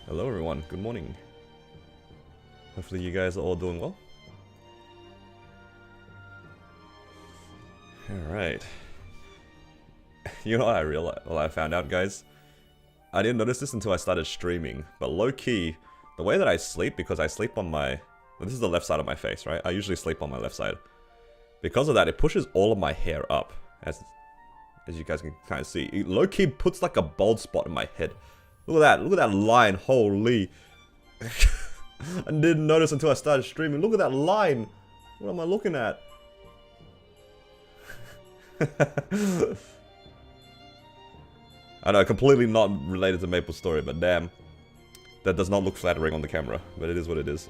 Hello everyone, good morning. Hopefully you guys are all doing well. Alright. You know what I realized, well, I found out, guys? I didn't notice this until I started streaming, but low-key, the way that I sleep, because I sleep on my... Well, this is the left side of my face, right? I usually sleep on my left side. Because of that, it pushes all of my hair up, as you guys can kind of see. It low-key puts like a bald spot in my head. Look at that line, holy. I didn't notice until I started streaming. Look at that line. What am I looking at? I know, completely not related to Maple Story, but damn. That does not look flattering on the camera, but it is what it is.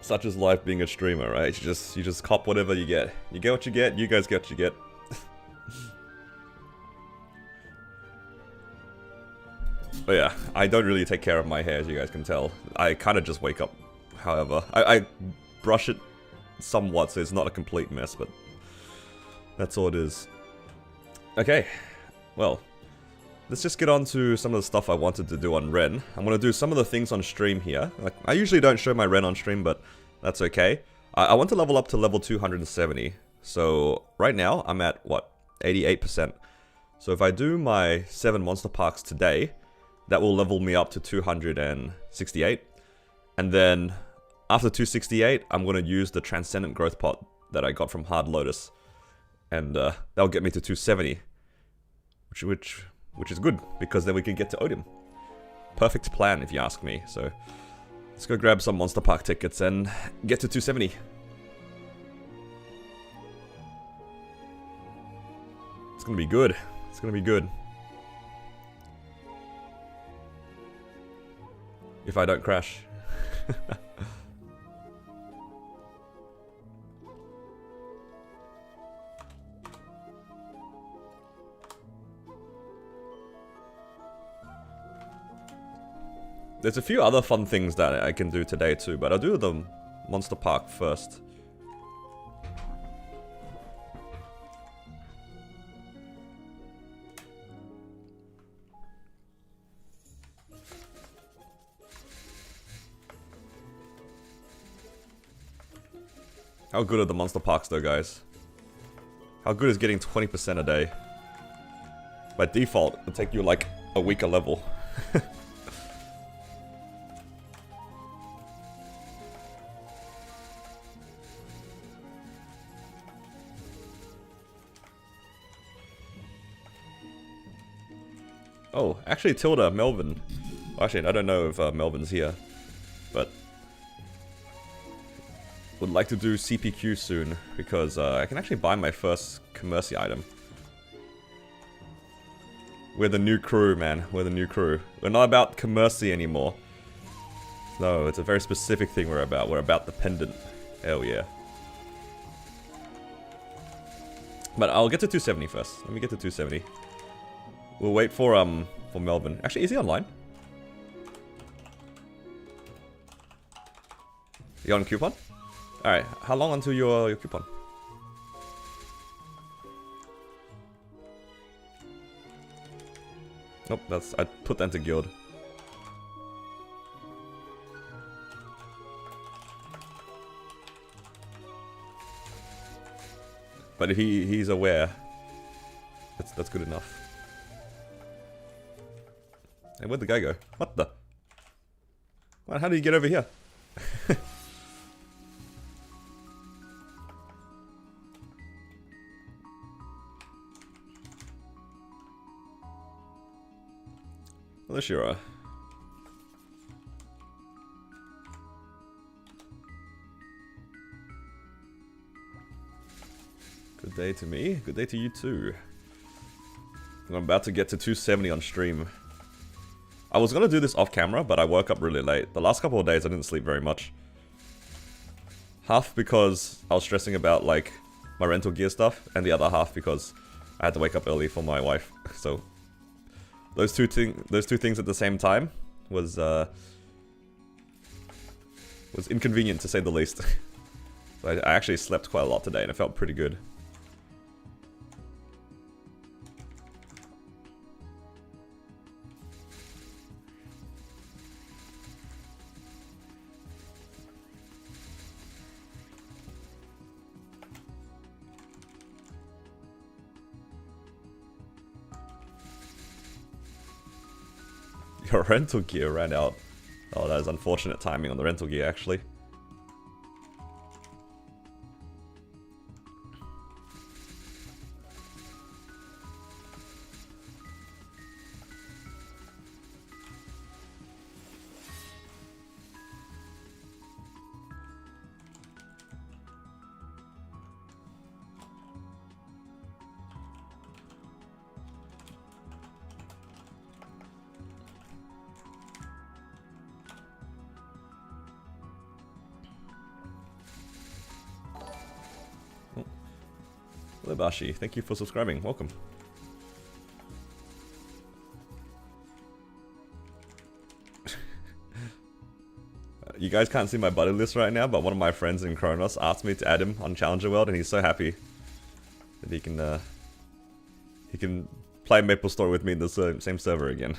Such is life being a streamer, right? You just cop whatever you get. You get what you get, you guys get what you get. But yeah, I don't really take care of my hair, as you guys can tell. I kind of just wake up, however. I brush it somewhat, so it's not a complete mess, but that's all it is. Okay, well, let's just get on to some of the stuff I wanted to do on Ren. I'm going to do some of the things on stream here. Like, I usually don't show my Ren on stream, but that's okay. I want to level up to level 270. So right now, I'm at, what, 88%. So if I do my 7 monster parks today, that will level me up to 268. And then after 268, I'm going to use the Transcendent Growth Pot that I got from Hard Lotus. And that'll get me to 270. Which is good, because then we can get to Odium. Perfect plan, if you ask me. So let's go grab some Monster Park tickets and get to 270. It's going to be good. It's going to be good. If I don't crash. There's a few other fun things that I can do today too, but I'll do the Monster Park first. How good are the Monster Parks though, guys? How good is getting 20% a day? By default, it'll take you like a weaker level. Oh, actually Tilda, Melvin. Actually, I don't know if Melvin's here, but would like to do CPQ soon, because I can actually buy my first Commercy item. We're the new crew, man. We're the new crew. We're not about Commercy anymore. No, it's a very specific thing we're about. We're about the pendant. Hell yeah. But I'll get to 270 first. Let me get to 270. We'll wait for Melvin. Actually, is he online? You on coupon? Alright, how long until your coupon? Nope, I put that into guild. But if he's aware, that's good enough. Hey, where'd the guy go? What the? Well, how did he get over here? Well, there sure are. Good day to me. Good day to you too. I'm about to get to 270 on stream. I was gonna do this off camera, but I woke up really late. The last couple of days I didn't sleep very much. Half because I was stressing about like my rental gear stuff, and the other half because I had to wake up early for my wife. So those two things at the same time was inconvenient to say the least. So I actually slept quite a lot today, and it felt pretty good. Your rental gear ran out. Oh, that is unfortunate timing on the rental gear, actually. Libashi, thank you for subscribing. Welcome. You guys can't see my buddy list right now, but one of my friends in Kronos asked me to add him on Challenger World, and he's so happy that he can play MapleStory with me in the same server again.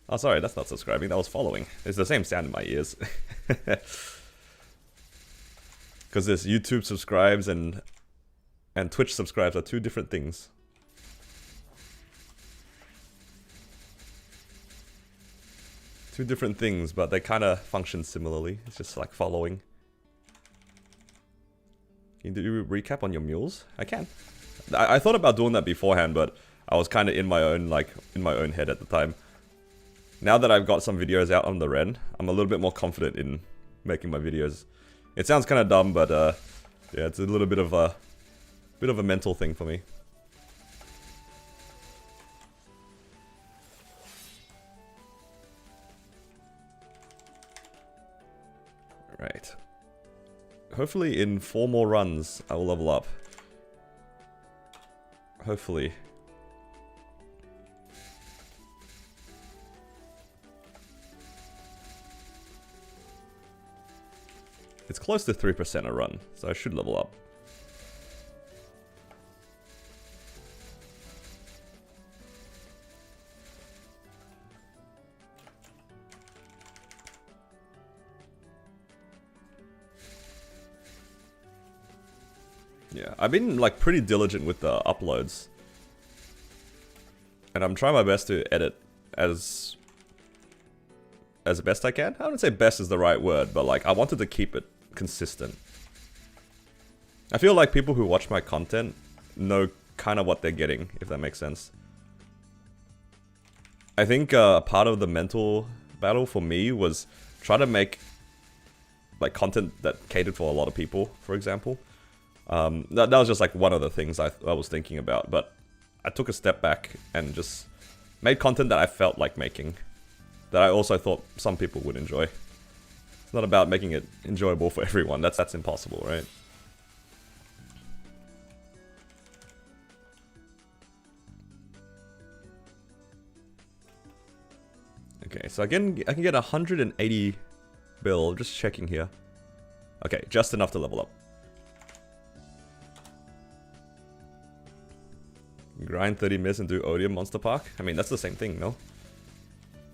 Oh, sorry, that's not subscribing. That was following. It's the same sound in my ears. Because this YouTube subscribes and Twitch subscribes are two different things. Two different things, but they kind of function similarly. It's just like following. Can you do a recap on your mules? I can. I thought about doing that beforehand, but I was kind of in my own head at the time. Now that I've got some videos out on the Ren, I'm a little bit more confident in making my videos. It sounds kind of dumb, but yeah, it's a little bit of a mental thing for me. Right. Hopefully in 4 more runs, I will level up. Hopefully. It's close to 3% a run, so I should level up. Yeah, I've been like pretty diligent with the uploads. And I'm trying my best to edit as best I can. I wouldn't say best is the right word, but like I wanted to keep it consistent. I feel like people who watch my content know kind of what they're getting, if that makes sense. I think part of the mental battle for me was try to make like content that catered for a lot of people, for example. That was just like one of the things I was thinking about, but I took a step back and just made content that I felt like making, that I also thought some people would enjoy. It's not about making it enjoyable for everyone. That's impossible, right? Okay, so I can get 180 bill. Just checking here. Okay, just enough to level up. Grind 30 minutes and do Odium Monster Park? I mean, that's the same thing, no?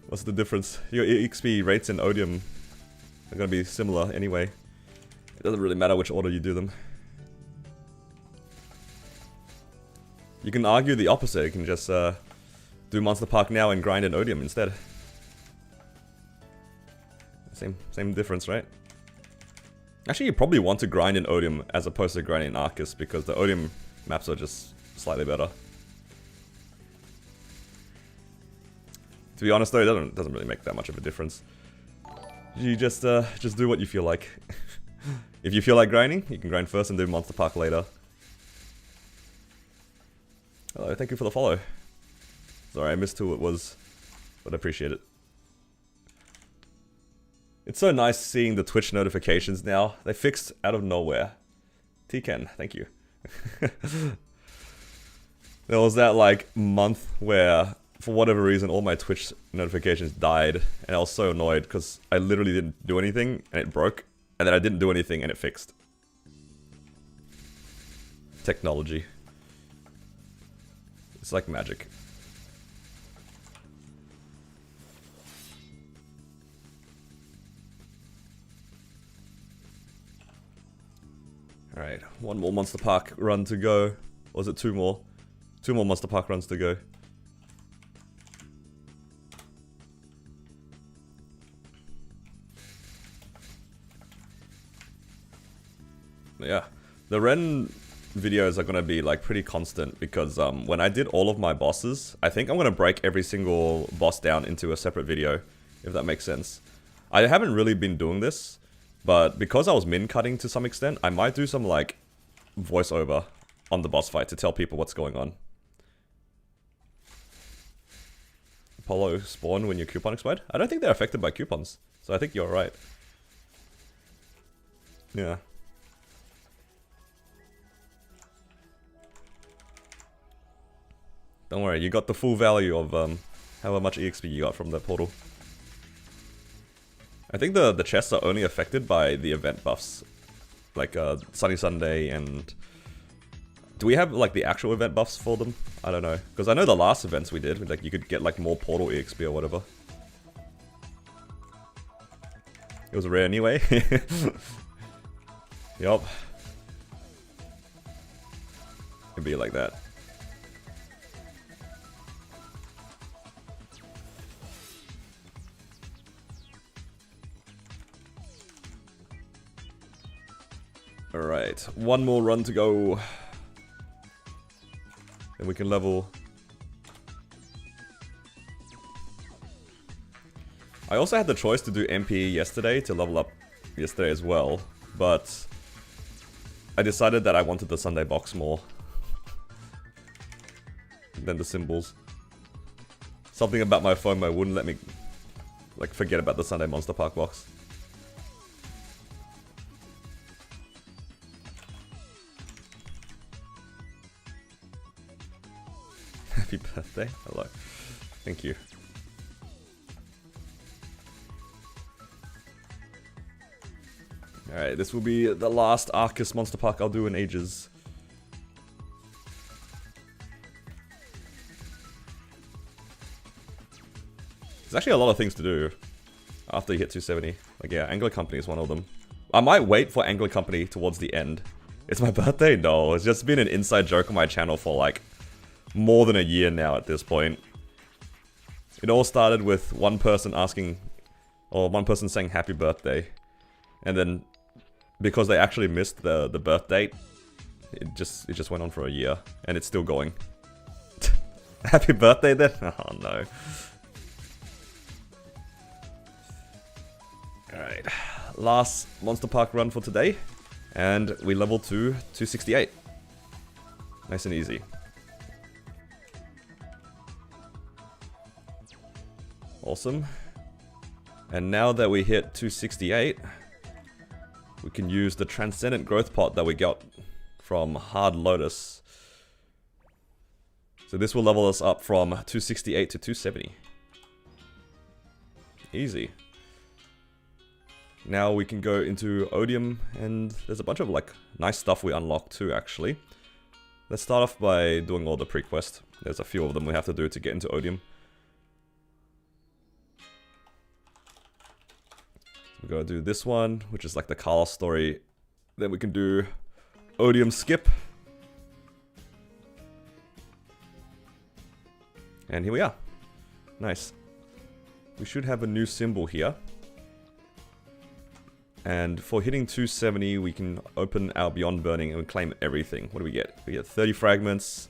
What's the difference? Your EXP rates in Odium are gonna be similar anyway. It doesn't really matter which order you do them. You can argue the opposite. You can just do Monster Park now and grind in Odium instead. Same difference, right? Actually, you probably want to grind in Odium as opposed to grinding in Arcus, because the Odium maps are just slightly better. To be honest though, it doesn't really make that much of a difference. You just do what you feel like. If you feel like grinding, you can grind first and do Monster Park later. Hello, thank you for the follow. Sorry, I missed who it was, but I appreciate it. It's so nice seeing the Twitch notifications now. They fixed out of nowhere. T-Ken, thank you. There was that like month where, for whatever reason, all my Twitch notifications died, and I was so annoyed because I literally didn't do anything and it broke, and then I didn't do anything and it fixed. Technology. It's like magic. Alright, one more Monster Park run to go. Or was it 2 more? 2 more Monster Park runs to go. Yeah, the Ren videos are gonna be like pretty constant because when I did all of my bosses, I think I'm gonna break every single boss down into a separate video, if that makes sense. I haven't really been doing this, but because I was min cutting to some extent, I might do some like voiceover on the boss fight to tell people what's going on. Apollo spawn when your coupon expired? I don't think they're affected by coupons, so I think you're right. Yeah. Don't worry, you got the full value of however much EXP you got from that portal. I think the chests are only affected by the event buffs. Like Sunny Sunday and... Do we have like the actual event buffs for them? I don't know. Because I know the last events we did, like you could get like more portal EXP or whatever. It was rare anyway. Yup. It'd be like that. Alright, 1 more run to go. Then we can level. I also had the choice to do MP yesterday to level up yesterday as well, but I decided that I wanted the Sunday box more than the symbols. Something about my FOMO wouldn't let me like forget about the Sunday Monster Park box. Happy birthday. Hello. Thank you. Alright, this will be the last Arcus Monster Park I'll do in ages. There's actually a lot of things to do after you hit 270. Like, yeah, Angler Company is one of them. I might wait for Angler Company towards the end. It's my birthday? No, it's just been an inside joke on my channel for like more than a year now at this point. It all started with one person asking, or one person saying happy birthday. And then, because they actually missed the birth date, it just went on for a year. And it's still going. Happy birthday then? Oh no. Alright, last Monster Park run for today. And we level to 268. Nice and easy. Awesome. And now that we hit 268, we can use the Transcendent Growth Pot that we got from Hard Lotus. So this will level us up from 268 to 270. Easy. Now we can go into Odium, and there's a bunch of like nice stuff we unlocked too actually. Let's start off by doing all the pre-quest. There's a few of them we have to do to get into Odium. We're gonna do this one, which is like the Carlos story. Then we can do Odium Skip. And here we are. Nice. We should have a new symbol here. And for hitting 270, we can open our Beyond Burning and claim everything. What do we get? We get 30 fragments,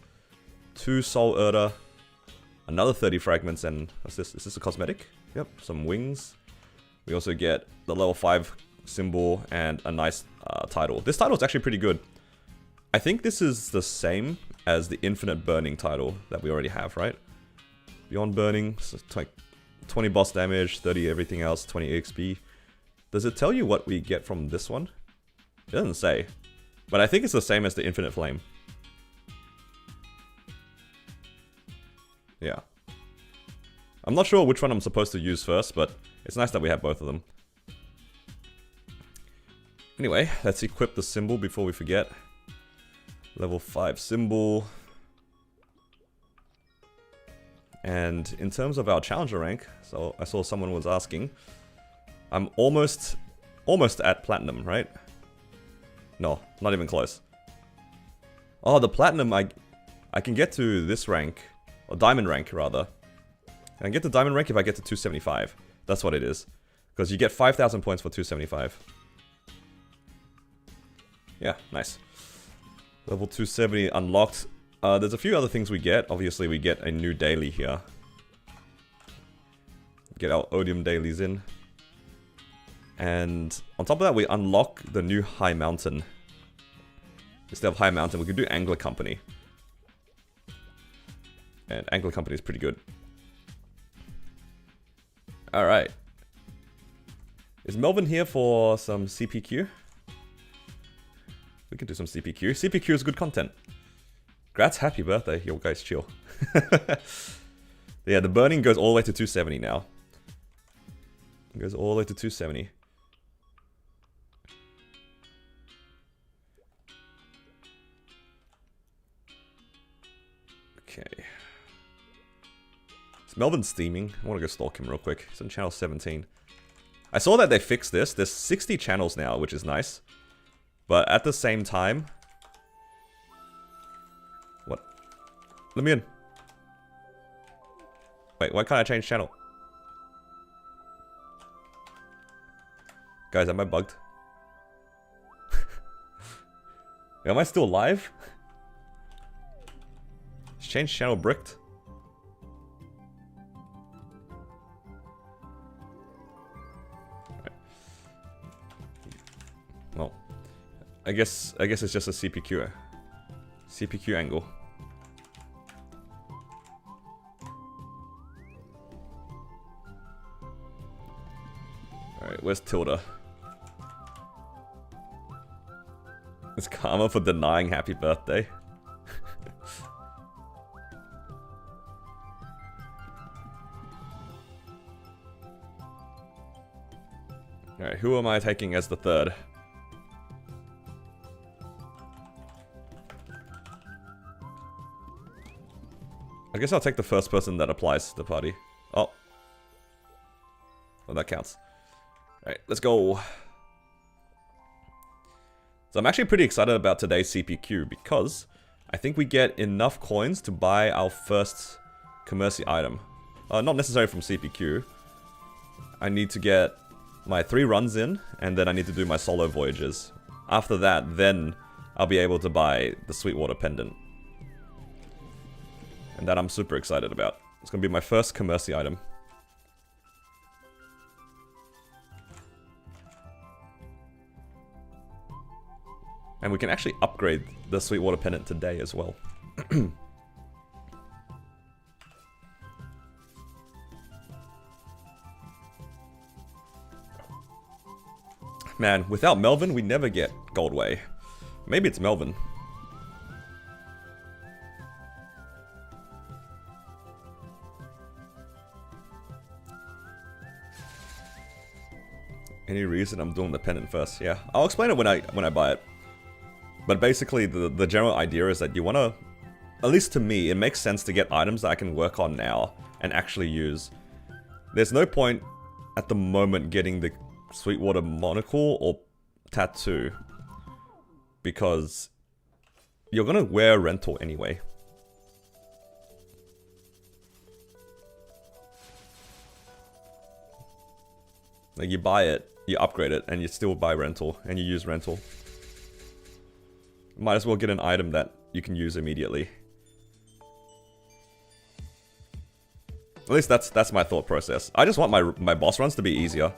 2 Soul Erda, another 30 fragments, and what's this? Is this a cosmetic? Yep, some wings. We also get the level 5 symbol and a nice title. This title is actually pretty good. I think this is the same as the Infinite Burning title that we already have, right? Beyond Burning, so like 20 boss damage, 30 everything else, 20 EXP. Does it tell you what we get from this one? It doesn't say. But I think it's the same as the Infinite Flame. Yeah. I'm not sure which one I'm supposed to use first, but it's nice that we have both of them. Anyway, let's equip the symbol before we forget. Level 5 symbol. And in terms of our challenger rank, so I saw someone was asking, I'm almost at platinum, right? No, not even close. Oh, the platinum I can get to this rank, or diamond rank rather. I can get to diamond rank if I get to 275. That's what it is. Because you get 5,000 points for 275. Yeah, nice. Level 270 unlocked. There's a few other things we get. Obviously, we get a new daily here. Get our odium dailies in. And on top of that, we unlock the new high mountain. Instead of high mountain, we could do angler company. And angler company is pretty good. Alright. Is Melvin here for some CPQ? We can do some CPQ. CPQ is good content. Grats, happy birthday. Yo, guys, chill. Yeah, the burning goes all the way to 270 now. It goes all the way to 270. Okay. Is Melvin steaming? I want to go stalk him real quick. He's on channel 17. I saw that they fixed this. There's 60 channels now, which is nice. But at the same time... What? Let me in. Wait, why can't I change channel? Guys, am I bugged? Am I still live? Is change channel bricked? Well, I guess it's just a CPQ angle. All right, where's Tilda? It's karma for denying happy birthday. Alright, who am I taking as the third? I guess I'll take the first person that applies to the party. Oh. Well, that counts. Alright, let's go. So I'm actually pretty excited about today's CPQ because I think we get enough coins to buy our first commercy item. Not necessarily from CPQ. I need to get my 3 runs in, and then I need to do my solo voyages. After that, then I'll be able to buy the Sweetwater Pendant. And that I'm super excited about. It's going to be my first commercy item. And we can actually upgrade the Sweetwater Pendant today as well. Man, without Melvin, we never get Goldway. Maybe it's Melvin. Any reason I'm doing the pendant first? Yeah, I'll explain it when I buy it. But basically, the general idea is that you want to, at least to me, it makes sense to get items that I can work on now and actually use. There's no point at the moment getting the Sweetwater Monocle or Tattoo because you're going to wear rental anyway. Like you buy it, you upgrade it, and you still buy rental, and you use rental. Might as well get an item that you can use immediately. At least that's my thought process. I just want my boss runs to be easier.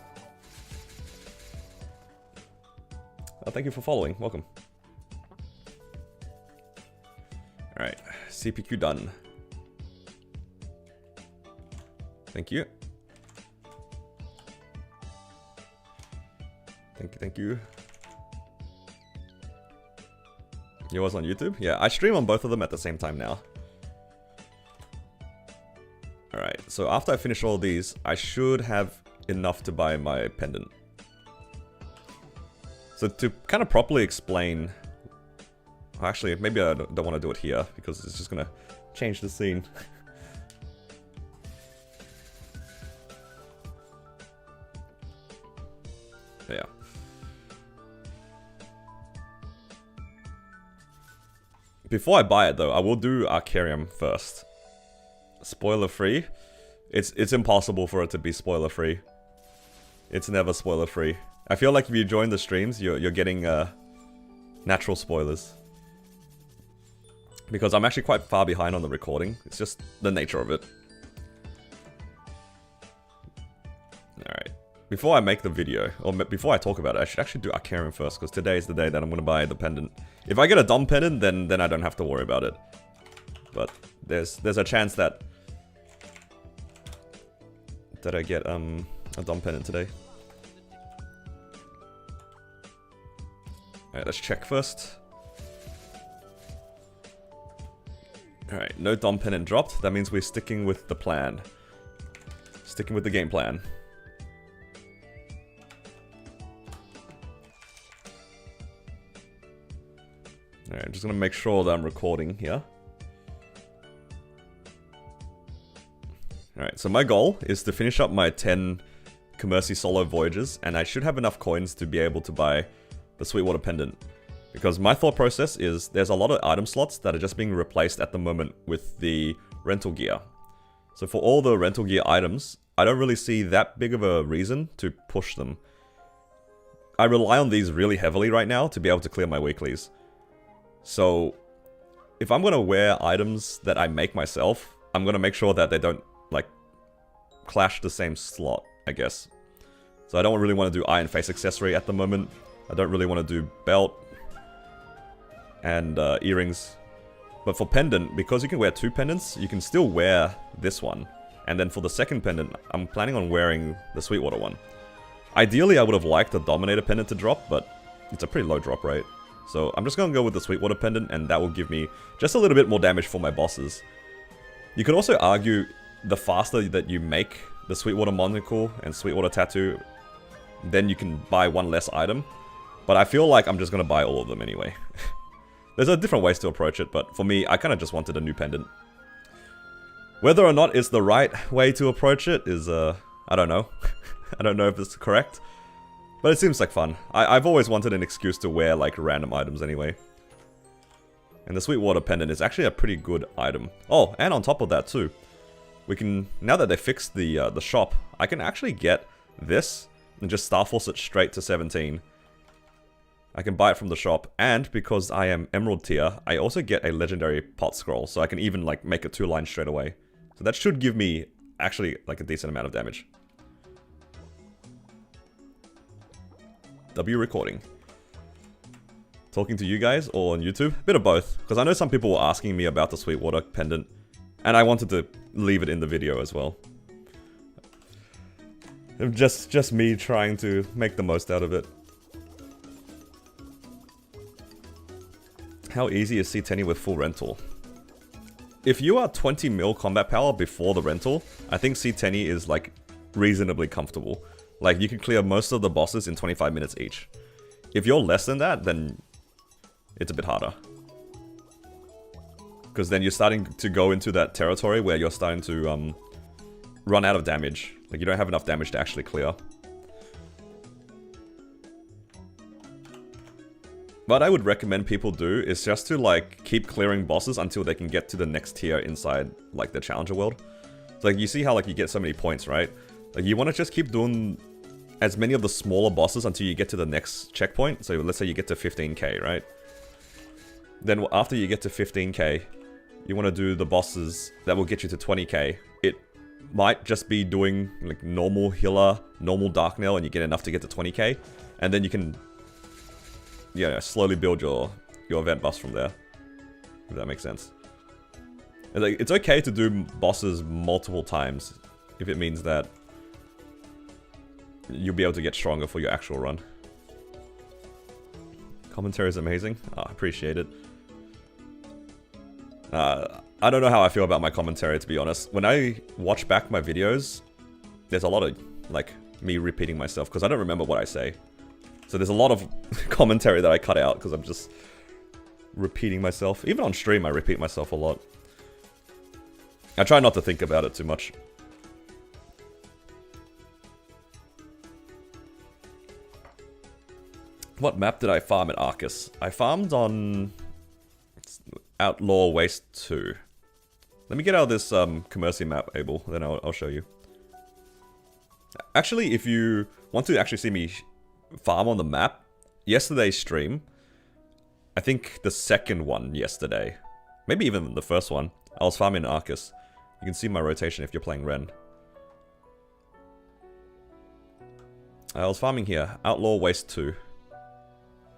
Oh, thank you for following. Welcome. Alright, CPQ done. Thank you. Thank you. You was on YouTube? Yeah, I stream on both of them at the same time now. Alright, so after I finish all these, I should have enough to buy my pendant. So to kind of properly explain... Actually, maybe I don't want to do it here, because it's just going to change the scene. Yeah. Before I buy it though, I will do Arcarium first. Spoiler free? It's impossible for it to be spoiler free. It's never spoiler free. I feel like if you join the streams, you're getting natural spoilers. Because I'm actually quite far behind on the recording. It's just the nature of it. Alright. Before I make the video, or before I talk about it, I should actually do Arcarium first, because today is the day that I'm going to buy the pendant. If I get a dumb pendant, then I don't have to worry about it. But there's a chance that I get a dumb pendant today. Alright, let's check first. Alright, no dumb pendant dropped. That means we're sticking with the plan. Sticking with the game plan. Alright, I'm just gonna make sure that I'm recording here. Alright, so my goal is to finish up my 10 Commercy solo voyages, and I should have enough coins to be able to buy the Sweetwater Pendant. Because my thought process is there's a lot of item slots that are just being replaced at the moment with the rental gear. So for all the rental gear items, I don't really see that big of a reason to push them. I rely on these really heavily right now to be able to clear my weeklies. So if I'm going to wear items that I make myself, I'm going to make sure that they don't, like, clash the same slot, I guess. So I don't really want to do Iron Face accessory at the moment. I don't really want to do belt and earrings. But for pendant, because you can wear 2 pendants, you can still wear this one. And then for the second pendant, I'm planning on wearing the Sweetwater one. Ideally, I would have liked the Dominator pendant to drop, but it's a pretty low drop rate. So I'm just going to go with the Sweetwater pendant, and that will give me just a little bit more damage for my bosses. You could also argue the faster that you make the Sweetwater monocle and Sweetwater tattoo, then you can buy one less item. But I feel like I'm just going to buy all of them anyway. There's different ways to approach it, but for me, I kind of just wanted a new pendant. Whether or not it's the right way to approach it is, I don't know. I don't know if it's correct. But it seems like fun. I've always wanted an excuse to wear, like, random items anyway. And the Sweetwater pendant is actually a pretty good item. Oh, and on top of that too, we can, now that they fixed the shop, I can actually get this and just Starforce it straight to 17. I can buy it from the shop, and because I am Emerald tier, I also get a legendary pot scroll, so I can even, like, make a 2-line straight away. So that should give me, actually, like, a decent amount of damage. W recording. Talking to you guys or on YouTube? Bit of both, because I know some people were asking me about the Sweetwater pendant, and I wanted to leave it in the video as well. Just me trying to make the most out of it. How easy is C10 with full rental? If you are 20 mil combat power before the rental, I think C10 is, like, reasonably comfortable. Like, you can clear most of the bosses in 25 minutes each. If you're less than that, then it's a bit harder. Because then you're starting to go into that territory where you're starting to run out of damage. Like, you don't have enough damage to actually clear. What I would recommend people do is just to, like, keep clearing bosses until they can get to the next tier inside, like, the Challenger world. So, like, you see how, like, you get so many points, right? Like, you want to just keep doing as many of the smaller bosses until you get to the next checkpoint. So let's say you get to 15k, right? Then after you get to 15k, you want to do the bosses that will get you to 20k. It might just be doing, like, normal healer, normal Dark Nail, and you get enough to get to 20k. And then you can, yeah, slowly build your event buffs from there. If that makes sense. And, like, it's okay to do bosses multiple times if it means that you'll be able to get stronger for your actual run. Commentary is amazing. Oh, I appreciate it. I don't know how I feel about my commentary, to be honest. When I watch back my videos, there's a lot of, like, me repeating myself, because I don't remember what I say. So there's a lot of commentary that I cut out, because I'm just repeating myself. Even on stream, I repeat myself a lot. I try not to think about it too much. What map did I farm at Arcus? I farmed on Outlaw Waste 2. Let me get out of this Commercy map, Abel, then I'll show you. Actually, if you want to actually see me farm on the map, yesterday's stream, I think the second one yesterday, maybe even the first one, I was farming Arcus. You can see my rotation if you're playing Ren. I was farming here, Outlaw Waste 2.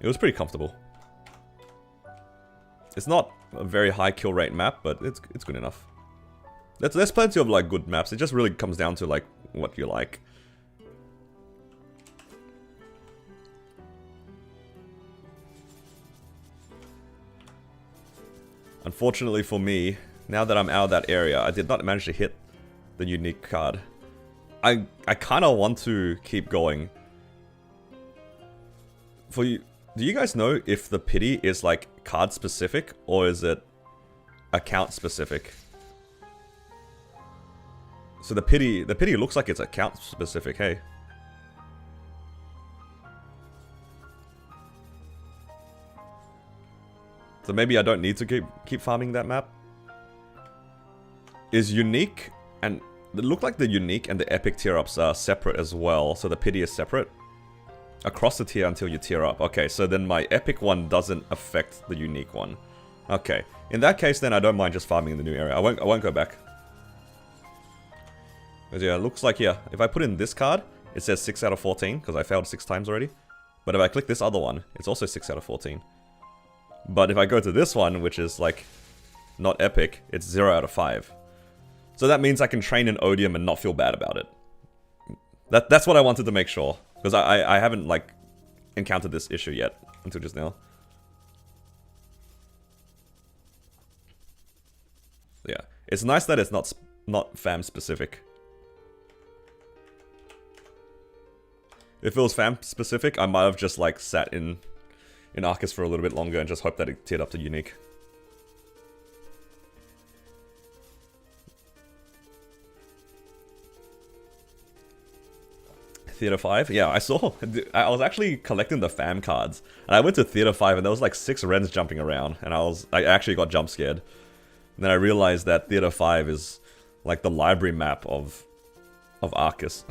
It was pretty comfortable. It's not a very high kill rate map, but it's good enough. There's plenty of like good maps. It just really comes down to like what you like. Unfortunately for me, now that I'm out of that area, I did not manage to hit the unique card. I kind of want to keep going. For you, do you guys know if the pity is like card specific or is it account specific? So the pity looks like it's account specific, hey. So maybe I don't need to keep farming that map. Is unique and it looked like the unique and the epic tier ups are separate as well. So the pity is separate across the tier until you tier up. Okay, so then my epic one doesn't affect the unique one. Okay, in that case, then I don't mind just farming in the new area. I won't go back. Because yeah, it looks like here, if I put in this card, it says 6 out of 14 because I failed 6 times already. But if I click this other one, it's also 6 out of 14. But if I go to this one, which is like not epic, it's 0 out of 5. So that means I can train in Odium and not feel bad about it. That's what I wanted to make sure. Because I haven't like encountered this issue yet until just now. Yeah, it's nice that it's not fam specific. If it was fam specific, I might have just like sat in Arcus for a little bit longer and just hoped that it tiered up to unique. Theater 5? Yeah, I saw. I was actually collecting the fam cards. And I went to Theater 5 and there was like 6 Rens jumping around. And I actually got jump scared. And then I realized that Theater 5 is like the library map of Arcus.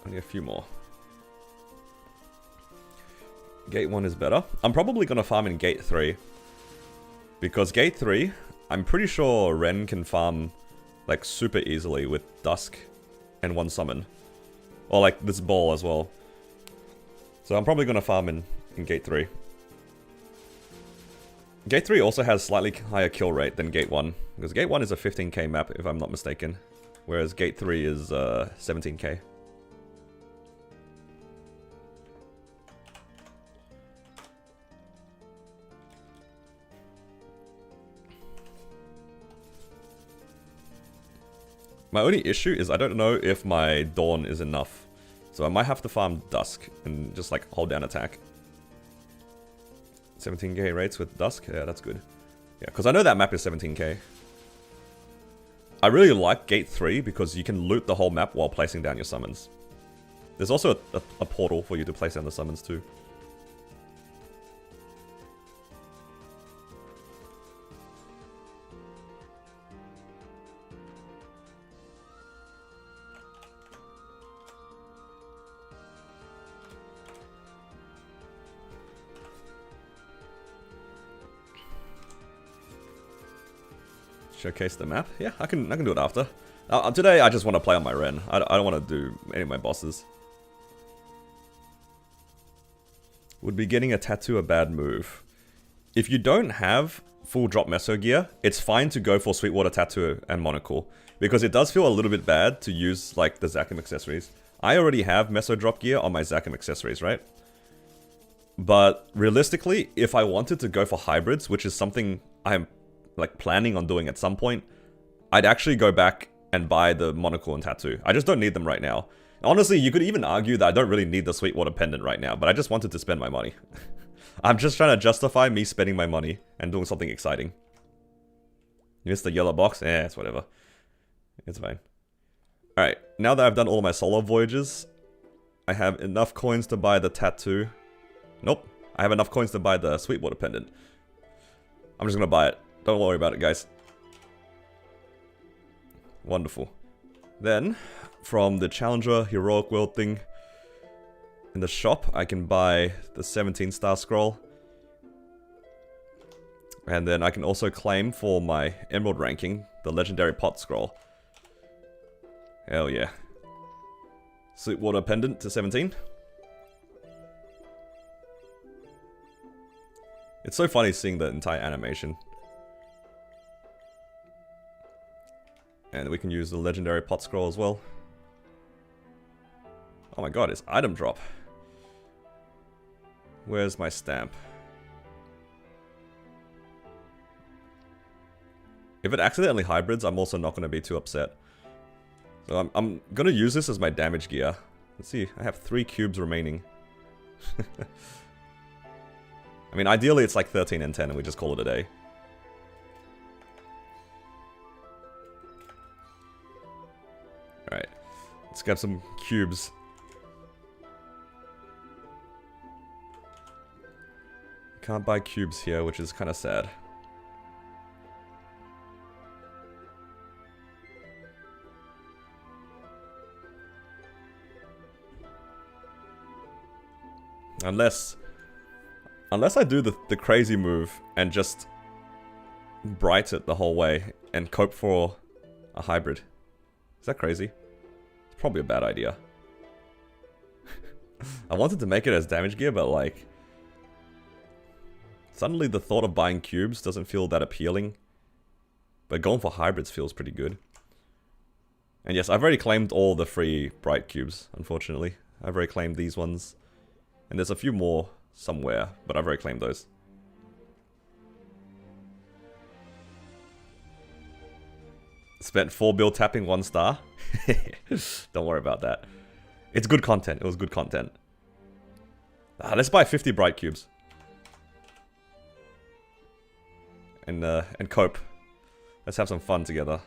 Only a few more. Gate 1 is better. I'm probably going to farm in Gate 3. Because Gate 3, I'm pretty sure Ren can farm like super easily with Dusk and 1 summon. Or like this ball as well. So I'm probably going to farm in Gate 3. Gate 3 also has slightly higher kill rate than Gate 1. Because Gate 1 is a 15k map if I'm not mistaken. Whereas Gate 3 is 17k. My only issue is I don't know if my Dawn is enough. So I might have to farm Dusk and just like hold down attack. 17k rates with Dusk? Yeah, that's good. Yeah, because I know that map is 17k. I really like Gate 3 because you can loot the whole map while placing down your summons. There's also a portal for you to place down the summons too. Showcase the map? Yeah, I can do it after. Today I just want to play on my Ren. I don't want to do any of my bosses. Would be getting a tattoo a bad move? If you don't have full drop Meso gear, it's fine to go for Sweetwater Tattoo and Monocle. Because it does feel a little bit bad to use like the Zakim accessories. I already have Meso drop gear on my Zakim accessories, right? But realistically, if I wanted to go for hybrids, which is something I'm like planning on doing at some point, I'd actually go back and buy the Monocle and Tattoo. I just don't need them right now. Honestly, you could even argue that I don't really need the Sweetwater pendant right now, but I just wanted to spend my money. I'm just trying to justify me spending my money and doing something exciting. You missed the yellow box? Eh, it's whatever. It's fine. Alright, now that I've done all my solo voyages, I have enough coins to buy the tattoo. Nope. I have enough coins to buy the Sweetwater pendant. I'm just gonna buy it. Don't worry about it, guys. Wonderful. Then, from the Challenger Heroic World thing, in the shop, I can buy the 17-star scroll. And then I can also claim for my Emerald ranking, the Legendary Pot scroll. Hell yeah. Sweetwater pendant to 17. It's so funny seeing the entire animation. And we can use the Legendary Pot scroll as well. Oh my god, it's item drop. Where's my stamp? If it accidentally hybrids, I'm also not going to be too upset. So I'm going to use this as my damage gear. Let's see, I have 3 cubes remaining. I mean, ideally it's like 13 and 10 and we just call it a day. Alright, let's grab some cubes. Can't buy cubes here, which is kind of sad. Unless I do the crazy move and just bright it the whole way and cope for a hybrid. Is that crazy? It's probably a bad idea. I wanted to make it as damage gear, but like... Suddenly the thought of buying cubes doesn't feel that appealing. But going for hybrids feels pretty good. And yes, I've already claimed all the free bright cubes, unfortunately. I've already claimed these ones. And there's a few more somewhere, but I've already claimed those. Spent 4 bill tapping 1 star. Don't worry about that. It's good content. It was good content. Let's buy 50 bright cubes. And cope. Let's have some fun together.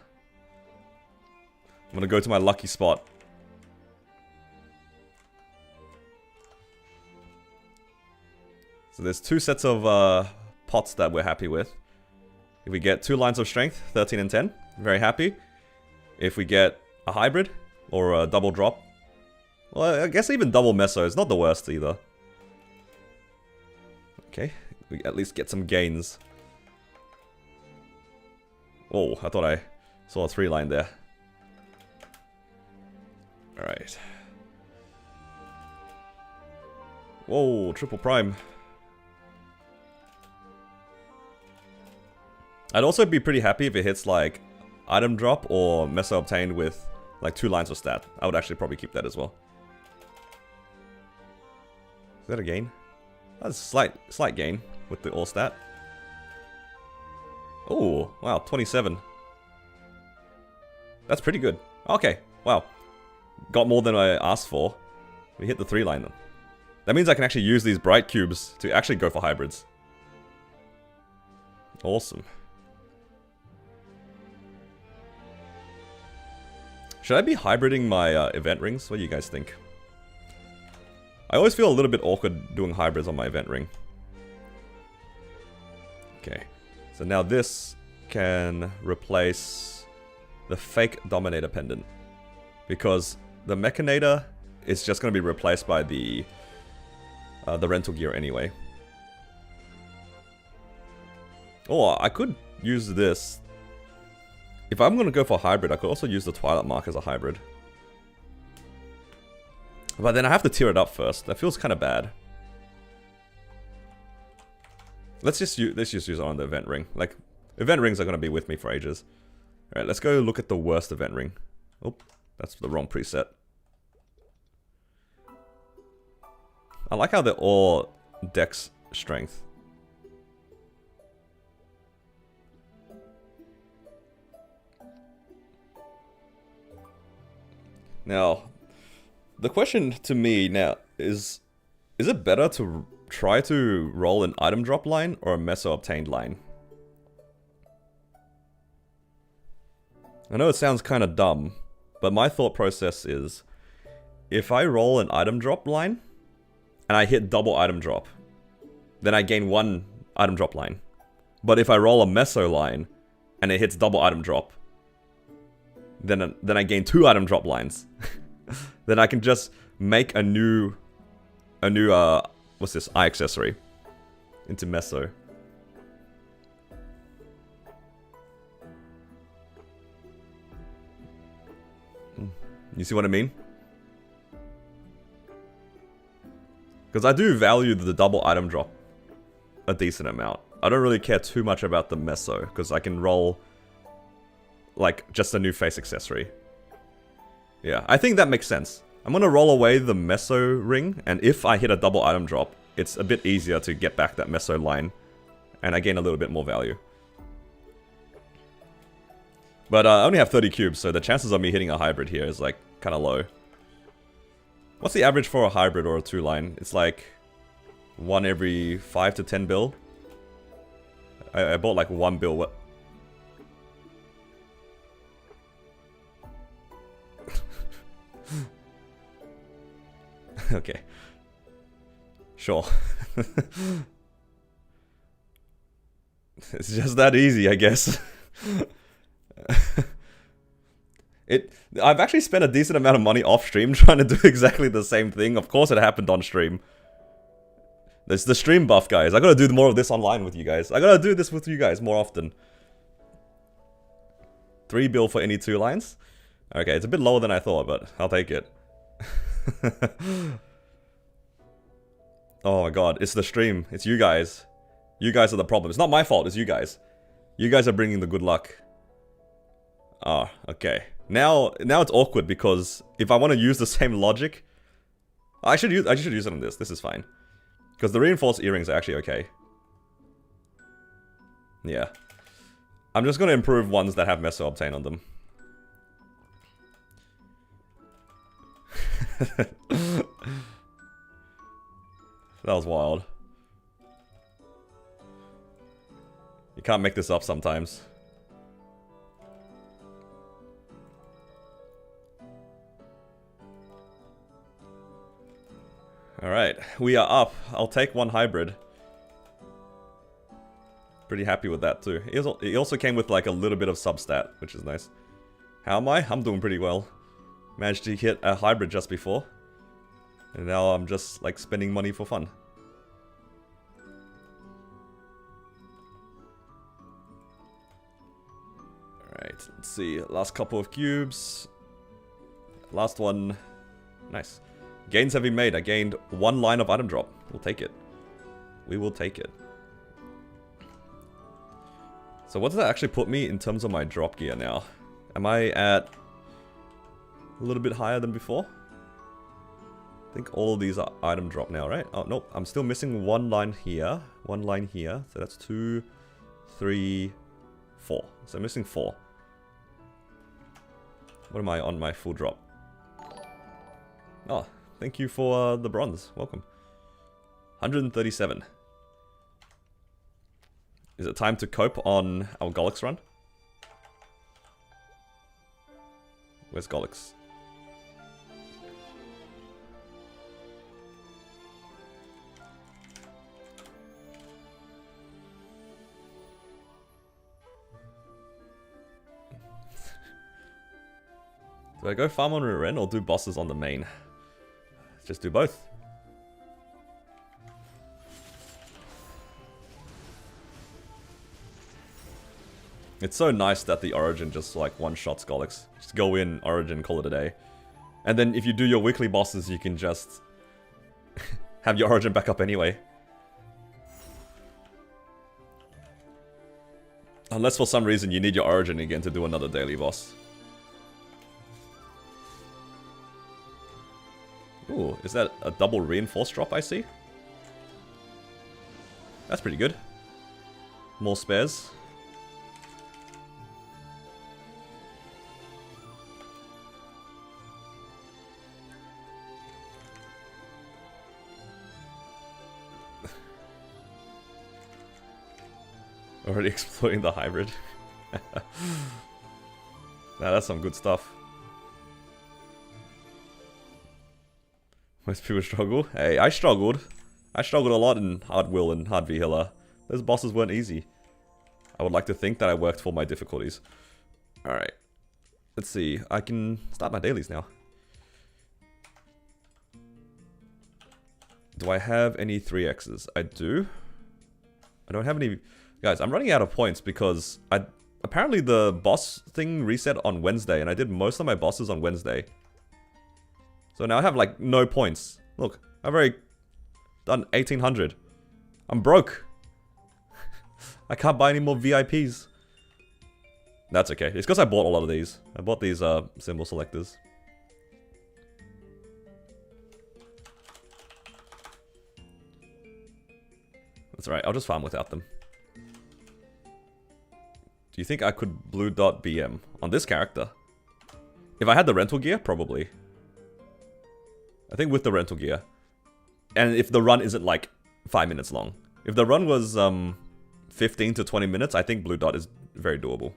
I'm gonna go to my lucky spot. So there's 2 sets of pots that we're happy with. If we get 2 lines of strength, 13 and 10, very happy. If we get a hybrid or a double drop, well, I guess even double meso is not the worst either. Okay, we at least get some gains. Oh, I thought I saw a 3 line there. Alright. Whoa, triple prime. I'd also be pretty happy if it hits like item drop or meso obtained with like 2 lines of stat. I would actually probably keep that as well. Is that a gain? That's a slight gain with the all stat. Oh, wow, 27. That's pretty good. Okay, wow. Got more than I asked for. We hit the 3 line then. That means I can actually use these bright cubes to actually go for hybrids. Awesome. Should I be hybriding my event rings? What do you guys think? I always feel a little bit awkward doing hybrids on my event ring. Okay. So now this can replace the fake Dominator pendant. Because the Mechanator is just going to be replaced by the rental gear anyway. Or I could use this. If I'm going to go for a hybrid, I could also use the Twilight Mark as a hybrid. But then I have to tier it up first. That feels kind of bad. Let's just use it on the event ring. Like, event rings are going to be with me for ages. Alright, let's go look at the worst event ring. Oh, that's the wrong preset. I like how they're all dex strength. Now, the question to me now is it better to try to roll an item drop line or a meso obtained line. I know it sounds kind of dumb, but my thought process is, if I roll an item drop line, and I hit double item drop, then I gain 1 item drop line. But if I roll a meso line, and it hits double item drop, then I gain 2 item drop lines. Then I can just make a new what's this, eye accessory into meso. You see what I mean? Because I do value the double item drop a decent amount. I don't really care too much about the meso, because I can roll like just a new face accessory. Yeah, I think that makes sense. I'm gonna roll away the meso ring, and if I hit a double item drop, it's a bit easier to get back that meso line, and I gain a little bit more value. But I only have 30 cubes, so the chances of me hitting a hybrid here is like kind of low. What's the average for a hybrid or a 2-line? It's like 1 every 5 to 10 bill. I bought like 1 bill. What? Okay. Sure. It's just that easy, I guess. I've actually spent a decent amount of money off stream trying to do exactly the same thing. Of course it happened on stream. There's the stream buff, guys. I gotta do more of this online with you guys. I gotta do this with you guys more often. 3 bill for any 2 lines? Okay, it's a bit lower than I thought, but I'll take it. Oh my god, it's the stream. It's you guys. You guys are the problem. It's not my fault, it's you guys. You guys are bringing the good luck. Ah, okay. Now it's awkward because if I want to use the same logic, I should use it on this. This is fine. Because the reinforced earrings are actually okay. Yeah. I'm just gonna improve ones that have meso obtain on them. That was wild. You can't make this up sometimes. Alright, we are up. I'll take 1 hybrid. Pretty happy with that too. It also came with like a little bit of substat, which is nice. How am I? I'm doing pretty well. Managed to hit a hybrid just before. And now I'm just like spending money for fun. Alright, let's see. Last couple of cubes. Last one. Nice. Gains have been made. I gained 1 line of item drop. We'll take it. We will take it. So what does that actually put me in terms of my drop gear now? Am I at a little bit higher than before? I think all of these are item drop now, right? Oh, nope. I'm still missing 1 line here. 1 line here. So that's 2, 3, 4. So I'm missing 4. What am I on my full drop? Oh, thank you for the bronze. Welcome. 137. Is it time to cope on our Golix run? Where's Golix? Do I go farm on Ren or do bosses on the main? Just do both. It's so nice that the Origin just like one-shots Golix. Just go in, Origin, call it a day. And then if you do your weekly bosses, you can just have your Origin back up anyway. Unless for some reason you need your Origin again to do another daily boss. Ooh, is that a double reinforced drop I see? That's pretty good. More spares. Already exploiting the hybrid. Now that's some good stuff. Most people struggle. Hey, I struggled. I struggled a lot in Hard Will and Hard Vihila. Those bosses weren't easy. I would like to think that I worked for my difficulties. Alright. Let's see. I can start my dailies now. Do I have any 3x's? I do. I don't have any... Guys, I'm running out of points because apparently the boss thing reset on Wednesday, and I did most of my bosses on Wednesday. So now I have like no points. Look, I've already done 1800. I'm broke. I can't buy any more VIPs. That's okay. It's because I bought a lot of these. I bought these symbol selectors. That's alright, I'll just farm without them. Do you think I could blue dot BM on this character? If I had the rental gear, probably. I think with the rental gear. And if the run isn't like 5 minutes long. If the run was 15 to 20 minutes, I think blue dot is very doable.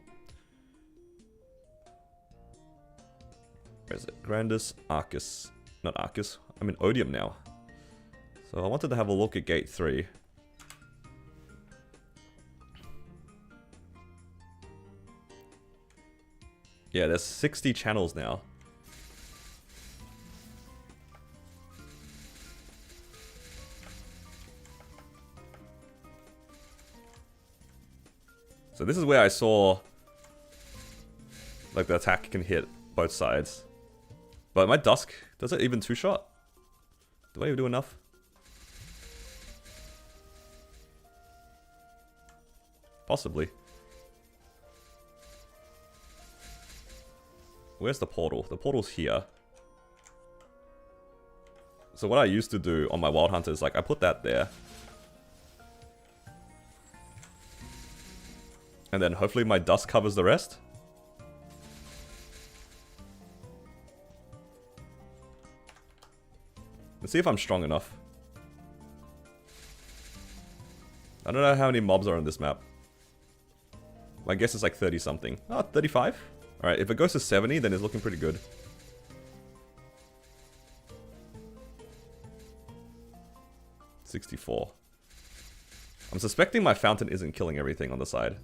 Where is it? Grandis, Arcus. Not Arcus. I'm in Odium now. So I wanted to have a look at gate 3. Yeah, there's 60 channels now. So this is where I saw like the attack can hit both sides. But my Dusk, does it even two-shot? Do I even do enough? Possibly. Where's the portal? The portal's here. So what I used to do on my Wild Hunter is like I put that there. And then hopefully my Dust covers the rest. Let's see if I'm strong enough. I don't know how many mobs are on this map. My guess is like 30 something. Oh, 35? Alright, if it goes to 70, then it's looking pretty good. $64. I'm suspecting my fountain isn't killing everything on the side.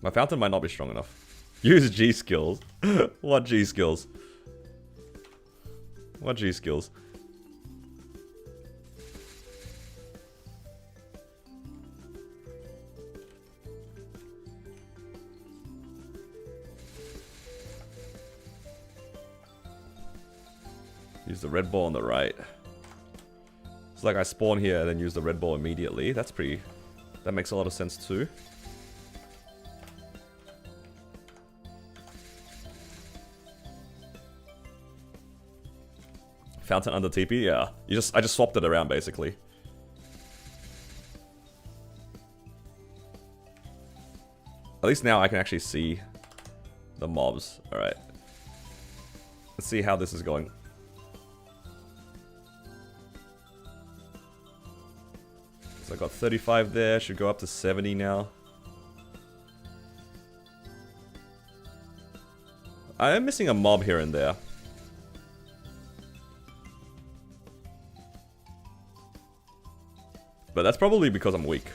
My fountain might not be strong enough. Use G skills. What G skills? What G skills? Use the red ball on the right. It's like I spawn here and then use the red ball immediately. That's pretty... That makes a lot of sense too. Fountain under TP? Yeah. I just swapped it around basically. At least now I can actually see the mobs. Alright. Let's see how this is going. So I got 35 there, should go up to 70 now. I am missing a mob here and there. But that's probably because I'm weak.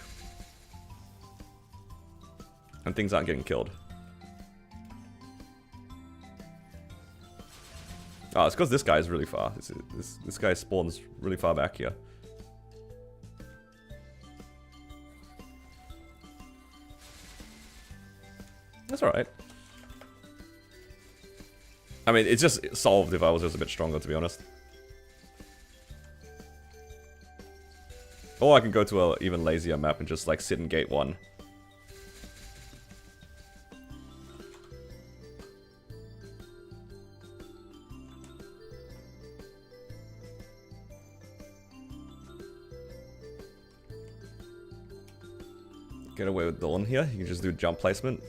And things aren't getting killed. Oh, it's because this guy is really far. This guy spawns really far back here. That's alright. I mean, it's just solved if I was just a bit stronger, to be honest. Or I can go to an even lazier map and just like sit in gate 1. Get away with Dawn here. You can just do jump placement.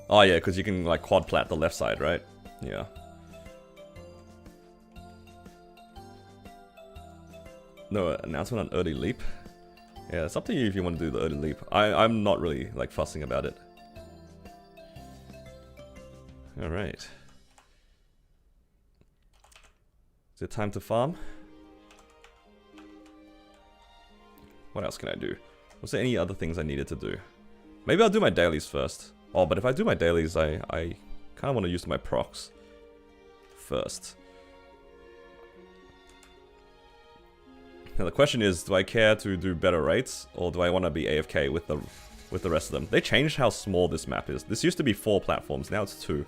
Oh yeah, because you can like quad plat the left side, right? Yeah. No announcement on early leap. Yeah, it's up to you if you want to do the early leap. I'm not really like fussing about it. Alright. Is it time to farm? What else can I do? Was there any other things I needed to do? Maybe I'll do my dailies first. Oh, but if I do my dailies, I kind of want to use my procs first. Now the question is, do I care to do better rates, or do I want to be AFK with the rest of them? They changed how small this map is. This used to be 4 platforms, now it's 2.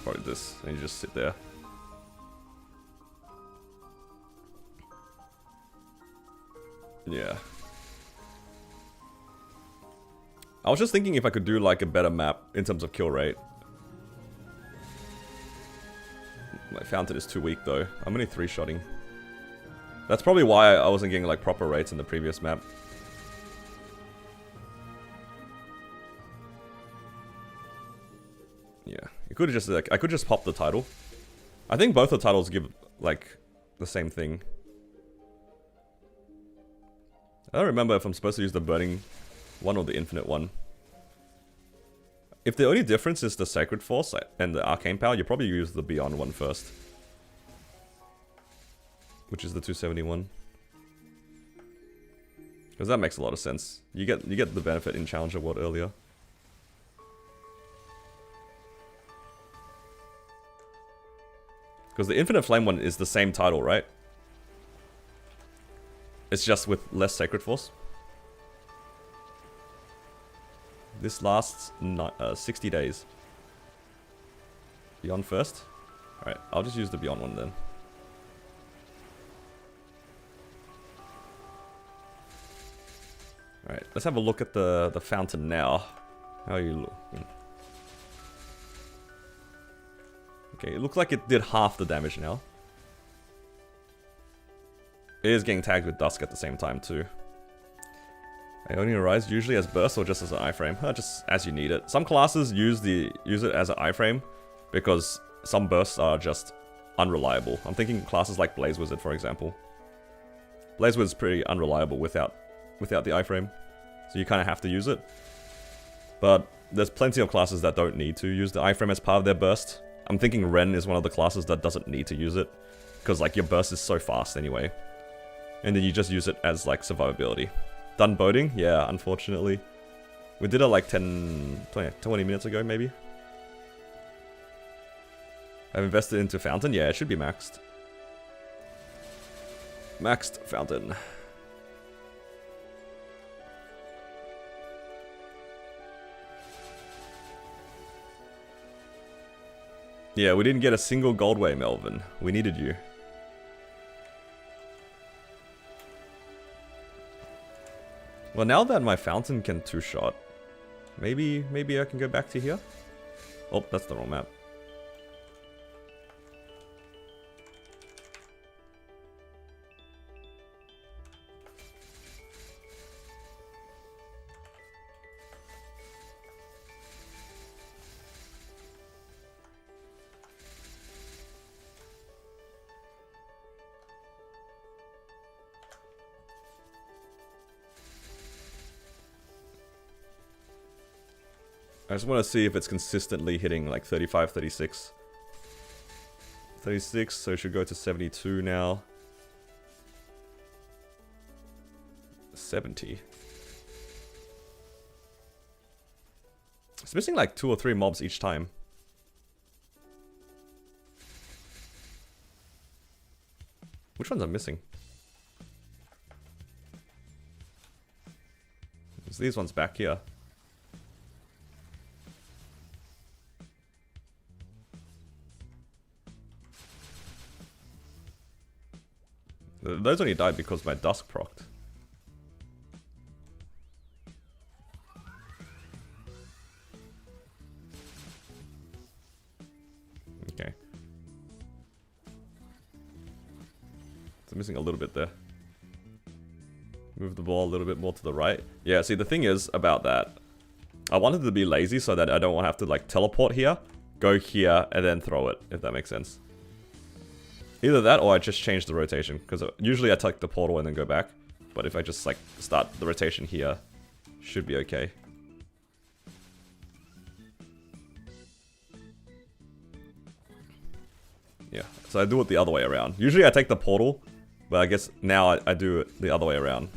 Probably this, and you just sit there. Yeah. I was just thinking if I could do like a better map in terms of kill rate. My fountain is too weak though. I'm only 3-shotting. That's probably why I wasn't getting like proper rates in the previous map. Yeah, you could just like I could just pop the title. I think both the titles give like the same thing. I don't remember if I'm supposed to use the burning one or the infinite one. If the only difference is the sacred force and the arcane power, you probably use the beyond one first, which is the 271. Because that makes a lot of sense. You get the benefit in Challenger World earlier. Because the Infinite Flame one is the same title, right? It's just with less Sacred Force. This lasts 60 days. Beyond first? Alright, I'll just use the Beyond one then. Alright, let's have a look at the fountain now. How are you looking? Okay, it looks like it did half the damage now. It is getting tagged with Dusk at the same time too. Ionian Arise usually as burst or just as an iframe? Just as you need it. Some classes use it as an iframe because some bursts are just unreliable. I'm thinking classes like Blaze Wizard, for example. Blaze Wizard's pretty unreliable without the iframe, so you kind of have to use it. But there's plenty of classes that don't need to use the iframe as part of their burst. I'm thinking Ren is one of the classes that doesn't need to use it, because like your burst is so fast anyway. And then you just use it as like survivability. Done boating? Yeah, unfortunately. We did it like 20 minutes ago maybe. I've invested into Fountain? Yeah, it should be maxed. Maxed Fountain. Yeah, we didn't get a single Goldway, Melvin. We needed you. Well, now that my Fountain can 2-shot, maybe I can go back to here? Oh, that's the wrong map. I just want to see if it's consistently hitting like 35, 36. 36, so it should go to 72 now. 70. It's missing like 2 or 3 mobs each time. Which ones are missing? There's these ones back here. Those only died because my Dusk procced. Okay. It's missing a little bit there. Move the ball a little bit more to the right. Yeah, see, the thing is about that, I wanted to be lazy so that I don't have to, like, teleport here, go here, and then throw it, if that makes sense. Either that, or I just change the rotation, because usually I take the portal and then go back. But if I just, like, start the rotation here, should be okay. Yeah, so I do it the other way around. Usually I take the portal, but I guess now I do it the other way around.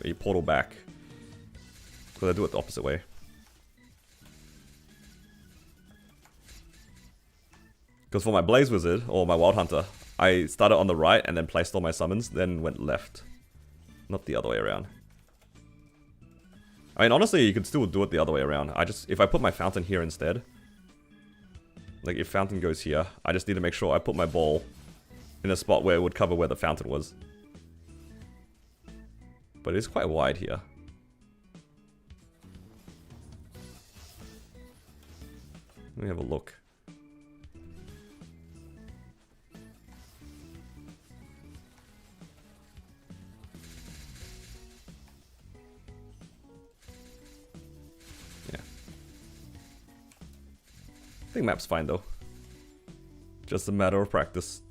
You portal back. Because I do it the opposite way. Because for my Blaze Wizard, or my Wild Hunter, I started on the right and then placed all my summons, then went left. Not the other way around. I mean, honestly, you could still do it the other way around. If I put my Fountain here instead, like if Fountain goes here, I just need to make sure I put my ball in a spot where it would cover where the Fountain was. But it is quite wide here. Let me have a look. Yeah. I think map's fine though. Just a matter of practice.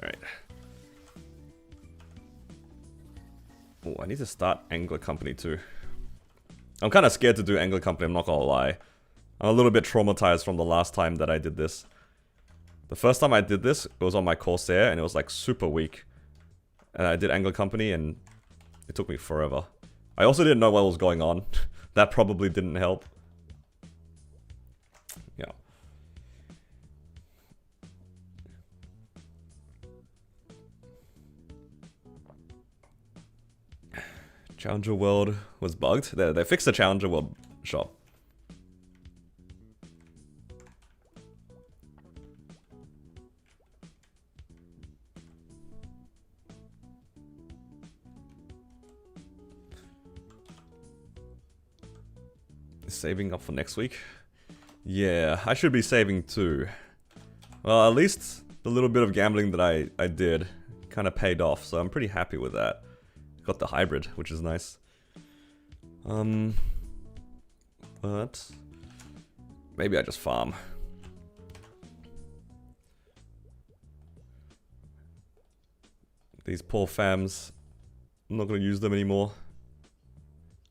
Alright. Oh, I need to start Angler Company too. I'm kind of scared to do Angler Company, I'm not gonna lie. I'm a little bit traumatized from the last time that I did this. The first time I did this, it was on my Corsair, and it was like super weak. And I did Angler Company, and it took me forever. I also didn't know what was going on. That probably didn't help. Yeah. Challenger World was bugged. They fixed the Challenger World shop. Saving up for next week? Yeah, I should be saving too. Well, at least the little bit of gambling that I did kind of paid off, so I'm pretty happy with that. Got the hybrid, which is nice. But maybe I just farm. These poor fams, I'm not gonna use them anymore.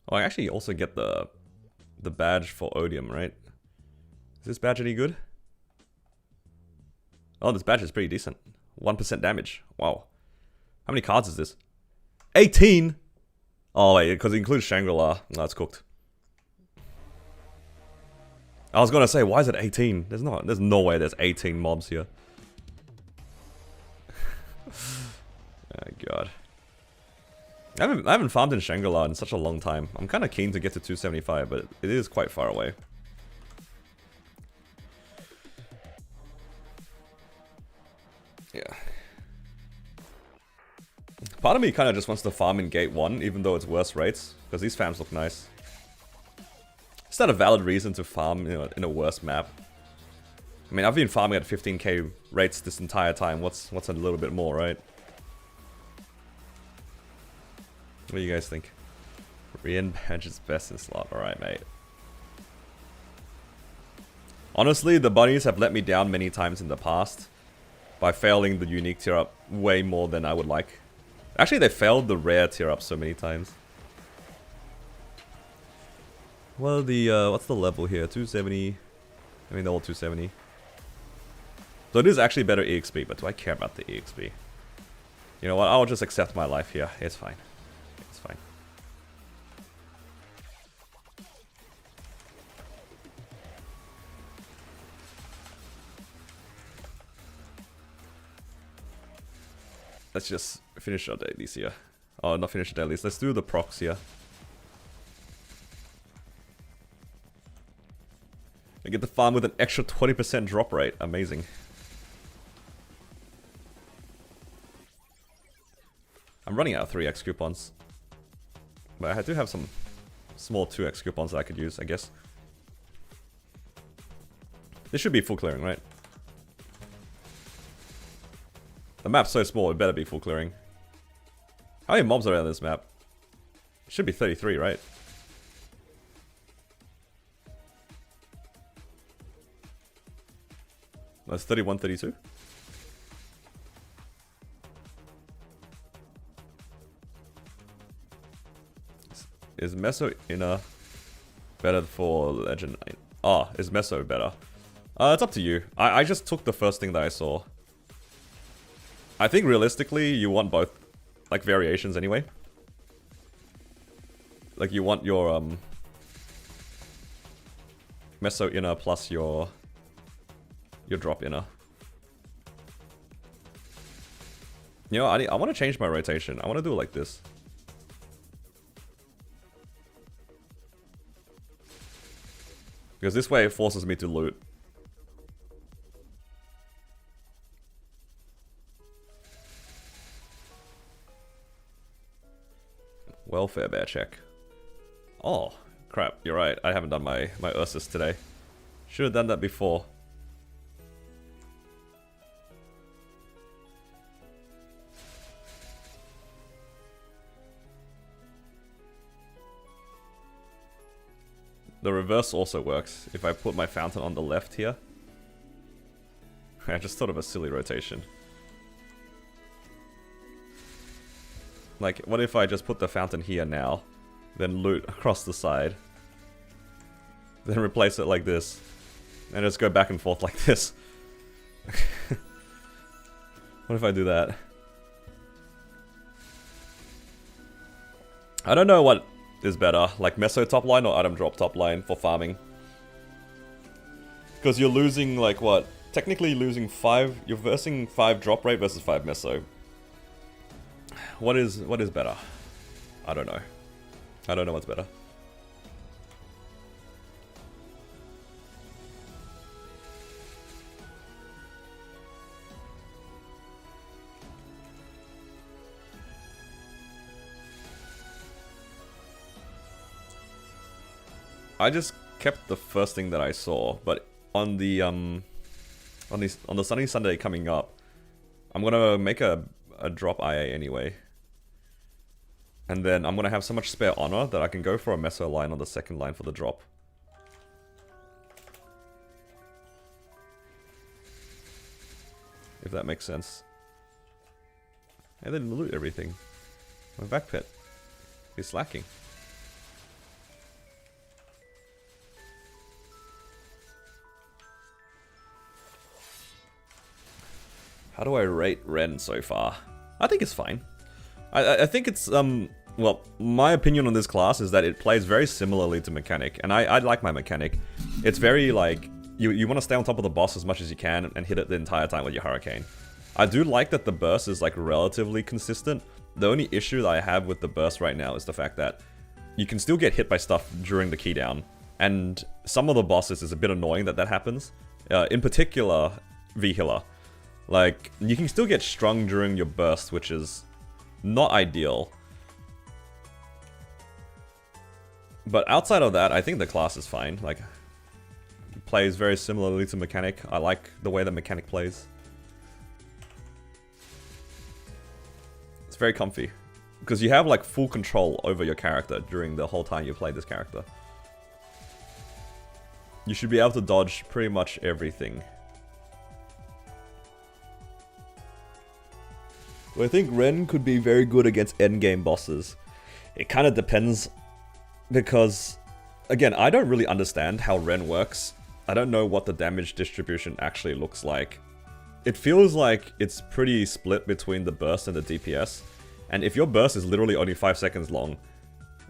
Oh, I actually also get the badge for Odium, right? Is this badge any good? Oh, this badge is pretty decent. 1% damage. Wow. How many cards is this? 18! Oh wait, because it includes Shangri-La. No, it's cooked. I was gonna say, why is it 18? There's no way there's 18 mobs here. Oh god. I haven't farmed in Shangri-La in such a long time. I'm kind of keen to get to 275, but it is quite far away. Yeah. Part of me kind of just wants to farm in Gate 1, even though it's worse rates, because these farms look nice. Is that a valid reason to farm, you know, in a worse map? I mean, I've been farming at 15k rates this entire time. What's a little bit more, right? What do you guys think? Rian badge is best in slot. Alright, mate. Honestly, the bunnies have let me down many times in the past by failing the unique tier up way more than I would like. Actually, they failed the rare tier up so many times. Well, what's the level here? 270. I mean, they're all 270. So it is actually better EXP, but do I care about the EXP? You know what? I'll just accept my life here. It's fine. It's fine. Let's just finish our dailies here. Oh, not finish the dailies. Let's do the procs here. I get the farm with an extra 20% drop rate. Amazing. I'm running out of 3x coupons. But I do have some small 2x coupons that I could use, I guess. This should be full clearing, right? The map's so small, it better be full clearing. How many mobs are on this map? It should be 33, right? That's 31, 32? Is Meso Inner better for Legend? Ah, is Meso better? It's up to you. I just took the first thing that I saw. I think realistically, you want both, like, variations anyway. Like, you want your, Meso Inner plus your drop inner. You know, I want to change my rotation. I want to do it like this. Because this way it forces me to loot. Welfare bear check. Oh, crap. You're right. I haven't done my Ursus today. Should have done that before. The reverse also works. If I put my fountain on the left here. I just thought of a silly rotation. Like, what if I just put the fountain here now, then loot across the side, then replace it like this, and just go back and forth like this? What if I do that? I don't know what is better, like Meso top line or item drop top line for farming. Because you're losing, like, what? Technically losing 5, you're versing 5 drop rate versus 5 Meso. What is better? I don't know. I don't know what's better. I just kept the first thing that I saw, but on the Sunny Sunday coming up, I'm gonna make a drop IA anyway. And then I'm gonna have so much spare honor that I can go for a Meso line on the second line for the drop. If that makes sense. And then loot everything. My back pit is slacking. How do I rate Ren so far? I think it's fine. I think it's, well, my opinion on this class is that it plays very similarly to Mechanic, and I like my Mechanic. It's very, like, you want to stay on top of the boss as much as you can and hit it the entire time with your Hurricane. I do like that the burst is, like, relatively consistent. The only issue that I have with the burst right now is the fact that you can still get hit by stuff during the key down, and some of the bosses is a bit annoying that happens. In particular, V-Hiller. Like, you can still get strung during your burst, which is not ideal. But outside of that, I think the class is fine. Like, it plays very similarly to Mechanic. I like the way that Mechanic plays. It's very comfy. Because you have, like, full control over your character during the whole time you play this character. You should be able to dodge pretty much everything. I think Ren could be very good against endgame bosses. It kind of depends, because, again, I don't really understand how Ren works. I don't know what the damage distribution actually looks like. It feels like it's pretty split between the burst and the DPS, and if your burst is literally only 5 seconds long,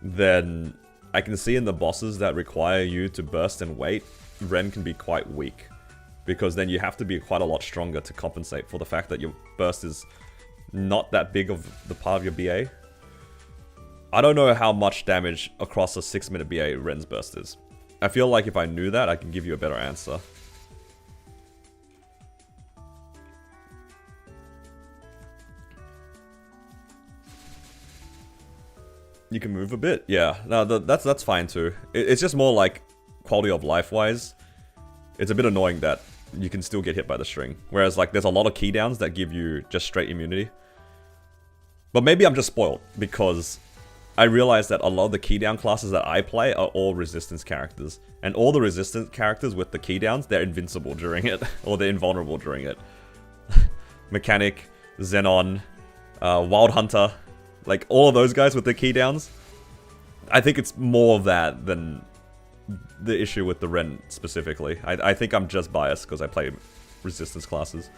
then I can see in the bosses that require you to burst and wait, Ren can be quite weak, because then you have to be quite a lot stronger to compensate for the fact that your burst is not that big of the part of your BA. I don't know how much damage across a 6-minute BA Ren's burst is. I feel like if I knew that, I can give you a better answer. You can move a bit, yeah. No, that's fine too. It's just more like quality of life wise. it's a bit annoying that you can still get hit by the string. Whereas, like, there's a lot of key downs that give you just straight immunity. But maybe I'm just spoiled, because I realize that a lot of the key down classes that I play are all resistance characters. And all the resistant characters with the key downs, they're invincible during it, or they're invulnerable during it. Mechanic, Xenon, Wild Hunter, like all of those guys with the key downs. I think it's more of that than the issue with the Ren specifically. I think I'm just biased because I play resistance classes.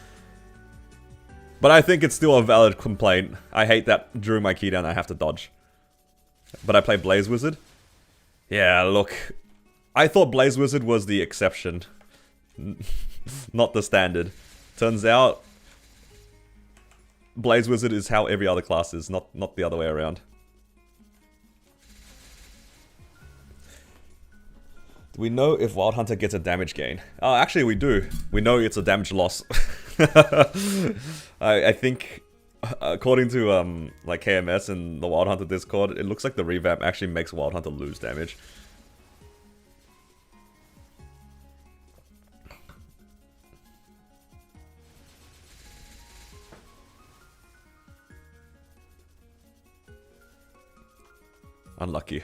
But I think it's still a valid complaint. I hate that during my key down I have to dodge. But I play Blaze Wizard. Yeah, look. I thought Blaze Wizard was the exception. Not the standard. Turns out, Blaze Wizard is how every other class is, not the other way around. Do we know if Wild Hunter gets a damage gain? Oh, actually we do. We know it's a damage loss. I think, according to like KMS and the Wild Hunter Discord, it looks like the revamp actually makes Wild Hunter lose damage. Unlucky.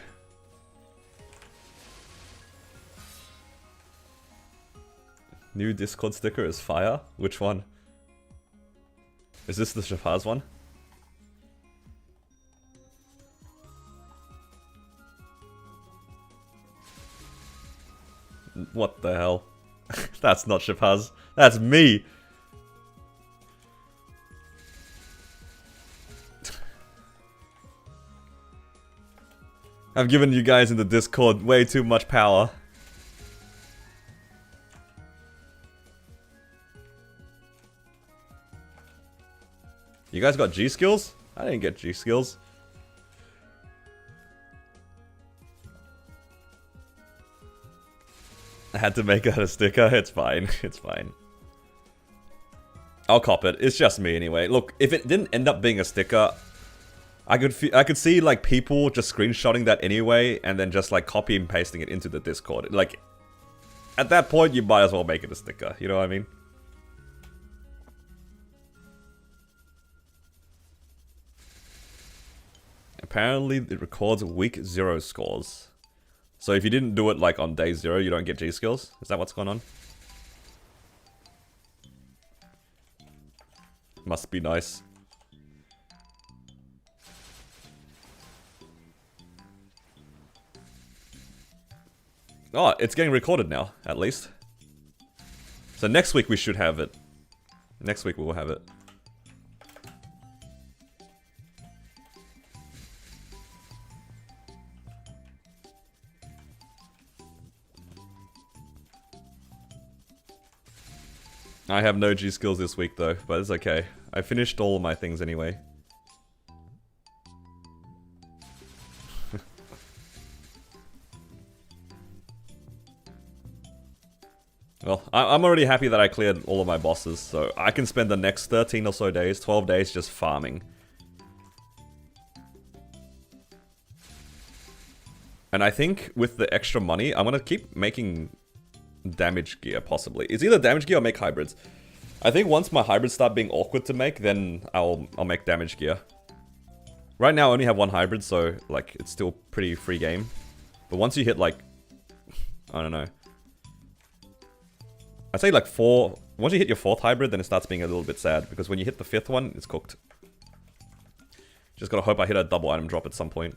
New Discord sticker is fire? Which one? Is this the Shafaz one? What the hell? That's not Shafaz. That's me! I've given you guys in the Discord way too much power. You guys got G skills? I didn't get G skills. I had to make out a sticker. It's fine. It's fine. I'll cop it. It's just me anyway. Look, if it didn't end up being a sticker, I could see like people just screenshotting that anyway and then just like copy and pasting it into the Discord. Like, at that point, you might as well make it a sticker. You know what I mean? Apparently, it records week 0 scores. So if you didn't do it like on day 0, you don't get G skills? Is that what's going on? Must be nice. Oh, it's getting recorded now, at least. So next week we should have it. Next week we will have it. I have no G skills this week though, but it's okay. I finished all of my things anyway. Well, I'm already happy that I cleared all of my bosses, so I can spend the next 13 or so days, 12 days just farming. And I think with the extra money, I'm gonna keep making damage gear, possibly. It's either damage gear or make hybrids. I think once my hybrids start being awkward to make, then I'll make damage gear. Right now I only have one hybrid, so like it's still pretty free game. But once you hit like, I don't know, I'd say like 4, once you hit your 4th hybrid, then it starts being a little bit sad, because when you hit the 5th one, it's cooked. Just gotta hope I hit a double item drop at some point.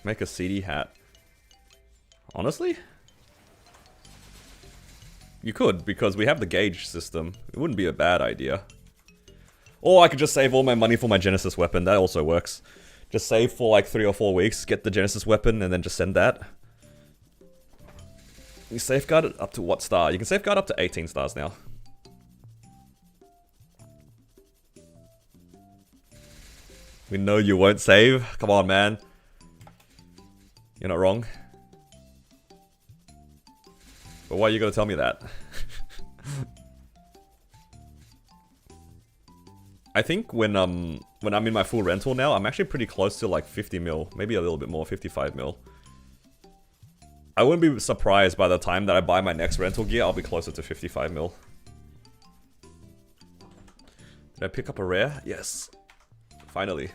Make a CD hat. Honestly? You could, because we have the gauge system. It wouldn't be a bad idea. Or I could just save all my money for my Genesis weapon. That also works. Just save for like 3 or 4 weeks, get the Genesis weapon, and then just send that. You safeguard it up to what star? You can safeguard up to 18 stars now. We know you won't save. Come on, man. You're not wrong. But why are you gonna tell me that? I think when when I'm in my full rental now, I'm actually pretty close to like 50 mil. Maybe a little bit more, 55 mil. I wouldn't be surprised by the time that I buy my next rental gear, I'll be closer to 55 mil. Did I pick up a rare? Yes. Finally.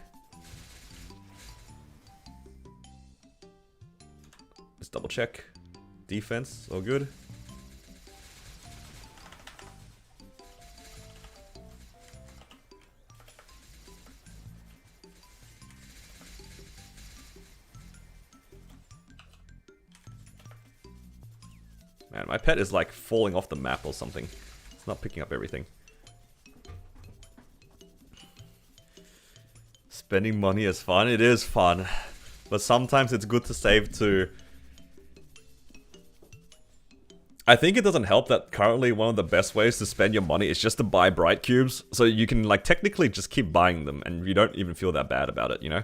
Let's double check. Defense, all good. Man, my pet is like falling off the map or something. It's not picking up everything. Spending money is fun. It is fun. But sometimes it's good to save to... I think it doesn't help that currently one of the best ways to spend your money is just to buy bright cubes. So you can like technically just keep buying them and you don't even feel that bad about it, you know?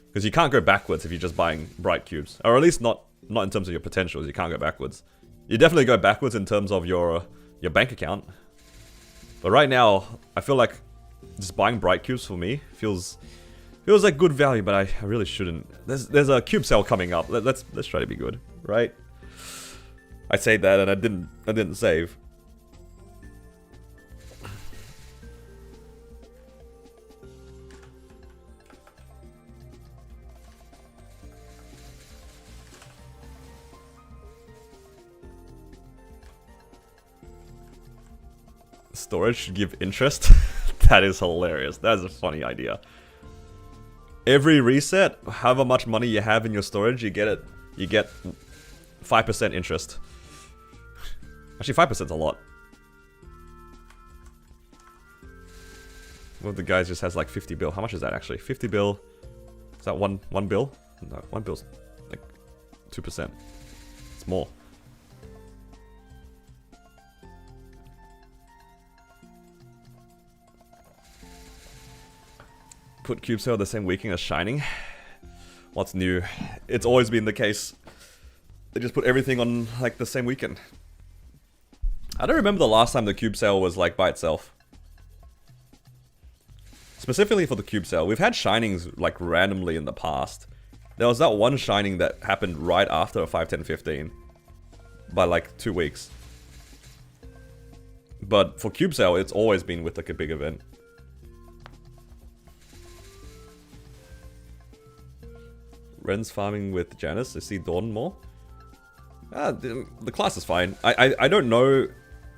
Because you can't go backwards if you're just buying bright cubes. Or at least not in terms of your potentials, you can't go backwards. You definitely go backwards in terms of your bank account. But right now, I feel like just buying bright cubes for me feels like good value, but I really shouldn't. There's a cube sale coming up. Let's try to be good, right? I say that and I didn't save. Storage should give interest? That is hilarious. That is a funny idea. Every reset, however much money you have in your storage, you get 5% interest. Actually, 5% is a lot. One of the guys just has like 50 bill. How much is that actually? 50 bill. Is that one bill? No, one bill's like 2%. It's more. Put cube sale the same weekend as Shining. What's new? It's always been the case. They just put everything on like the same weekend. I don't remember the last time the cube sale was like by itself. Specifically for the cube sale, we've had Shinings like randomly in the past. There was that one Shining that happened right after a 5, 10, 15. By like 2 weeks. But for cube sale, it's always been with like a big event. Ren's farming with Janice. I see Dawn more. The class is fine. I don't know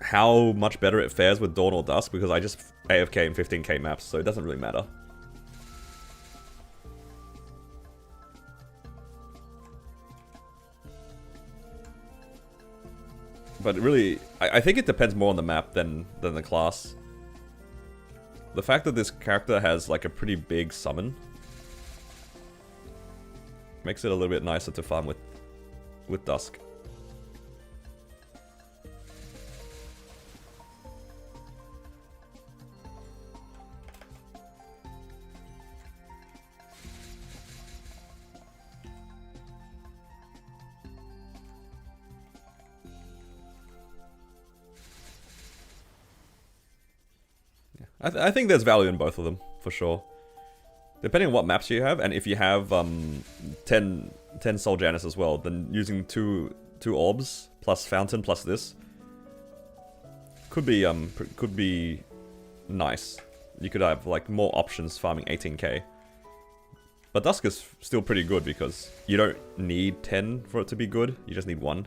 how much better it fares with Dawn or Dusk because I just AFK in 15k maps, so it doesn't really matter. But really, I think it depends more on the map than the class. The fact that this character has like a pretty big summon makes it a little bit nicer to farm with Dusk. I think there's value in both of them, for sure. Depending on what maps you have, and if you have 10 Soul Janus as well, then using two orbs plus Fountain plus this could be nice. You could have like more options farming 18k. But Dusk is still pretty good because you don't need 10 for it to be good. You just need 1.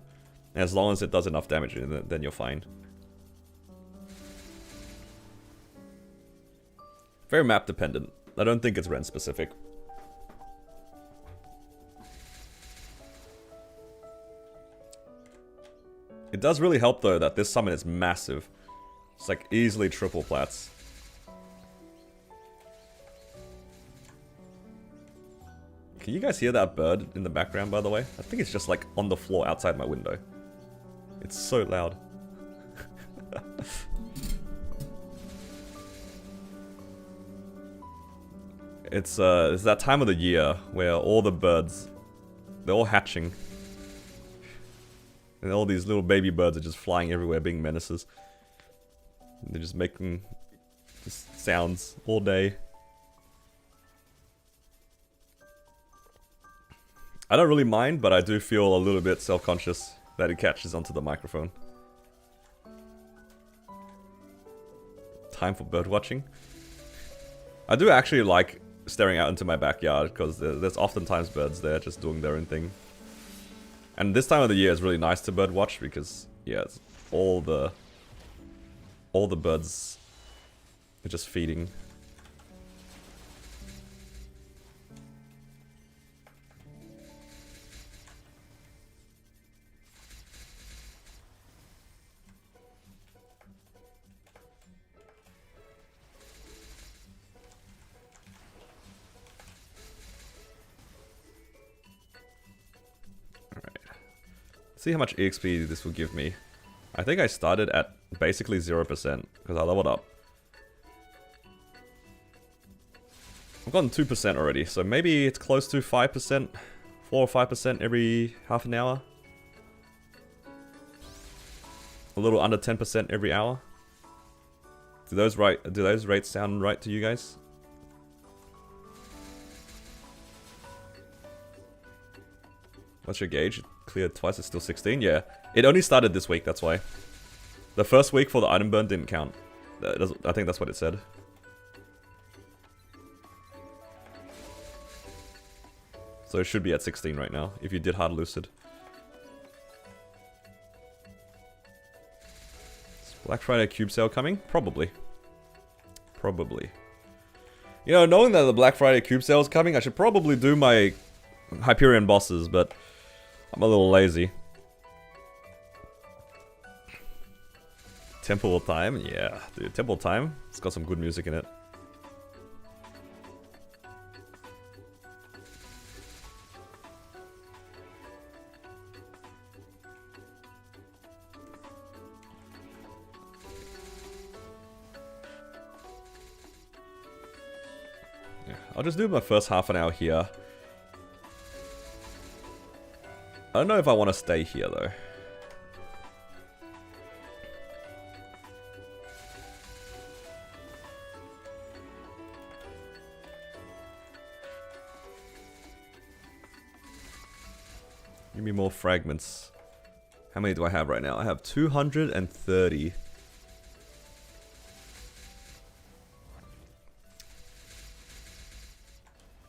And as long as it does enough damage, then you're fine. Very map dependent. I don't think it's Ren specific. It does really help though that this summon is massive. It's like easily triple plats. Can you guys hear that bird in the background, by the way? I think it's just like on the floor outside my window. It's so loud. It's that time of the year where all the birds, they're all hatching. And all these little baby birds are just flying everywhere being menaces. And they're just making just sounds all day. I don't really mind, but I do feel a little bit self-conscious that it catches onto the microphone. Time for bird watching. I do actually like staring out into my backyard because there's oftentimes birds there just doing their own thing. And this time of the year is really nice to bird watch because, yeah, it's all the birds are just feeding. See how much EXP this will give me. I think I started at basically 0% because I leveled up. I've gotten 2% already, so maybe it's close to 5%, 4 or 5% every half an hour. A little under 10% every hour. Do those rates sound right to you guys? What's your gauge? Cleared twice, it's still 16? Yeah. It only started this week, that's why. The first week for the item burn didn't count. I think that's what it said. So it should be at 16 right now, if you did hard lucid. Is Black Friday cube sale coming? Probably. Probably. You know, knowing that the Black Friday cube sale is coming, I should probably do my Hyperion bosses, but I'm a little lazy. Temple of Time? Yeah, dude, Temple of Time. It's got some good music in it. Yeah, I'll just do my first half an hour here. I don't know if I want to stay here though. Give me more fragments. How many do I have right now? I have 230.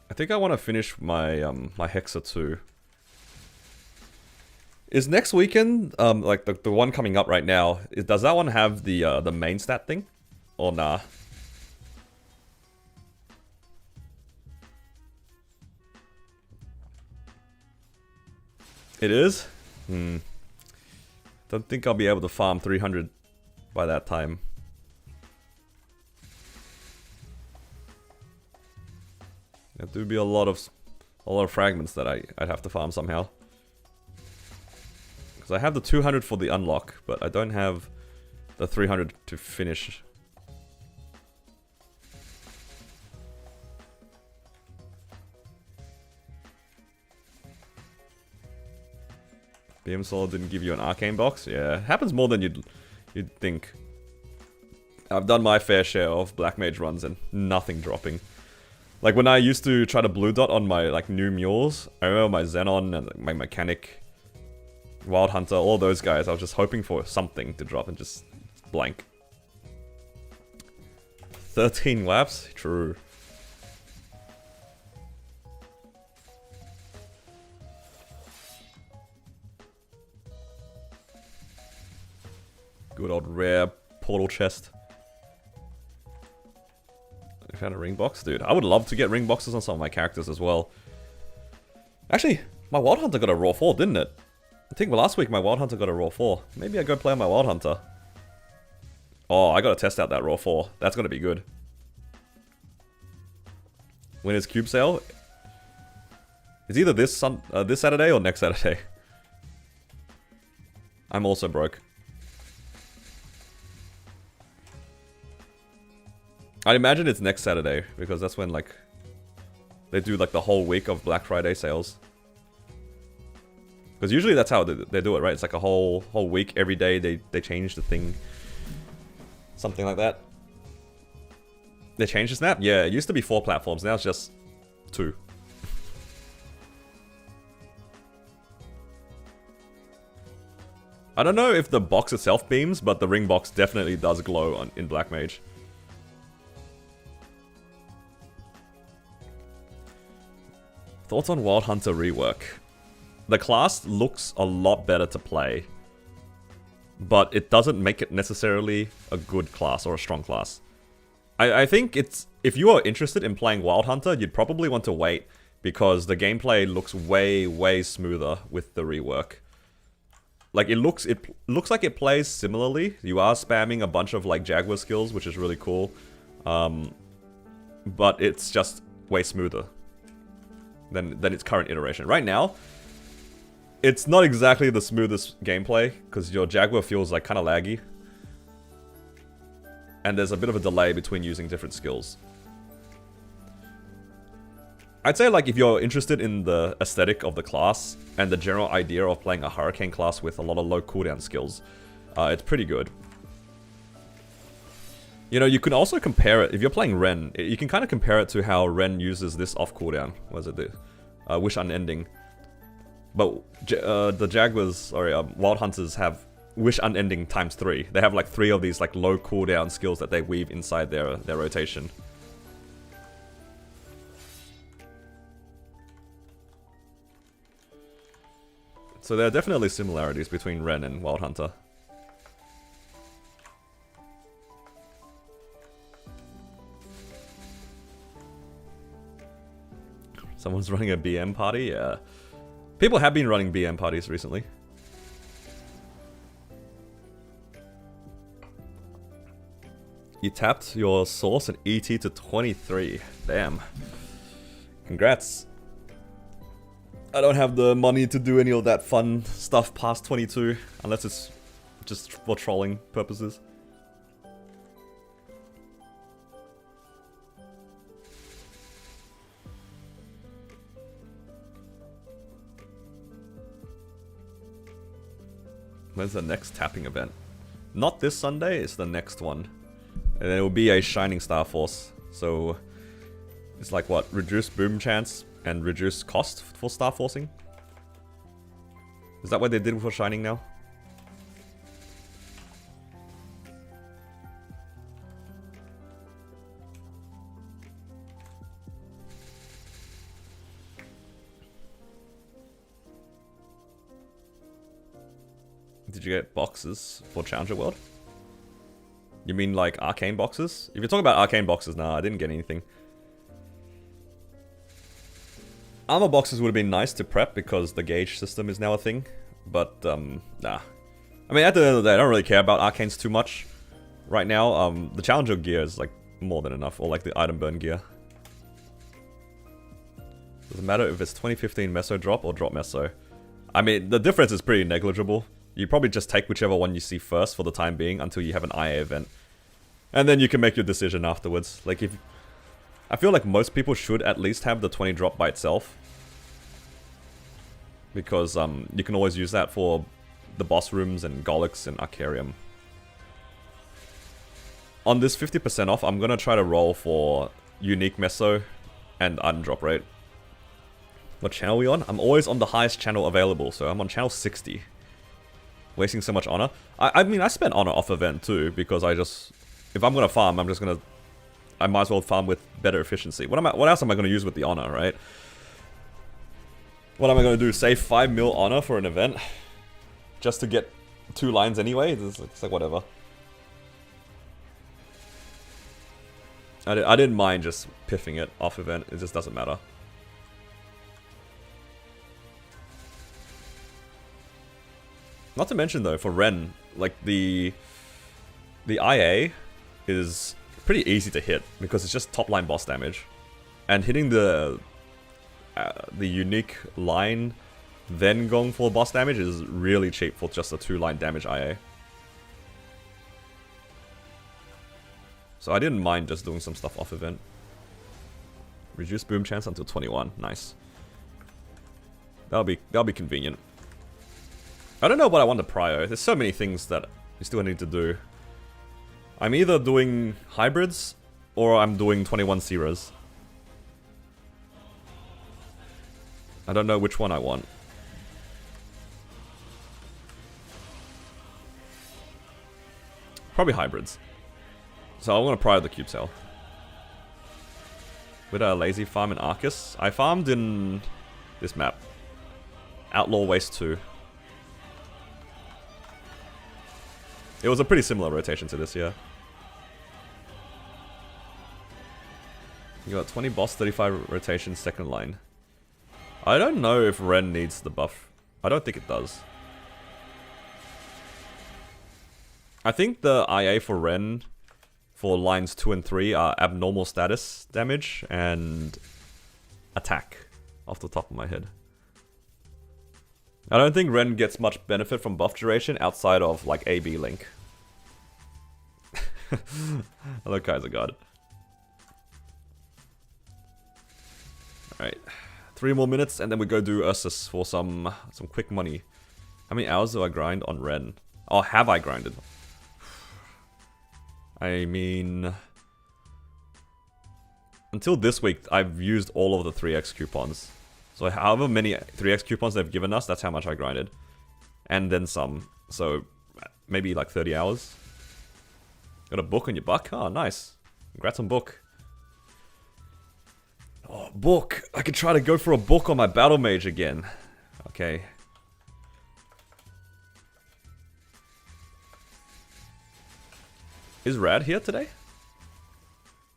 I think I want to finish my my Hexa too. Is next weekend like the one coming up right now? Does that one have the main stat thing, or nah? It is? Don't think I'll be able to farm 300 by that time. There do be a lot of fragments that I'd have to farm somehow. Because I have the 200 for the unlock, but I don't have the 300 to finish. BM Soul didn't give you an arcane box? Yeah, it happens more than you'd think. I've done my fair share of Black Mage runs and nothing dropping. Like when I used to try to blue dot on my like new mules, I remember my Xenon and my Mechanic, Wild Hunter, all those guys, I was just hoping for something to drop and just blank. 13 laps? True. Good old rare portal chest. I found a ring box? Dude, I would love to get ring boxes on some of my characters as well. Actually, my Wild Hunter got a raw 4, didn't it? I think last week my Wild Hunter got a raw 4. Maybe I go play on my Wild Hunter. Oh, I gotta test out that raw 4. That's gonna be good. When is cube sale? It's either this Saturday or next Saturday. I'm also broke. I'd imagine it's next Saturday, because that's when, like, they do, like, the whole week of Black Friday sales. Because usually that's how they do it, right? It's like a whole week, every day they change the thing. Something like that. They changed the snap? Yeah, it used to be 4 platforms, now it's just 2. I don't know if the box itself beams, but the ring box definitely does glow in Black Mage. Thoughts on Wild Hunter rework? The class looks a lot better to play, but it doesn't make it necessarily a good class or a strong class. I think it's, if you are interested in playing Wild Hunter, you'd probably want to wait, because the gameplay looks way smoother with the rework. Like, it looks like it plays similarly. You are spamming a bunch of like Jaguar skills, which is really cool. But it's just way smoother than its current iteration. Right now, it's not exactly the smoothest gameplay, because your Jaguar feels like kind of laggy. And there's a bit of a delay between using different skills. I'd say, like, if you're interested in the aesthetic of the class and the general idea of playing a Hurricane class with a lot of low cooldown skills, it's pretty good. You know, you can also compare it, if you're playing Ren, you can kind of compare it to how Ren uses this off cooldown. What is it? The Wish Unending. But the Jaguars, sorry, Wild Hunters have Wish Unending ×3. They have like 3 of these like low cooldown skills that they weave inside their rotation. So there are definitely similarities between Ren and Wild Hunter. Someone's running a BM party? Yeah. People have been running BM parties recently. You tapped your source and ET to 23. Damn. Congrats. I don't have the money to do any of that fun stuff past 22, unless it's just for trolling purposes. When's the next tapping event? Not this Sunday, it's the next one. And it will be a Shining Star Force. So it's like what? Reduced boom chance and reduced cost for Star Forcing? Is that what they did for Shining now? Did you get boxes for Challenger World? You mean like arcane boxes? If you're talking about arcane boxes, nah, I didn't get anything. Armor boxes would have been nice to prep because the gauge system is now a thing. But, nah. I mean, at the end of the day, I don't really care about arcanes too much. Right now, the Challenger gear is like more than enough. Or like the item burn gear. Doesn't matter if it's 2015 Meso drop or drop Meso. I mean, the difference is pretty negligible. You probably just take whichever one you see first for the time being until you have an IA event. And then you can make your decision afterwards. Like if... I feel like most people should at least have the 20 drop by itself. Because you can always use that for the boss rooms and Golix and Arcarium. On this 50% off, I'm gonna try to roll for unique Meso and item drop rate. What channel are we on? I'm always on the highest channel available, so I'm on channel 60. Wasting so much honor. I mean, I spent honor off event too, because I just... If I'm gonna farm, I'm just gonna... I might as well farm with better efficiency. What else am I gonna use with the honor, right? What am I gonna do? Save 5 mil honor for an event? Just to get 2 lines anyway? It's like whatever. I didn't mind just piffing it off event. It just doesn't matter. Not to mention though, for Ren, like the IA is pretty easy to hit because it's just top line boss damage, and hitting the unique line, then going for boss damage is really cheap for just a 2-line damage IA. So I didn't mind just doing some stuff off event. Reduce boom chance until 21, nice. That'll be convenient. I don't know what I want to prio. There's so many things that you still need to do. I'm either doing hybrids or I'm doing 21 Seras. I don't know which one I want. Probably hybrids. So I want to pry the cube tail. With a lazy farm in Arcus. I farmed in this map. Outlaw Waste 2. It was a pretty similar rotation to this, yeah. You got 20 boss, 35 rotation, second line. I don't know if Ren needs the buff. I don't think it does. I think the IA for Ren for lines 2 and 3 are abnormal status damage and attack, off the top of my head. I don't think Ren gets much benefit from buff duration outside of like AB Link. Hello Kaiser God. Alright. 3 more minutes and then we go do Ursus for some quick money. How many hours do I grind on Ren? Oh, have I grinded? I mean, until this week, I've used all of the 3x coupons. So however many 3x coupons they've given us, that's how much I grinded. And then some. So maybe like 30 hours. Got a book on your buck? Oh, nice. Congrats on book. Oh, book. I could try to go for a book on my battle mage again. Okay. Is Rad here today?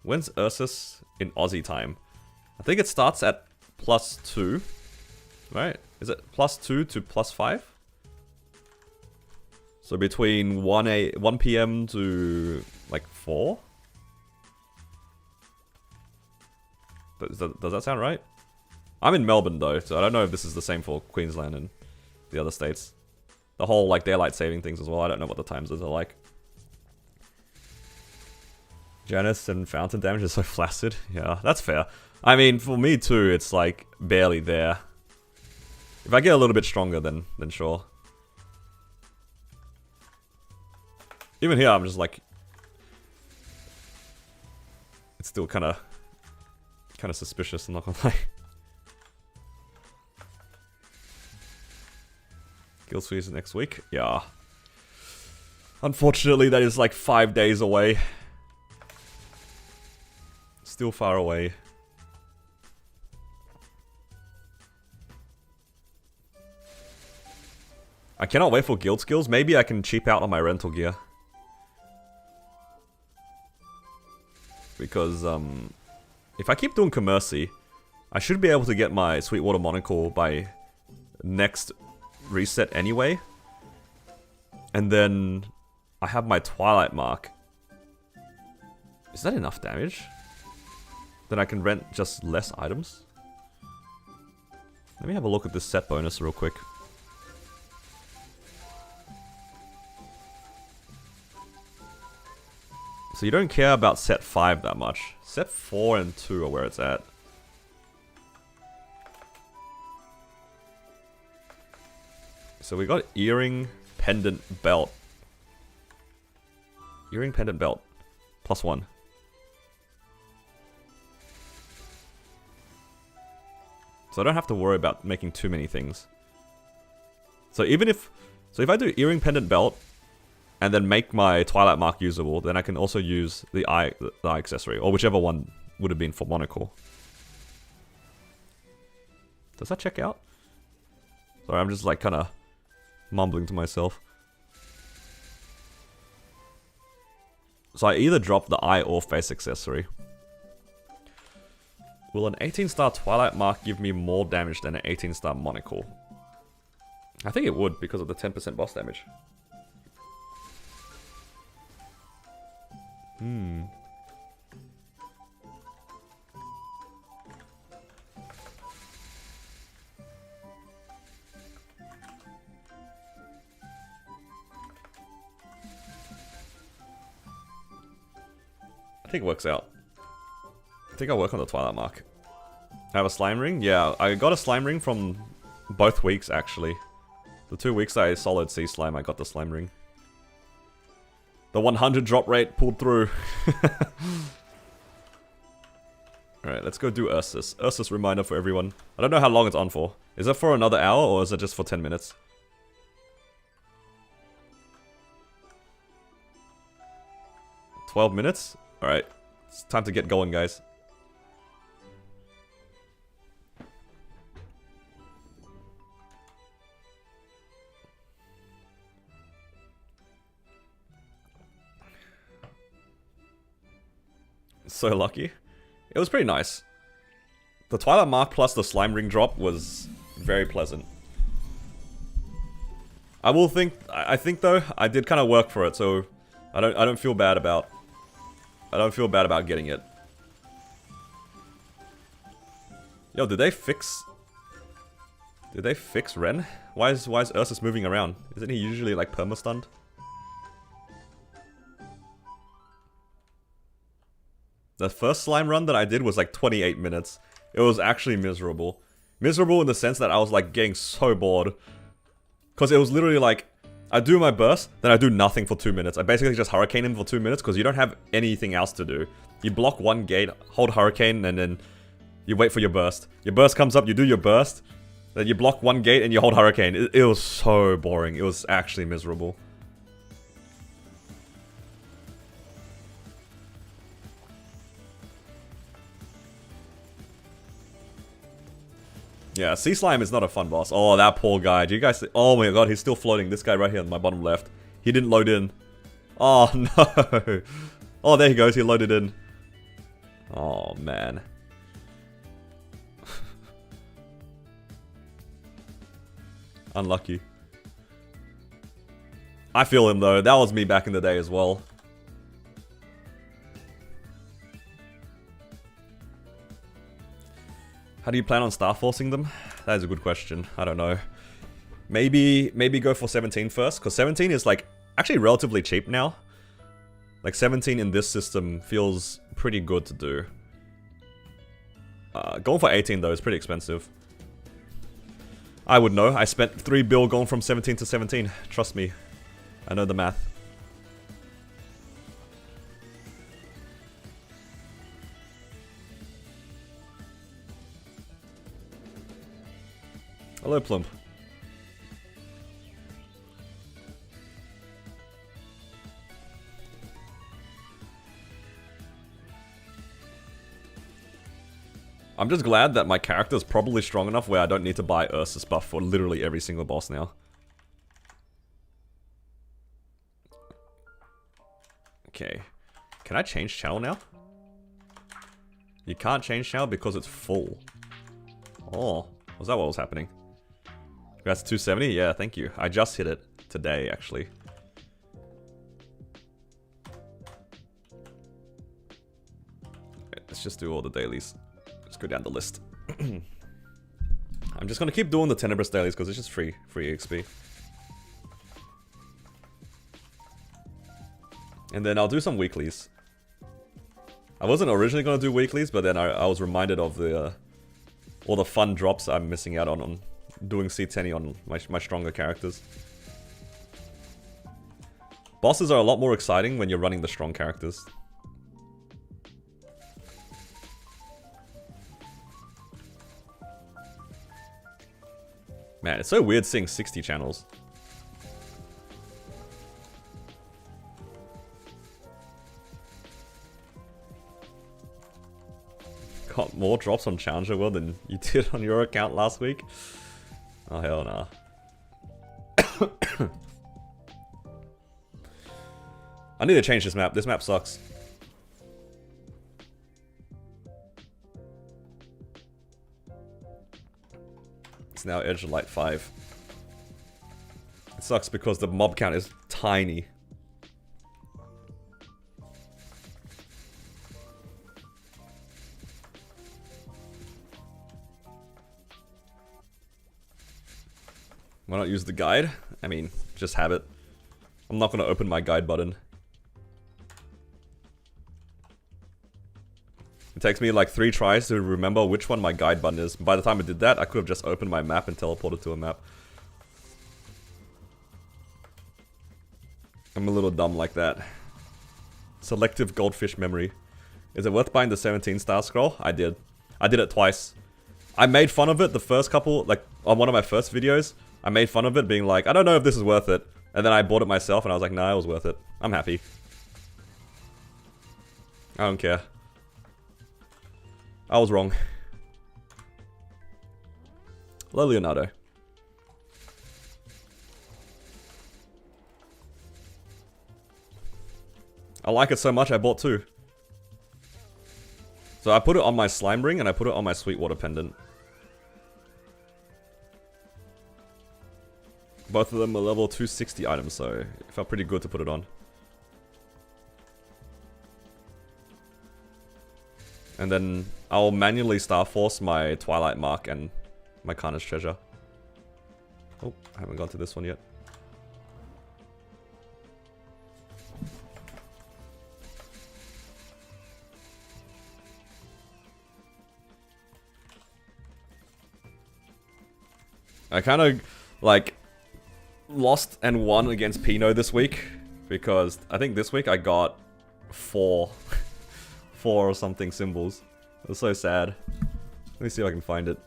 When's Ursus in Aussie time? I think it starts at +2. Right? Is it +2 to +5? So between 1 PM to like 4? Does that sound right? I'm in Melbourne though, so I don't know if this is the same for Queensland and the other states. The whole like daylight saving things as well, I don't know what the times are like. Janus and Fountain damage is so flaccid. Yeah, that's fair. I mean, for me too, it's like barely there. If I get a little bit stronger, then sure. Even here, I'm just like, it's still kind of suspicious. I'm not gonna lie. Guild season next week. Yeah. Unfortunately, that is like 5 days away. Still far away. I cannot wait for guild skills. Maybe I can cheap out on my rental gear. Because, if I keep doing Commercy, I should be able to get my Sweetwater Monocle by next reset anyway. And then I have my Twilight Mark. Is that enough damage? Then I can rent just less items. Let me have a look at this set bonus real quick. So you don't care about set 5 that much. Set 4 and 2 are where it's at. So we got earring, pendant, belt. Earring, pendant, belt. +1. So I don't have to worry about making too many things. So if I do earring, pendant, belt, and then make my Twilight Mark usable, then I can also use the eye accessory, or whichever one would have been for Monocle. Does that check out? Sorry, I'm just like kind of mumbling to myself. So I either drop the eye or face accessory. Will an 18-star Twilight Mark give me more damage than an 18-star Monocle? I think it would, because of the 10% boss damage. I think it works out. I think I'll work on the Twilight Mark. I have a slime ring? Yeah, I got a slime ring from both weeks, actually. The 2 weeks I solid sea slime, I got the slime ring. The 100 drop rate pulled through. Alright, let's go do Ursus. Ursus reminder for everyone. I don't know how long it's on for. Is it for another hour or is it just for 10 minutes? 12 minutes? Alright. It's time to get going, guys. So lucky. It was pretty nice. The Twilight Mark plus the Slime Ring drop was very pleasant. I think though, I did kind of work for it, so I don't feel bad about getting it. Yo, did they fix Ren? Why is Ursus moving around? Isn't he usually like perma-stunned? The first slime run that I did was like 28 minutes. It was actually miserable. Miserable in the sense that I was like getting so bored. Because it was literally like, I do my burst, then I do nothing for 2 minutes. I basically just Hurricane him for 2 minutes because you don't have anything else to do. You block one gate, hold Hurricane, and then you wait for your burst. Your burst comes up, you do your burst, then you block one gate and you hold Hurricane. It was so boring. It was actually miserable. Yeah, Sea Slime is not a fun boss. Oh, that poor guy. Do you guys see? Oh my god, he's still floating. This guy right here on my bottom left. He didn't load in. Oh, no. Oh, there he goes. He loaded in. Oh, man. Unlucky. I feel him, though. That was me back in the day as well. How do you plan on star forcing them? That is a good question. I don't know. Maybe go for 17 first, because 17 is like actually relatively cheap now. Like 17 in this system feels pretty good to do. Going for 18 though is pretty expensive. I would know. I spent 3 bill going from 17 to 17. Trust me. I know the math. Hello, Plump. I'm just glad that my character is probably strong enough where I don't need to buy Ursus buff for literally every single boss now. Okay. Can I change channel now? You can't change channel because it's full. Oh, was that what was happening? That's 270? Yeah, thank you. I just hit it today, actually. Okay, let's just do all the dailies. Let's go down the list. I'm just gonna keep doing the Tenebrous dailies because it's just free XP. And then I'll do some weeklies. I wasn't originally gonna do weeklies, but then I was reminded of the all the fun drops I'm missing out on doing C10 on my stronger characters. Bosses are a lot more exciting when you're running the strong characters. Man, it's so weird seeing 60 channels. Got more drops on Challenger World than you did on your account last week? Oh, hell nah. I need to change this map. This map sucks. It's now Edge of Light 5. It sucks because the mob count is tiny. Why not use the guide? I mean, just have it. I'm not going to open my guide button. It takes me like 3 tries to remember which one my guide button is. By the time I did that, I could have just opened my map and teleported to a map. I'm a little dumb like that. Selective goldfish memory. Is it worth buying the 17-star scroll? I did. I did it twice. I made fun of it the first couple, like on one of my first videos. I made fun of it being like, I don't know if this is worth it. And then I bought it myself and I was like, nah, it was worth it. I'm happy. I don't care. I was wrong. Hello, Leonardo. I like it so much I bought 2. So I put it on my slime ring and I put it on my Sweetwater pendant. Both of them are level 260 items, so it felt pretty good to put it on. And then I'll manually Starforce my Twilight Mark and my Carnage Treasure. Oh, I haven't got to this one yet. I kind of, like, lost and won against Pino this week. Because I think this week I got 4 or something symbols. It was so sad. Let me see if I can find it.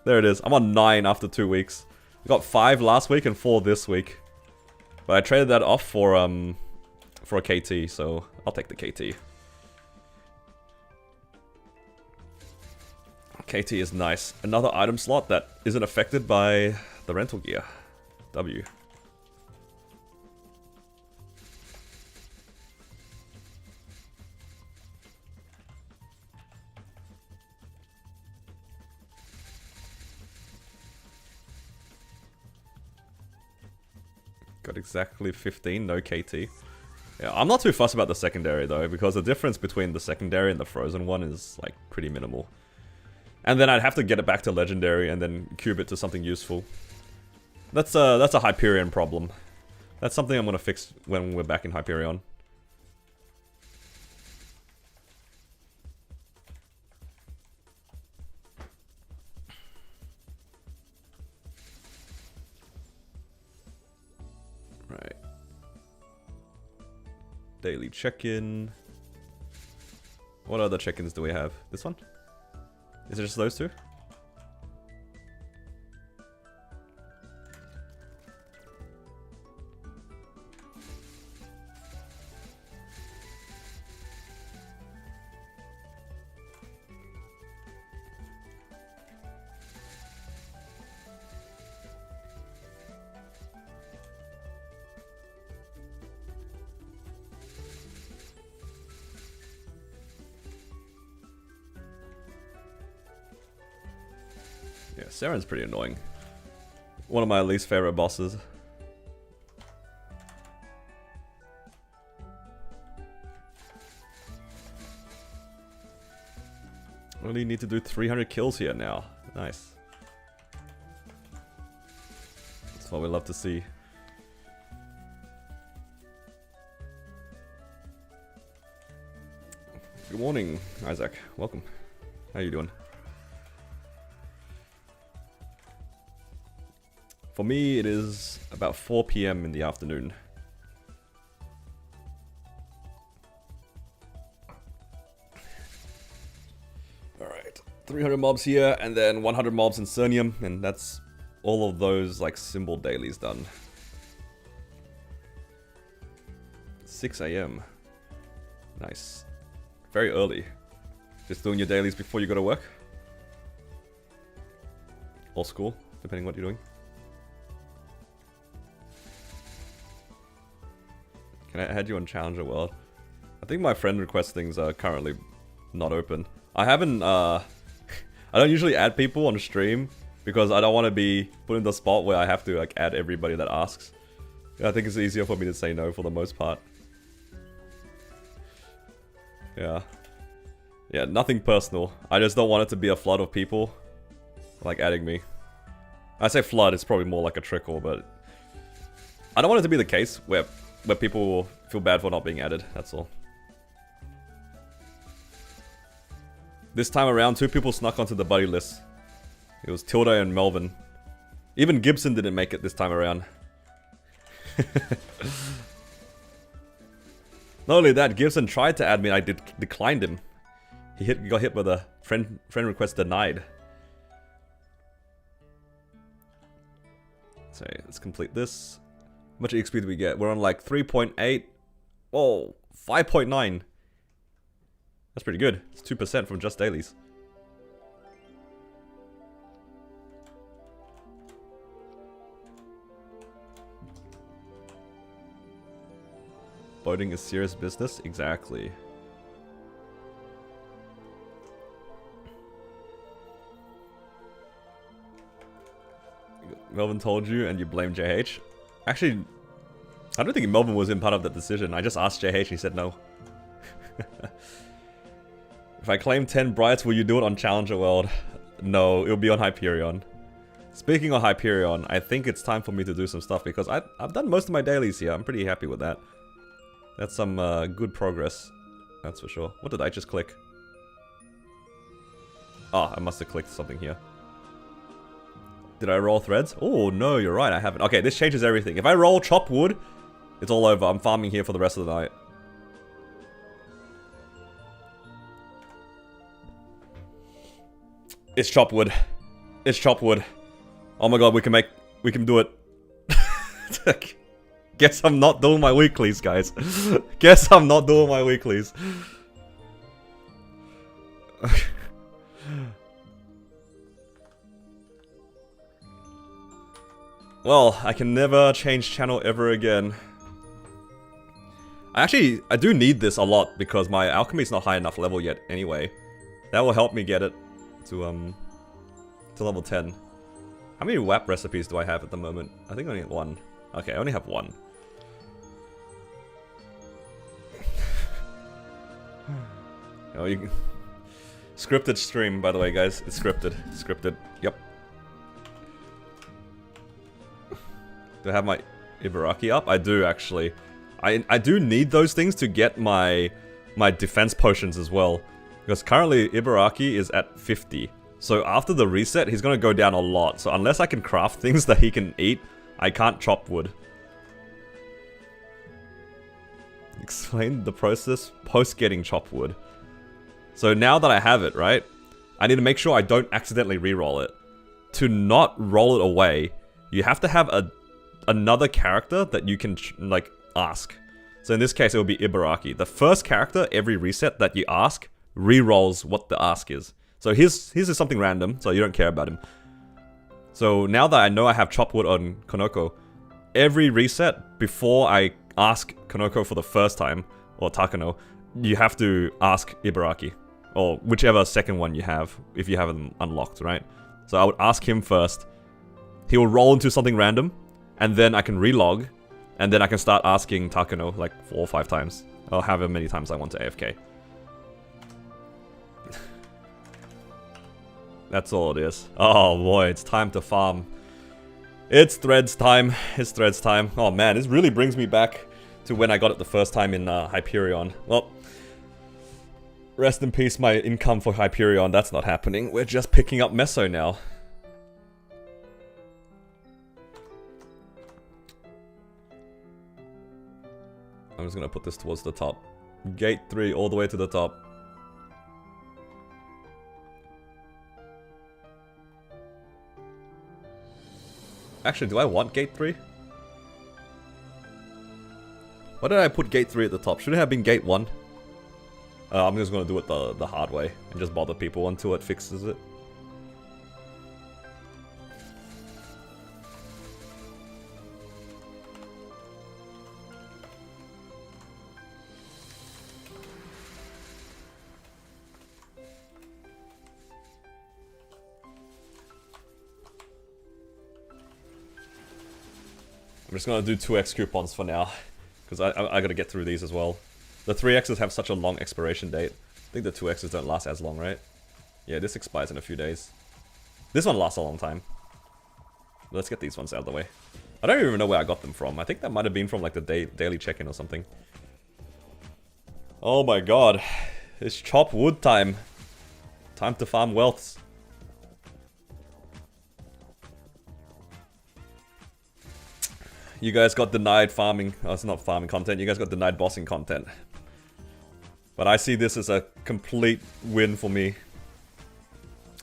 There it is. I'm on 9 after 2 weeks. I got 5 last week and 4 this week. But I traded that off for a KT, so I'll take the KT. KT is nice. Another item slot that isn't affected by the rental gear. W. Got exactly 15, no KT. Yeah, I'm not too fussed about the secondary though, because the difference between the secondary and the frozen one is like pretty minimal. And then I'd have to get it back to legendary and then cube it to something useful. That's a Hyperion problem. That's something I'm gonna fix when we're back in Hyperion. Right. Daily check-in. What other check-ins do we have? This one? Is it just those 2? Yeah, Saren's pretty annoying. One of my least favorite bosses. Only need to do 300 kills here now. Nice. That's what we love to see. Good morning, Isaac. Welcome. How you doing? For me, it is about 4 PM in the afternoon. Alright, 300 mobs here, and then 100 mobs in Cernium, and that's all of those, like, symbol dailies done. 6 AM. Nice. Very early. Just doing your dailies before you go to work? Or school, depending what you're doing. Can I add you on Challenger World? I think my friend request things are currently not open. I haven't, I don't usually add people on stream because I don't want to be put in the spot where I have to like add everybody that asks. I think it's easier for me to say no for the most part. Yeah. Yeah, nothing personal. I just don't want it to be a flood of people like adding me. I say flood, it's probably more like a trickle, but I don't want it to be the case where people will feel bad for not being added, that's all. This time around, 2 people snuck onto the buddy list. It was Tilda and Melvin. Even Gibson didn't make it this time around. Not only that, Gibson tried to add me and I declined him. He got hit with a friend request denied. So let's complete this. How much XP do we get? We're on like 3.8. Oh, 5.9. That's pretty good. It's 2% from just dailies. Boating is serious business? Exactly. Melvin told you and you blame JH? Actually, I don't think Melvin was in part of that decision. I just asked JH and he said no. If I claim 10 Brights, will you do it on Challenger World? No, it'll be on Hyperion. Speaking of Hyperion, I think it's time for me to do some stuff because I've done most of my dailies here. I'm pretty happy with that. That's some good progress. That's for sure. What did I just click? Oh, I must have clicked something here. Did I roll threads? Oh, no, you're right, I haven't. Okay, this changes everything. If I roll chop wood, it's all over. I'm farming here for the rest of the night. It's chop wood. It's chop wood. Oh my god, we can do it. Guess I'm not doing my weeklies, guys. Guess I'm not doing my weeklies. Well, I can never change channel ever again. I do need this a lot because my alchemy's not high enough level yet anyway. That will help me get it to level 10. How many WAP recipes do I have at the moment? I think I only have one. Okay, I only have one. Oh, you can... Scripted stream, by the way, guys. It's scripted. Scripted. Yep. Do I have my Ibaraki up? I do, actually. I do need those things to get my defense potions as well. Because currently, Ibaraki is at 50. So after the reset, he's going to go down a lot. So unless I can craft things that he can eat, I can't chop wood. Explain the process post getting chop wood. So now that I have it, right? I need to make sure I don't accidentally re-roll it. To not roll it away, you have to have another character that you can, like, ask. So in this case, it will be Ibaraki. The first character, every reset that you ask, re-rolls what the ask is. So his is something random, so you don't care about him. So now that I know I have chop wood on Konoko, every reset before I ask Konoko for the first time, or Takano, you have to ask Ibaraki. Or whichever second one you have, if you have them unlocked, right? So I would ask him first. He will roll into something random, and then I can relog, and then I can start asking Takano like 4 or 5 times. Or however many times I want to AFK. That's all it is. Oh boy, it's time to farm. It's threads time. It's threads time. Oh man, this really brings me back to when I got it the first time in Hyperion. Well, rest in peace my income for Hyperion. That's not happening. We're just picking up Meso now. I'm just gonna put this towards the top. Gate 3 all the way to the top. Actually, do I want gate 3? Why did I put gate 3 at the top? Should it have been gate 1? I'm just gonna do it the hard way and just bother people until it fixes it. I'm just gonna do 2x coupons for now, because I gotta get through these as well. The 3x's have such a long expiration date. I think the 2x's don't last as long, right? Yeah, this expires in a few days. This one lasts a long time. Let's get these ones out of the way. I don't even know where I got them from. I think that might have been from like the daily check-in or something. Oh my god. It's chop wood time. Time to farm wealths. You guys got denied farming. Oh, it's not farming content. You guys got denied bossing content. But I see this as a complete win for me.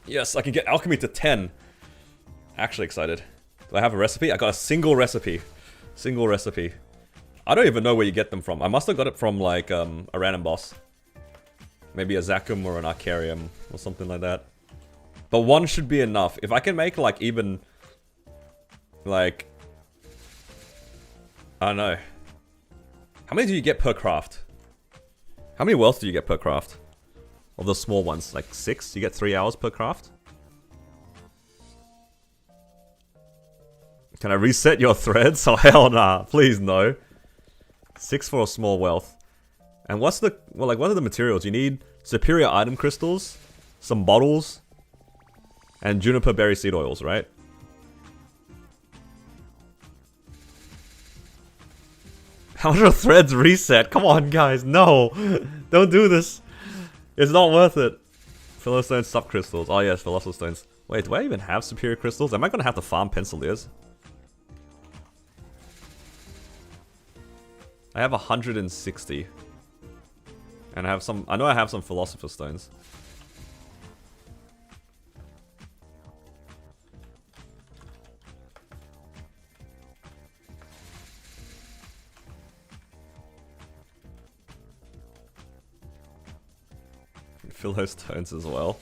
Yes, I can get alchemy to 10. Actually excited. Do I have a recipe? I got a single recipe. Single recipe. I don't even know where you get them from. I must have got it from like a random boss. Maybe a Zakum or an Arcarium or something like that. But one should be enough. If I can make like even... Like... I don't know. How many do you get per craft? How many wealth do you get per craft? Of the small ones, like 6? You get 3 hours per craft? Can I reset your threads? Oh hell nah, please no. 6 for a small wealth. And what's the, well, like, what are the materials? You need superior item crystals, some bottles, and juniper berry seed oils, right? How much are threads reset? Come on, guys, no! Don't do this! It's not worth it. Philostone subcrystals. Oh yes, philosopher's stones. Wait, do I even have superior crystals? Am I gonna have to farm penciliers? I have 160. And I have some, I know I have some philosopher's stones. Fill those stones as well.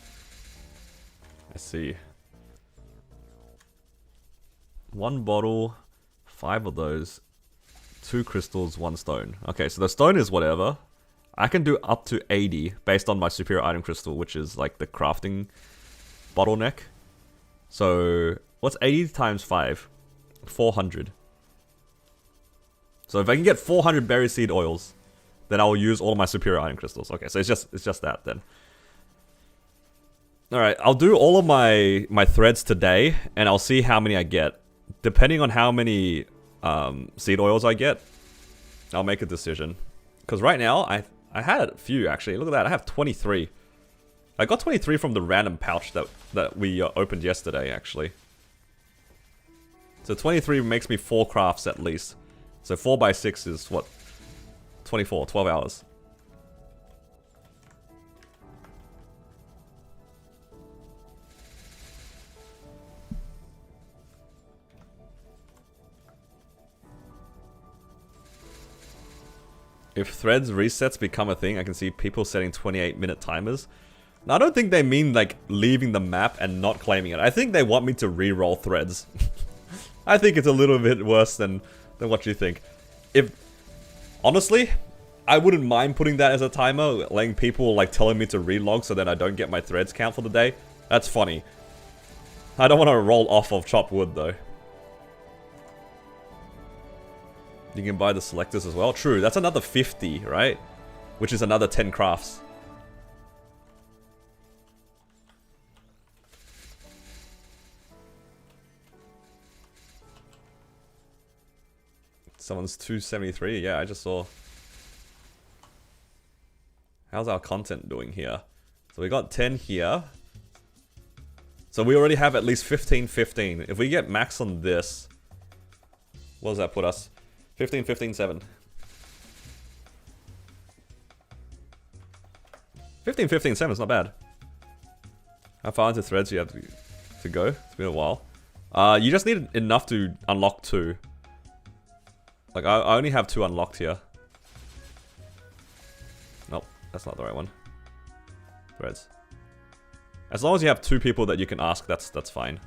I see. 1 bottle, 5 of those, 2 crystals, 1 stone. Okay, so the stone is whatever. I can do up to 80 based on my superior item crystal, which is like the crafting bottleneck. So what's 80 times 5? 400. So if I can get 400 berry seed oils, then I will use all of my superior item crystals. Okay, so it's just that then. Alright, I'll do all of my threads today, and I'll see how many I get. Depending on how many seed oils I get, I'll make a decision. Because right now, I had a few actually. Look at that, I have 23. I got 23 from the random pouch that we opened yesterday actually. So 23 makes me 4 crafts at least. So 4 by 6 is what? 24, 12 hours. If threads resets become a thing, I can see people setting 28-minute timers. Now, I don't think they mean like leaving the map and not claiming it. I think they want me to re-roll threads. I think it's a little bit worse than what you think. Honestly, I wouldn't mind putting that as a timer, letting people like telling me to relog so that I don't get my threads count for the day. That's funny. I don't want to roll off of chopped wood though. You can buy the selectors as well. True, that's another 50, right? Which is another 10 crafts. Someone's 273. Yeah, I just saw. How's our content doing here? So we got 10 here. So we already have at least 15. If we get max on this, what does that put us? 15, 7. 15, 7 is not bad. How far into threads do you have to go? It's been a while. You just need enough to unlock 2. Like, I only have 2 unlocked here. Nope, that's not the right one. Threads. As long as you have 2 people that you can ask, that's fine.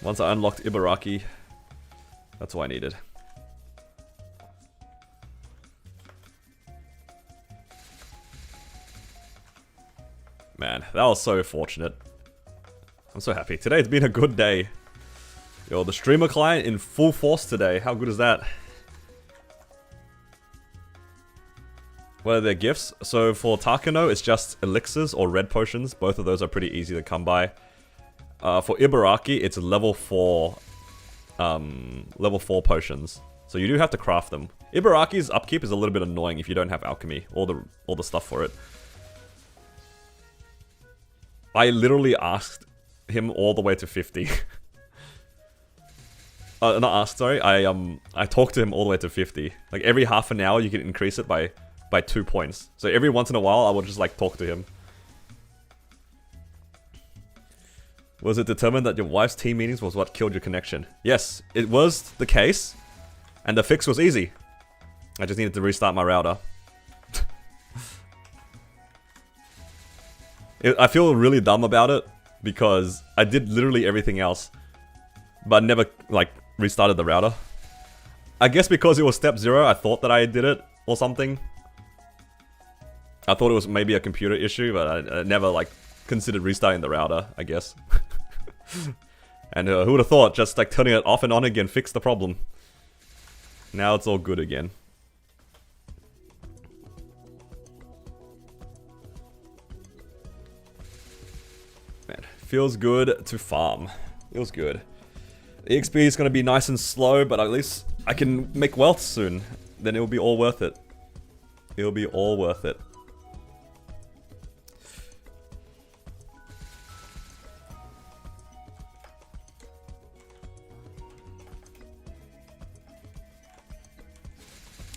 Once I unlocked Ibaraki, that's what I needed. Man, that was so fortunate. I'm so happy. Today's been a good day. Yo, the streamer client in full force today. How good is that? What are their gifts? So for Takano, it's just elixirs or red potions. Both of those are pretty easy to come by. For Ibaraki, it's level 4 potions. So you do have to craft them. Ibaraki's upkeep is a little bit annoying if you don't have alchemy, all the stuff for it. I literally asked him all the way to 50. Not asked, sorry. I talked to him all the way to 50. Like every half an hour you can increase it by 2 points. So every once in a while I would just like talk to him. Was it determined that your wife's team meetings was what killed your connection? Yes, it was the case. And the fix was easy. I just needed to restart my router. I feel really dumb about it because I did literally everything else, but never like restarted the router. I guess because it was step 0, I thought that I did it or something. I thought it was maybe a computer issue, but I never like considered restarting the router, I guess. And who would have thought just like turning it off and on again fixed the problem. Now it's all good again. Man, feels good to farm. Feels good. The XP is going to be nice and slow, but at least I can make wealth soon. Then it'll be all worth it. It'll be all worth it.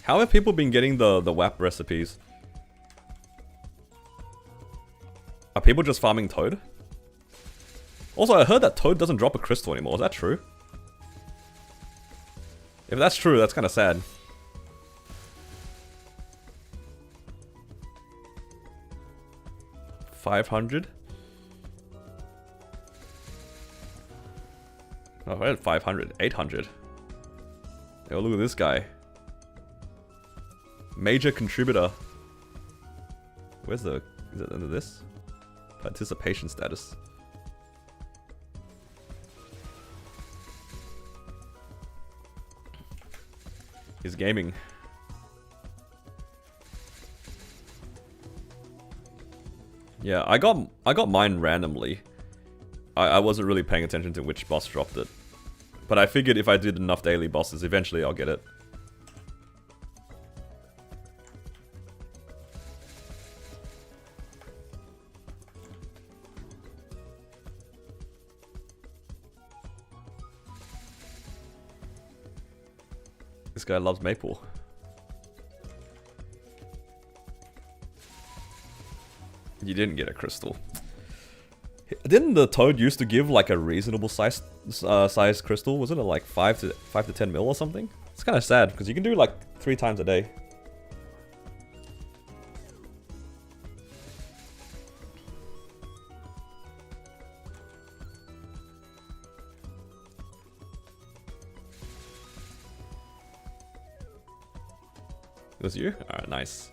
How have people been getting the WAP recipes? Are people just farming Toad? Also, I heard that Toad doesn't drop a crystal anymore. Is that true? If that's true, that's kind of sad. $500? Oh, I had 500. 800. Yo, look at this guy. Major contributor. Where's the... is it under this? Participation status. He's gaming. Yeah, I got mine randomly. I wasn't really paying attention to which boss dropped it. But I figured if I did enough daily bosses, eventually I'll get it. This guy loves maple. You didn't get a crystal. Didn't the Toad used to give like a reasonable size crystal? Wasn't it like 5 to 10 mil or something? It's kind of sad because you can do like 3 times a day. It was you? Alright, nice.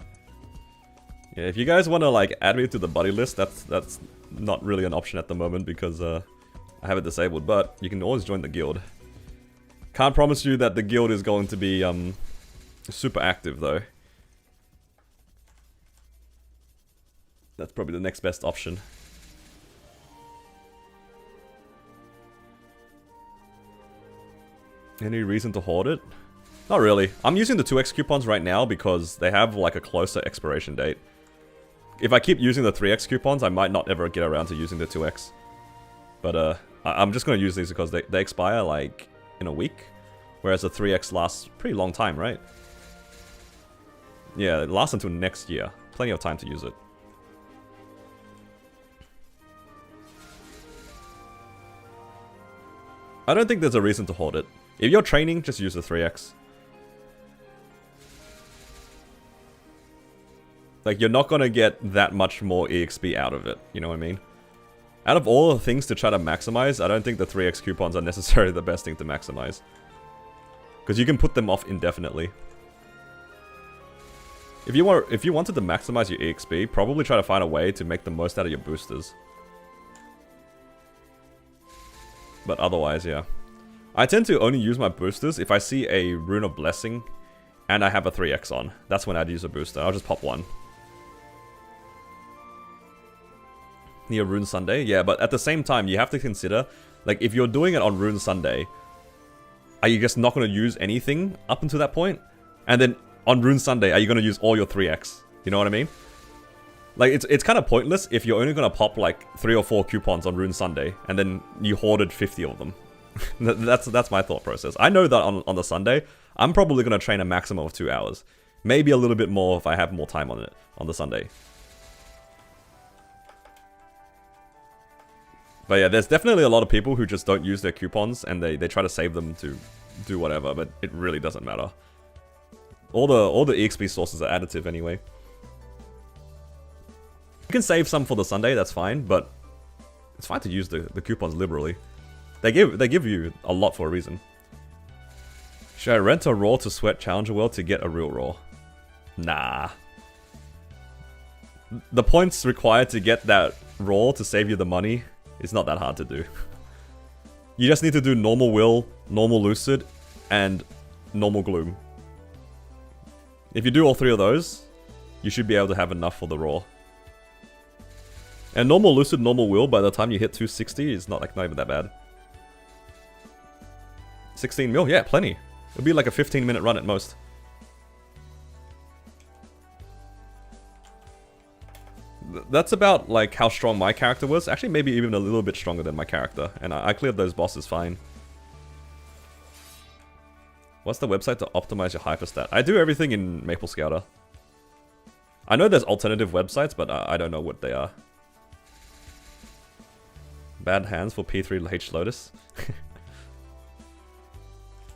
Yeah, if you guys want to like add me to the buddy list, that's not really an option at the moment because I have it disabled, but you can always join the guild. Can't promise you that the guild is going to be super active though. That's probably the next best option. Any reason to hoard it? Not really. I'm using the 2x coupons right now because they have like a closer expiration date. If I keep using the 3x coupons, I might not ever get around to using the 2x. But I'm just going to use these because they expire like in a week. Whereas the 3x lasts a pretty long time, right? Yeah, it lasts until next year. Plenty of time to use it. I don't think there's a reason to hoard it. If you're training, just use the 3x. Like, you're not gonna get that much more EXP out of it, you know what I mean? Out of all the things to try to maximize, I don't think the 3x coupons are necessarily the best thing to maximize. Because you can put them off indefinitely. If you wanted to maximize your EXP, probably try to find a way to make the most out of your boosters. But otherwise, yeah. I tend to only use my boosters if I see a Rune of Blessing and I have a 3x on. That's when I'd use a booster. I'll just pop one. Near Rune Sunday? Yeah, but at the same time, you have to consider, like, if you're doing it on Rune Sunday, are you just not going to use anything up until that point? And then on Rune Sunday, are you going to use all your 3x? You know what I mean? Like, it's kind of pointless if you're only going to pop, like, 3 or 4 coupons on Rune Sunday, and then you hoarded 50 of them. That's my thought process. I know that on the Sunday, I'm probably going to train a maximum of 2 hours. Maybe a little bit more if I have more time on it on the Sunday. But yeah, there's definitely a lot of people who just don't use their coupons and they try to save them to do whatever, but it really doesn't matter. All the EXP sources are additive anyway. You can save some for the Sunday, that's fine, but it's fine to use the coupons liberally. They give you a lot for a reason. Should I rent a Raw to sweat Challenger World to get a real Raw? Nah. The points required to get that Raw to save you the money is not that hard to do. You just need to do normal Will, normal Lucid, and normal Gloom. If you do all three of those, you should be able to have enough for the Raw. And normal Lucid, normal Will, by the time you hit 260, is not even that bad. 16 mil? Yeah, plenty. It'll be like a 15-minute run at most. That's about like how strong my character was. Actually, maybe even a little bit stronger than my character. And I cleared those bosses fine. What's the website to optimize your hyperstat? I do everything in Maple Scouter. I know there's alternative websites, but I don't know what they are. Bad hands for P3 H Lotus.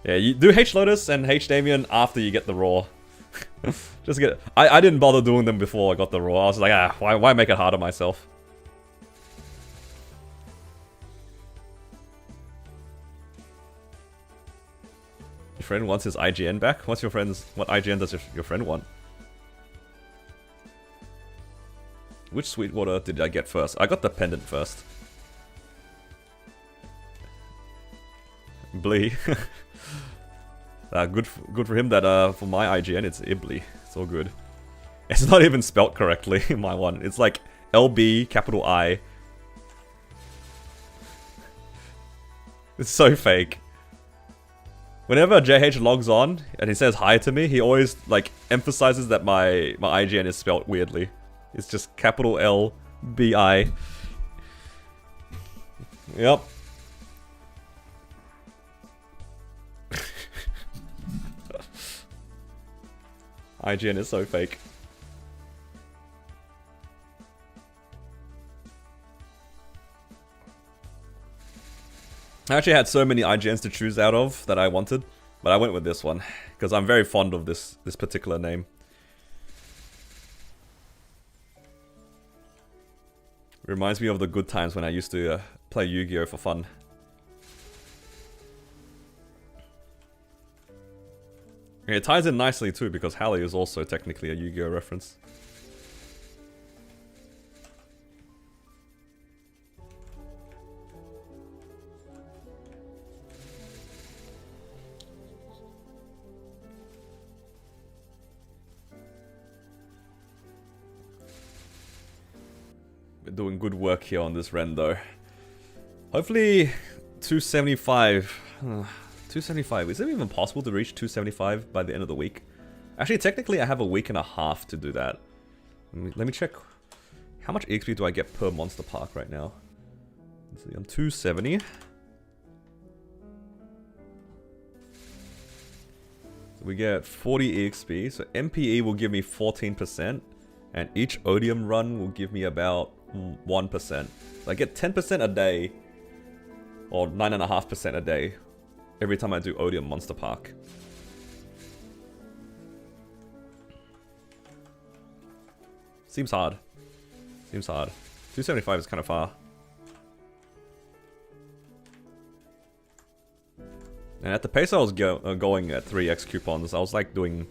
Yeah, you do H Lotus and H Damien after you get the Raw. Just get. I didn't bother doing them before I got the Raw. I was like, why make it hard on myself? Your friend wants his IGN back? What IGN does your friend want? Which Sweetwater did I get first? I got the pendant first. Blee. Good for him that for my IGN it's Ibly. It's all good. It's not even spelt correctly in my one. It's like LB capital I. It's so fake. Whenever JH logs on and he says hi to me, he always like emphasizes that my IGN is spelt weirdly. It's just capital L B I. Yep. IGN is so fake. I actually had so many IGNs to choose out of that I wanted, but I went with this one because I'm very fond of this particular name. Reminds me of the good times when I used to play Yu-Gi-Oh for fun. It ties in nicely too because Hallie is also technically a Yu-Gi-Oh reference. We're doing good work here on this Ren though. Hopefully 275. 275. Is it even possible to reach 275 by the end of the week? Actually, technically, I have a week and a half to do that. Let me check. How much EXP do I get per Monster Park right now? Let's see, I'm 270. So we get 40 EXP. So MPE will give me 14%. And each Odium run will give me about 1%. So I get 10% a day. Or 9.5% a day. Every time I do Odium Monster Park. Seems hard. Seems hard. 275 is kind of far. And at the pace I was going at 3x coupons, I was like doing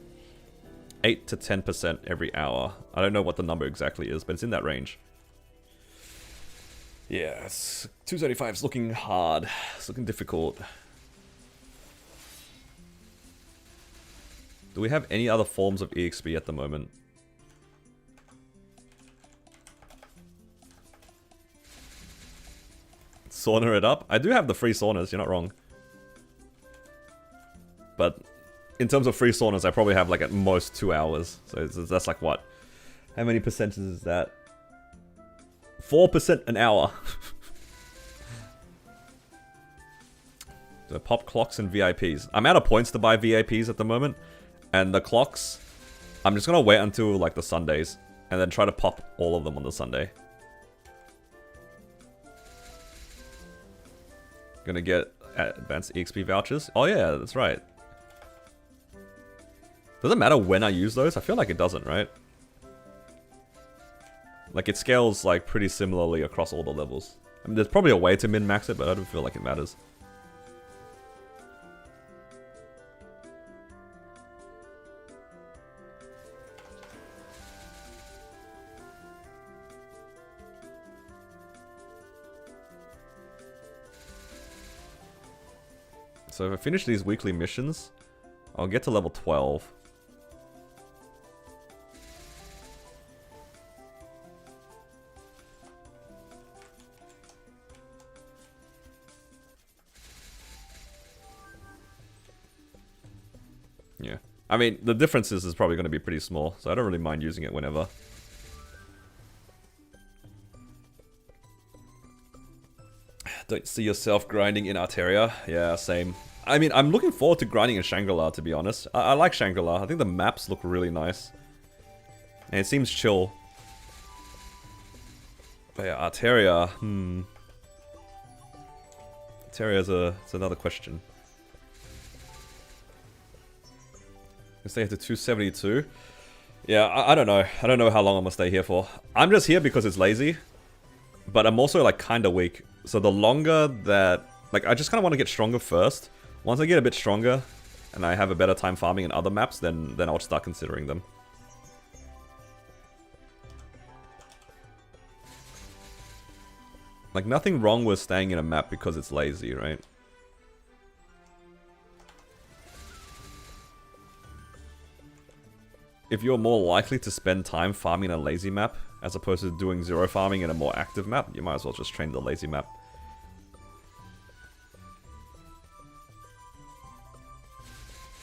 8 to 10% every hour. I don't know what the number exactly is, but it's in that range. Yeah, 275 is looking hard. It's looking difficult. Do we have any other forms of EXP at the moment? Sauna it up? I do have the free saunas, you're not wrong. But in terms of free saunas, I probably have like at most 2 hours. So that's like what? How many percentages is that? 4% an hour. So pop clocks and VIPs. I'm out of points to buy VIPs at the moment. And the clocks, I'm just gonna wait until like the Sundays. And then try to pop all of them on the Sunday. Gonna get advanced EXP vouchers. Oh yeah, that's right. Does it matter when I use those? I feel like it doesn't, right? Like it scales like pretty similarly across all the levels. I mean, there's probably a way to min-max it, but I don't feel like it matters. So if I finish these weekly missions, I'll get to level 12. Yeah. I mean, the differences is probably going to be pretty small, so I don't really mind using it whenever. Don't see yourself grinding in Arteria? Yeah, same. I mean, I'm looking forward to grinding in Shangri-La, to be honest. I like Shangri-La. I think the maps look really nice. And it seems chill. But yeah, Arteria, Arteria's it's another question. I stay here to 272. Yeah, I don't know. I don't know how long I'm gonna stay here for. I'm just here because it's lazy. But I'm also like kinda weak. So the longer that... Like, I just kinda want to get stronger first. Once I get a bit stronger, and I have a better time farming in other maps, then I'll start considering them. Like, nothing wrong with staying in a map because it's lazy, right? If you're more likely to spend time farming a lazy map, as opposed to doing zero farming in a more active map, you might as well just train the lazy map.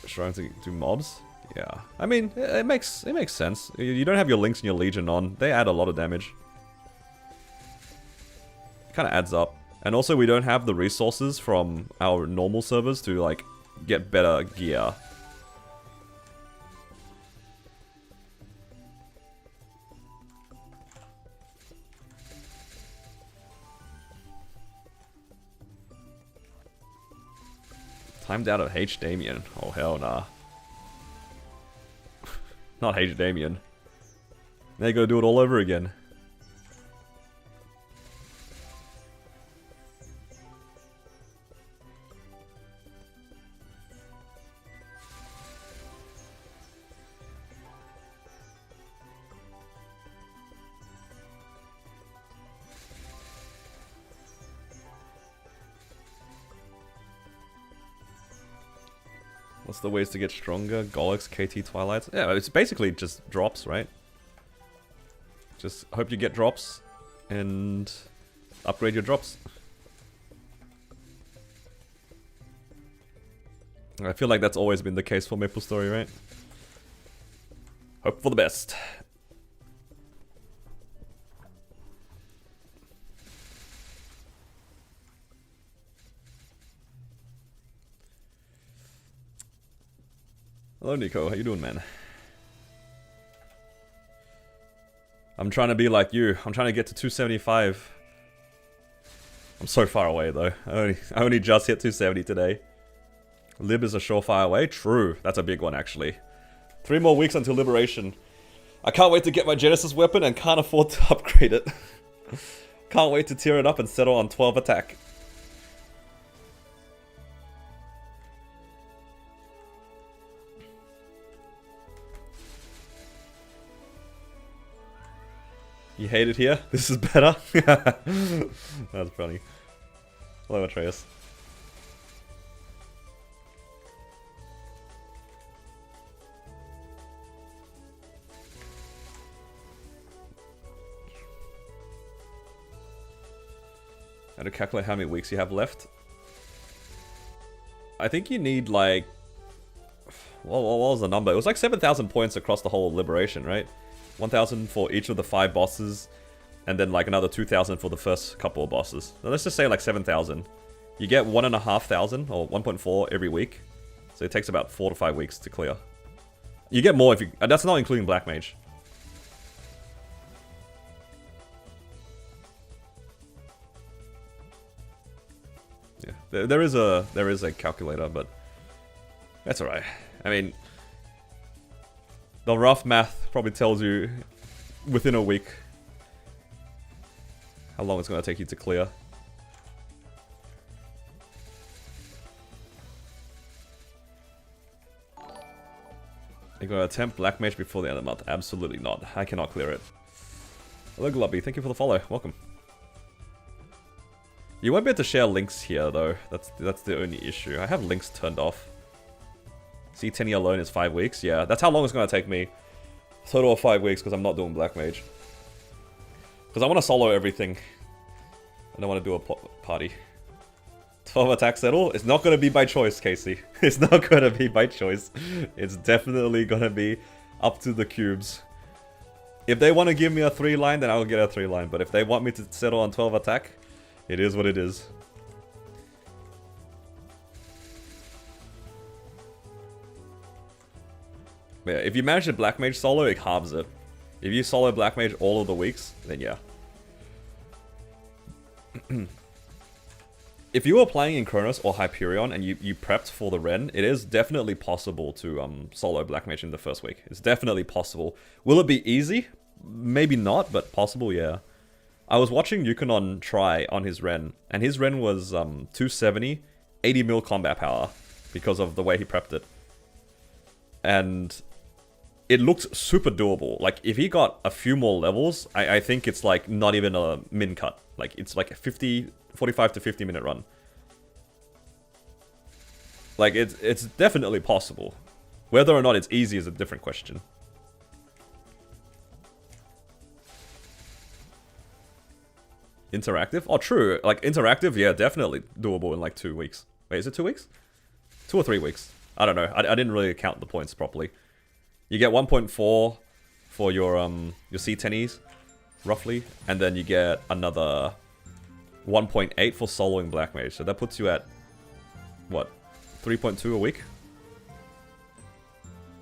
Trying to do mobs? Yeah. I mean, it makes sense. You don't have your links and your legion on. They add a lot of damage. It kind of adds up. And also we don't have the resources from our normal servers to like get better gear. Timed out of H. Damien. Oh, hell nah. Not H. Damien. Now you gotta do it all over again. What's the ways to get stronger? Golix, KT, Twilights? Yeah, it's basically just drops, right? Just hope you get drops and upgrade your drops. I feel like that's always been the case for MapleStory, right? Hope for the best. Hello Nico, how you doing, man? I'm trying to be like you. I'm trying to get to 275. I'm so far away though. I only just hit 270 today. Lib is a surefire way. True. That's a big one actually. 3 more weeks until Liberation. I can't wait to get my Genesis weapon and can't afford to upgrade it. Can't wait to tear it up and settle on 12 attack. You hate it here? This is better? That's funny. Hello, Atreus. How to calculate how many weeks you have left? I think you need like... what was the number? It was like 7,000 points across the whole Liberation, right? 1,000 for each of the 5 bosses, and then like another 2,000 for the first couple of bosses. Now let's just say like 7,000. You get 1,500 or 1.4 every week, so it takes about 4 to 5 weeks to clear. You get more if you... that's not including Black Mage. Yeah, there is a calculator, but that's alright. I mean, the rough math probably tells you within a week how long it's going to take you to clear. You're going to attempt Black Mage before the end of the month? Absolutely not. I cannot clear it. Hello Glubby, thank you for the follow. Welcome. You won't be able to share links here though. That's the only issue. I have links turned off. C10 alone is 5 weeks. Yeah, that's how long it's going to take me. Total of 5 weeks because I'm not doing Black Mage. Because I want to solo everything. I don't want to do a party. 12 attack settle? It's not going to be by choice, Casey. It's not going to be by choice. It's definitely going to be up to the cubes. If they want to give me a 3-line, then I'll get a 3-line. But if they want me to settle on 12 attack, it is what it is. Yeah, if you manage to Black Mage solo, it halves it. If you solo Black Mage all of the weeks, then yeah. If you were playing in Kronos or Hyperion and you prepped for the Ren, it is definitely possible to solo Black Mage in the first week. It's definitely possible. Will it be easy? Maybe not, but possible, yeah. I was watching Yukonon try on his Ren, and his Ren was 270, 80 mil combat power because of the way he prepped it. And it looked super doable. Like, if he got a few more levels, I think it's like not even a min cut. Like, it's like a 45 to 50 minute run. Like, it's definitely possible. Whether or not it's easy is a different question. Interactive? Oh, true. Like, interactive, yeah, definitely doable in like 2 weeks. Wait, is it 2 weeks? 2 or 3 weeks. I don't know. I didn't really count the points properly. You get 1.4 for your C10Es, roughly. And then you get another 1.8 for soloing Black Mage. So that puts you at, what, 3.2 a week?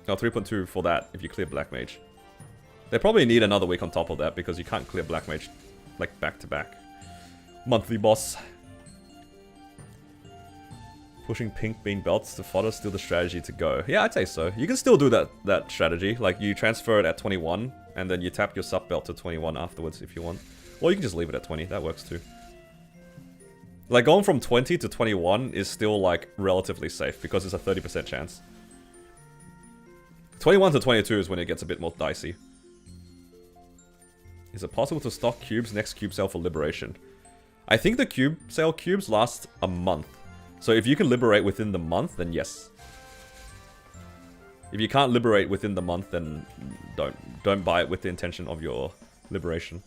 No, 3.2 for that if you clear Black Mage. They probably need another week on top of that because you can't clear Black Mage like back to back. Monthly boss. Pushing pink bean belts to fodder still the strategy to go. Yeah, I'd say so. You can still do that strategy. Like, you transfer it at 21, and then you tap your sub belt to 21 afterwards if you want. Or you can just leave it at 20. That works too. Like, going from 20 to 21 is still, like, relatively safe because it's a 30% chance. 21 to 22 is when it gets a bit more dicey. Is it possible to stock cubes next cube sale for liberation? I think the cube sale cubes last a month. So if you can liberate within the month, then yes. If you can't liberate within the month, then don't buy it with the intention of your liberation.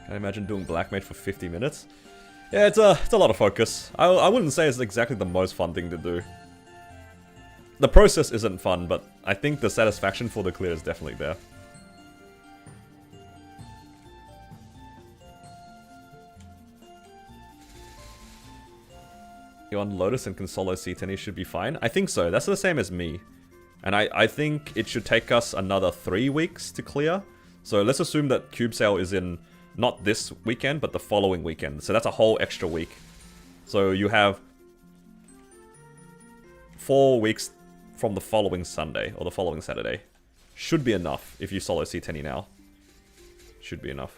Can I imagine doing Black Mage for 50 minutes? Yeah, it's a lot of focus. I wouldn't say it's exactly the most fun thing to do. The process isn't fun, but I think the satisfaction for the clear is definitely there. You on Lotus and can solo C10, should be fine. I think so. That's the same as me. And I think it should take us another 3 weeks to clear. So let's assume that Cube Sale is in not this weekend, but the following weekend. So that's a whole extra week. So you have 4 weeks from the following Sunday, or the following Saturday. Should be enough if you solo C10 now. Should be enough.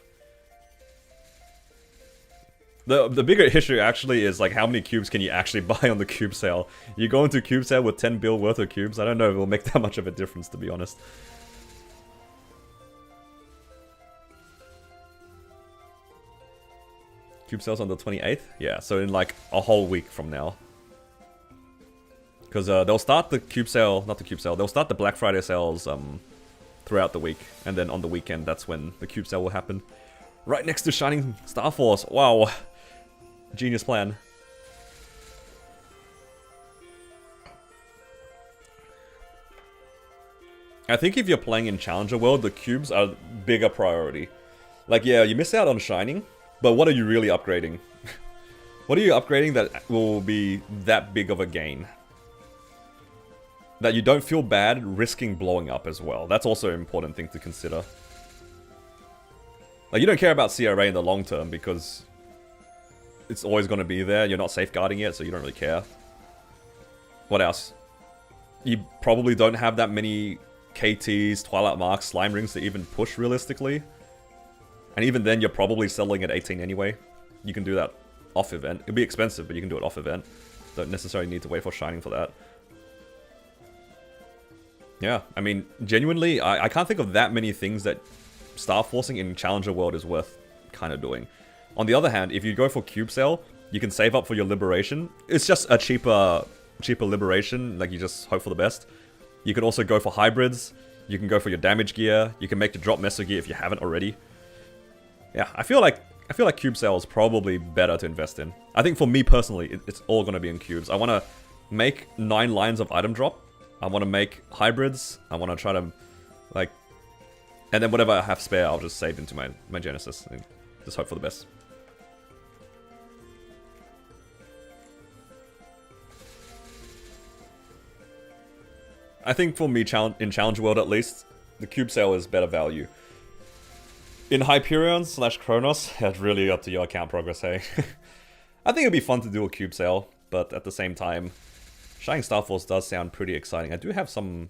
The bigger issue actually is like how many cubes can you actually buy on the cube sale. You go into cube sale with 10 bill worth of cubes, I don't know if it'll make that much of a difference, to be honest. Cube sales on the 28th? Yeah, so in like a whole week from now. Because they'll start the cube sale, not the cube sale, they'll start the Black Friday sales throughout the week. And then on the weekend, that's when the cube sale will happen. Right next to Shining Star Force. Wow. Genius plan. I think if you're playing in Challenger World, the cubes are a bigger priority. Like, yeah, you miss out on Shining, but what are you really upgrading? What are you upgrading that will be that big of a gain? that you don't feel bad risking blowing up as well. That's also an important thing to consider. Like, you don't care about CRA in the long term because it's always going to be there. You're not safeguarding it, so you don't really care. What else? You probably don't have that many KTs, Twilight Marks, Slime Rings to even push realistically. And even then, you're probably selling at 18 anyway. You can do that off event. It'll be expensive, but you can do it off event. Don't necessarily need to wait for Shining for that. Yeah, I mean, genuinely, I can't think of that many things that Star Forcing in Challenger World is worth kind of doing. On the other hand, if you go for Cube Sale, you can save up for your Liberation. It's just a cheaper Liberation, like you just hope for the best. You can also go for Hybrids. You can go for your damage gear. You can make the drop Meso gear if you haven't already. Yeah, I feel like Cube Sale is probably better to invest in. I think for me personally, it's all going to be in cubes. I want to make 9 lines of item drop. I want to make hybrids. I want to try to, like... And then whatever I have spare, I'll just save into my Genesis. And just hope for the best. I think for me, in Challenge World at least, the Cube Sale is better value. In Hyperion / Kronos, it's really up to your account progress, hey? I think it'd be fun to do a Cube Sale, but at the same time, Shining Star Force does sound pretty exciting. I do have some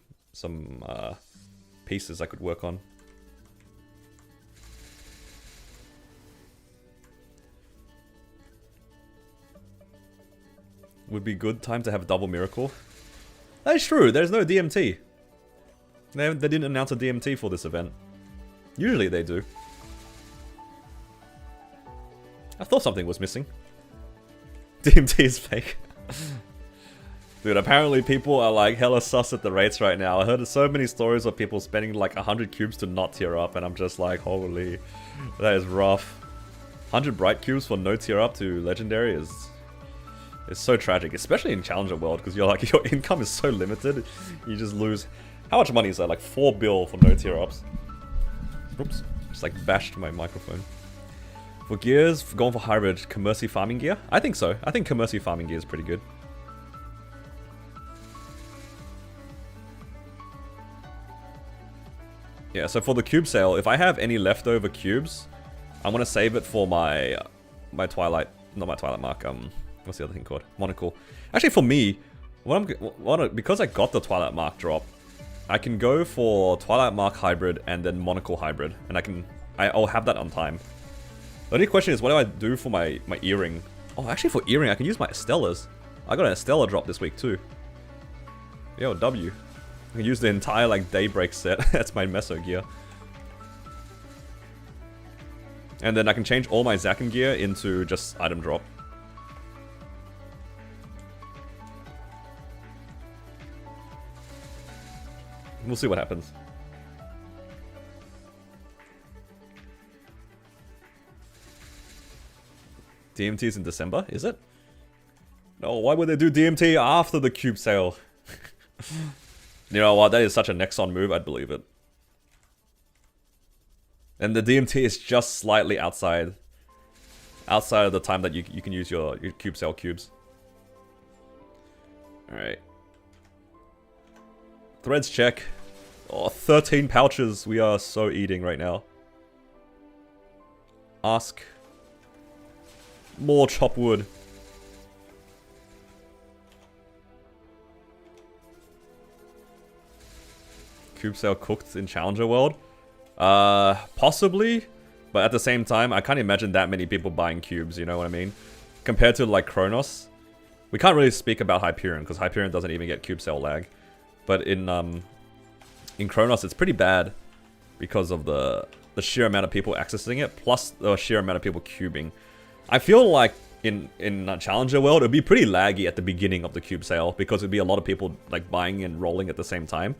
pieces I could work on. Would be good time to have a double miracle. That's true, there's no DMT. They didn't announce a DMT for this event. Usually they do. I thought something was missing. DMT is fake. Dude, apparently people are like hella sus at the rates right now. I heard so many stories of people spending like 100 cubes to not tier up, and I'm just like, holy, that is rough. 100 bright cubes for no tier up to legendary is so tragic, especially in Challenger World, because you're like, your income is so limited. You just lose. How much money is that? Like 4 bill for no tier ups. Oops, just like bashed my microphone. For gears, going for hybrid Commercy farming gear? I think so. I think Commercy farming gear is pretty good. Yeah, so for the cube sale, if I have any leftover cubes, I'm gonna save it for my Twilight, not my Twilight Mark, what's the other thing called? Monocle. Actually, for me, because I got the Twilight Mark drop, I can go for Twilight Mark hybrid and then Monocle hybrid, and I'll have that on time. The only question is, what do I do for my earring? Oh, actually for earring, I can use my Estella's. I got an Estella drop this week too. Yo, W. I can use the entire like Daybreak set. That's my Meso gear. And then I can change all my Zakin gear into just item drop. We'll see what happens. DMT is in December, is it? No, why would they do DMT after the cube sale? You know what, that is such a Nexon move, I'd believe it. And the DMT is just slightly outside of the time that you can use your cube sale cubes. Alright. Threads check. Oh, 13 pouches. We are so eating right now. Ask. More chop wood. Cube sale cooked in Challenger World? Possibly. But at the same time, I can't imagine that many people buying cubes, you know what I mean? Compared to like Kronos. We can't really speak about Hyperion, because Hyperion doesn't even get cube sale lag. But in Kronos, it's pretty bad because of the sheer amount of people accessing it, plus the sheer amount of people cubing. I feel like in Challenger World, it'd be pretty laggy at the beginning of the cube sale, because it'd be a lot of people like buying and rolling at the same time.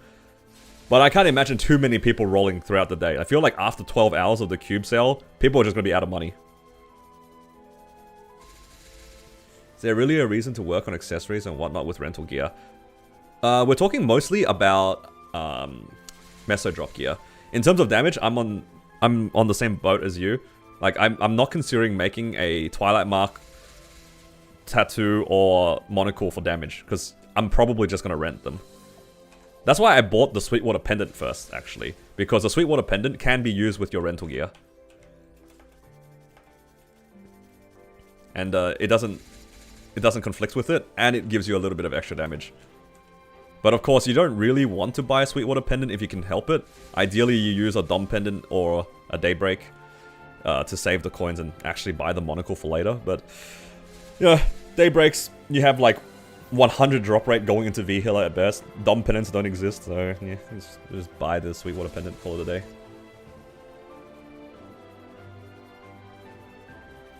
But I can't imagine too many people rolling throughout the day. I feel like after 12 hours of the cube sale, people are just going to be out of money. Is there really a reason to work on accessories and whatnot with rental gear? We're talking mostly about Meso drop gear. In terms of damage, I'm on the same boat as you. Like I'm not considering making a Twilight Mark tattoo or monocle for damage, because I'm probably just gonna rent them. That's why I bought the Sweetwater Pendant first, actually. Because the Sweetwater Pendant can be used with your rental gear. And it doesn't conflict with it, and it gives you a little bit of extra damage. But of course, you don't really want to buy a Sweetwater Pendant if you can help it. Ideally, you use a Dom Pendant or a Daybreak to save the coins and actually buy the Monocle for later. But yeah, Daybreaks, you have like 100 drop rate going into V-Healer at best. Dom Pendants don't exist, so yeah, just buy the Sweetwater Pendant, call it a day.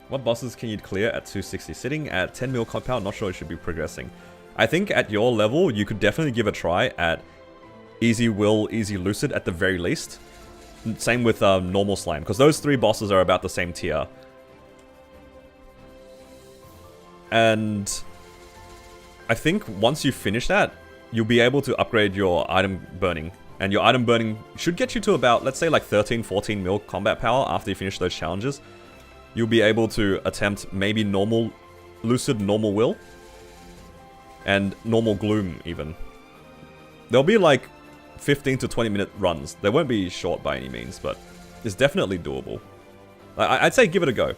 What bosses can you clear at 260? Sitting at 10 mil compound, not sure it should be progressing. I think at your level, you could definitely give a try at Easy Will, Easy Lucid at the very least. Same with Normal Slime, because those 3 bosses are about the same tier. And I think once you finish that, you'll be able to upgrade your item burning. And your item burning should get you to about, let's say like 13, 14 mil combat power after you finish those challenges. You'll be able to attempt maybe Normal Lucid, Normal Will, and Normal Gloom even. There'll be like 15 to 20 minute runs. They won't be short by any means, but it's definitely doable. I'd say give it a go.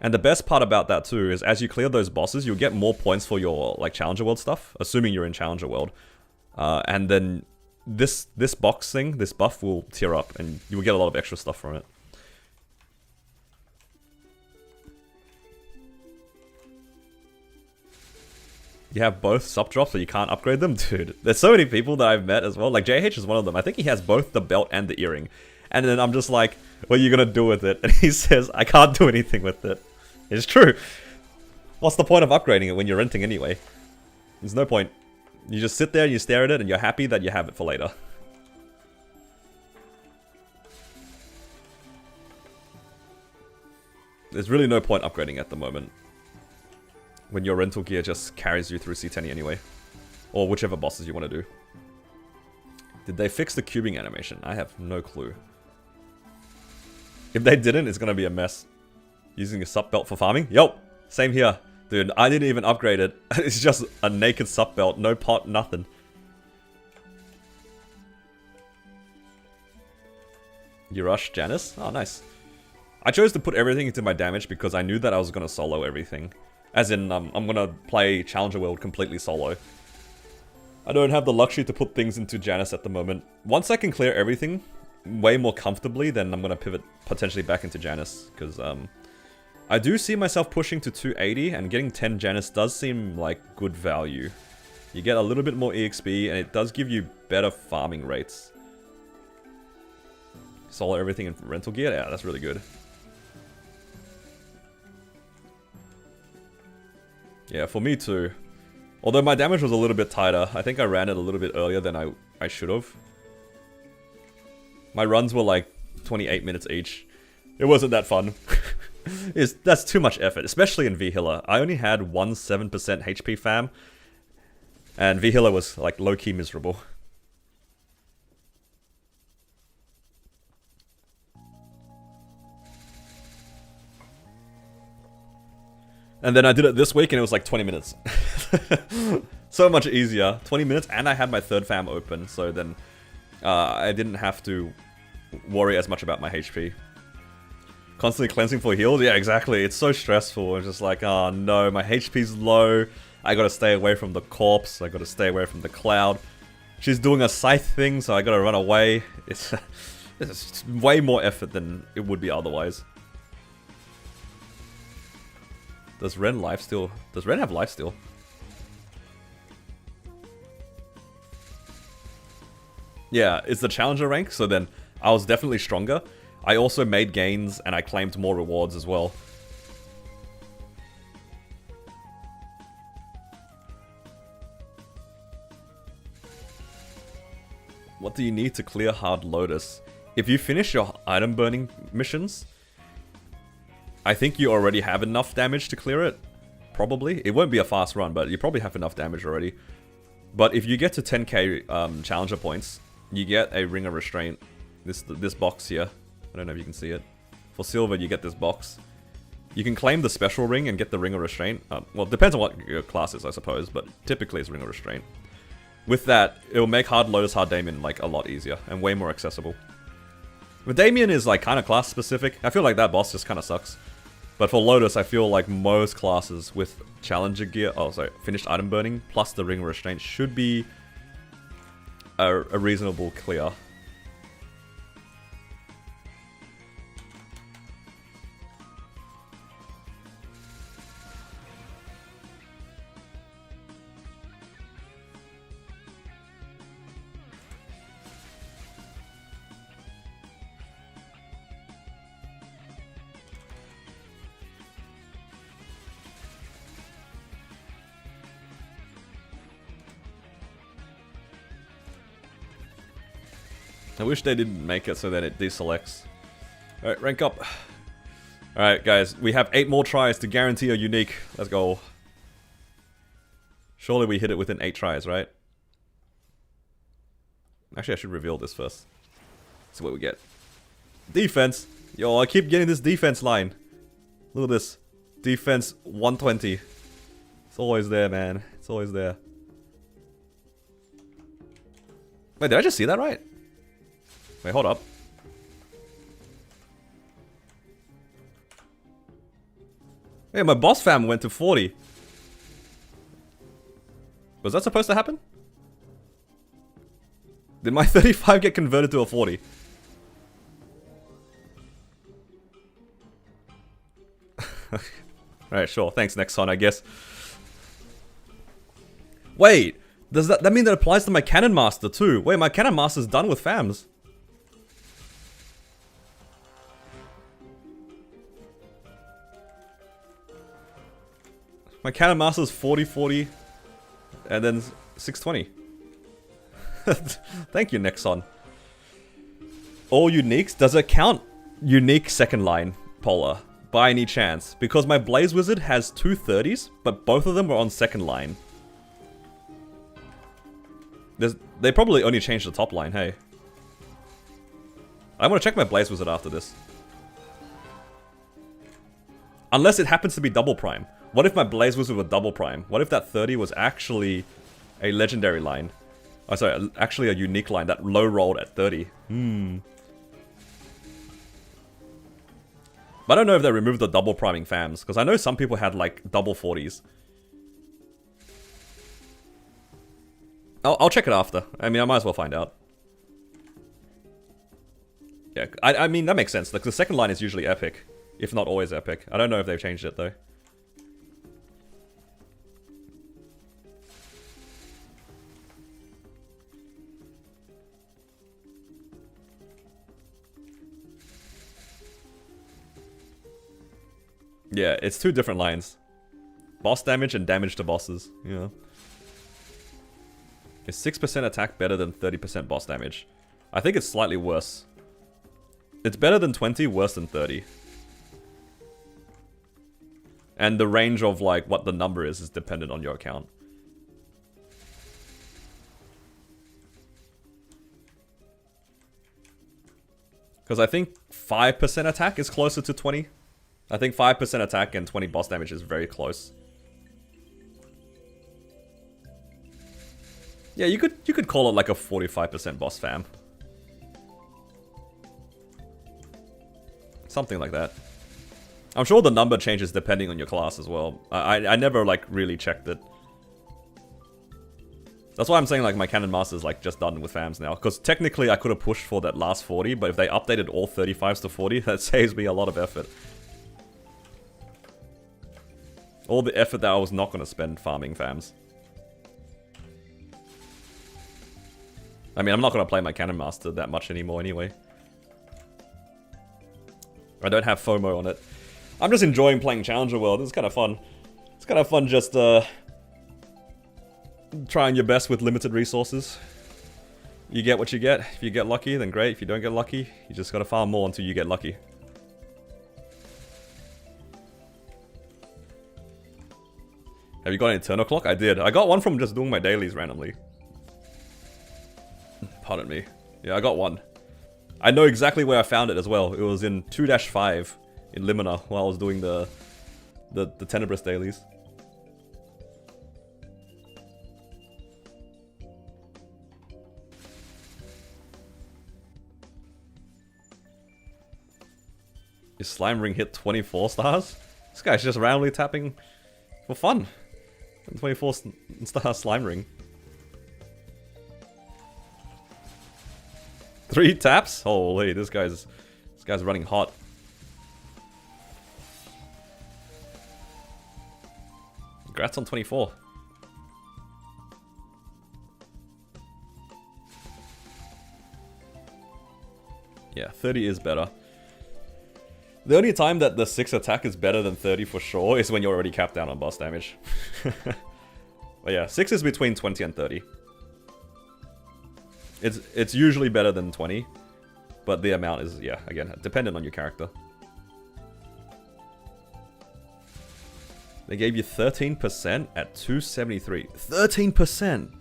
And the best part about that too is as you clear those bosses, you'll get more points for your like Challenger World stuff, assuming you're in Challenger World. And then this box thing, this buff will tier up and you will get a lot of extra stuff from it. You have both sub drops, so you can't upgrade them? Dude, there's so many people that I've met as well. Like, JH is one of them. I think he has both the belt and the earring. And then I'm just like, what are you gonna do with it? And he says, I can't do anything with it. It's true. What's the point of upgrading it when you're renting anyway? There's no point. You just sit there and you stare at it and you're happy that you have it for later. There's really no point upgrading at the moment, when your rental gear just carries you through C10 anyway. Or whichever bosses you want to do. Did they fix the cubing animation? I have no clue. If they didn't, it's going to be a mess. Using a sub belt for farming? Yup, same here. Dude, I didn't even upgrade it. It's just a naked sub belt, no pot, nothing. You rush Janice? Oh, nice. I chose to put everything into my damage because I knew that I was going to solo everything. As in, I'm gonna play Challenger World completely solo. I don't have the luxury to put things into Janice at the moment. Once I can clear everything way more comfortably, then I'm gonna pivot potentially back into Janice. Because I do see myself pushing to 280, and getting 10 Janice does seem like good value. You get a little bit more EXP, and it does give you better farming rates. Solo everything in rental gear? Yeah, that's really good. Yeah, for me too. Although my damage was a little bit tighter. I think I ran it a little bit earlier than I should have. My runs were like 28 minutes each. It wasn't that fun. That's too much effort, especially in V-Healer. I only had 7% HP fam. And V-Healer was like low-key miserable. And then I did it this week and it was like 20 minutes. So much easier. 20 minutes and I had my third fam open. So then I didn't have to worry as much about my HP. Constantly cleansing for heals? Yeah, exactly. It's so stressful. It's just like, oh no, my HP's low. I gotta stay away from the corpse. I gotta stay away from the cloud. She's doing a scythe thing, so I gotta run away. It's way more effort than it would be otherwise. Does Ren lifesteal? Does Ren have lifesteal? Yeah, it's the challenger rank, so then I was definitely stronger. I also made gains and I claimed more rewards as well. What do you need to clear Hard Lotus? If you finish your item burning missions, I think you already have enough damage to clear it. Probably. It won't be a fast run, but you probably have enough damage already. But if you get to 10k challenger points, you get a Ring of Restraint. This box here. I don't know if you can see it. For silver, you get this box. You can claim the special ring and get the Ring of Restraint. Well, it depends on what your class is, I suppose, but typically it's Ring of Restraint. with that, it'll make Hard Lotus, Hard Damien like a lot easier and way more accessible. But Damien is like kind of class specific. I feel like that boss just kind of sucks. But for Lotus, I feel like most classes with Challenger gear, finished item burning, plus the Ring of Restraint should be a reasonable clear. I wish they didn't make it so that it deselects. Alright, rank up. Alright, guys, we have 8 more tries to guarantee a unique. Let's go. Surely we hit it within 8 tries, right? Actually, I should reveal this first. See what we get. Defense! Yo, I keep getting this defense line. Look at this. Defense 120. It's always there, man. It's always there. Wait, did I just see that right? Wait, hold up. Hey, my boss fam went to 40. Was that supposed to happen? Did my 35 get converted to a 40? Alright, sure. Thanks, Nexon, I guess. Wait, does that mean that applies to my Cannon Master too? Wait, my Cannon Master's done with fams. My Cannon Master's 40, 40, and then 620. Thank you, Nexon. All uniques? Does it count unique second line, Polar, by any chance? Because my Blaze Wizard has 2 30s, but both of them are on second line. They probably only changed the top line, hey. I want to check my Blaze Wizard after this. Unless it happens to be double prime. What if my Blaze Wizard were double prime? What if that 30 was actually a legendary line? Oh, sorry, actually a unique line that low rolled at 30. But I don't know if they removed the double priming fams, because I know some people had like double 40s. I'll check it after. I mean, I might as well find out. Yeah, I mean, that makes sense. Like, the second line is usually epic, if not always epic. I don't know if they've changed it, though. Yeah, it's 2 different lines. Boss damage and damage to bosses, yeah. Is 6% attack better than 30% boss damage? I think it's slightly worse. It's better than 20, worse than 30. And the range of like what the number is dependent on your account. Because I think 5% attack is closer to 20. I think 5% attack and 20 boss damage is very close. Yeah, you could call it like a 45% boss fam. Something like that. I'm sure the number changes depending on your class as well. I never like really checked it. That's why I'm saying like my Cannon Master is like just done with fams now. Because technically I could have pushed for that last 40, but if they updated all 35s to 40, that saves me a lot of effort. All the effort that I was not going to spend farming fams. I mean, I'm not going to play my Cannon Master that much anymore anyway. I don't have FOMO on it. I'm just enjoying playing Challenger World. It's kind of fun. It's kind of fun just trying your best with limited resources. You get what you get. If you get lucky, then great. If you don't get lucky, you just got to farm more until you get lucky. Have you got an Eternal Clock? I did. I got one from just doing my dailies randomly. Pardon me. Yeah, I got one. I know exactly where I found it as well. It was in 2-5 in Limina while I was doing the Tenebrous dailies. Your slime ring hit 24 stars? This guy's just randomly tapping for fun. 24-star slime ring. 3 taps? Holy, this guy's running hot. Congrats on 24. Yeah, 30 is better. The only time that the 6 attack is better than 30 for sure is when you're already capped down on boss damage. But yeah, 6 is between 20 and 30. It's usually better than 20, but the amount is, yeah, again, dependent on your character. They gave you 13% at 273. 13%!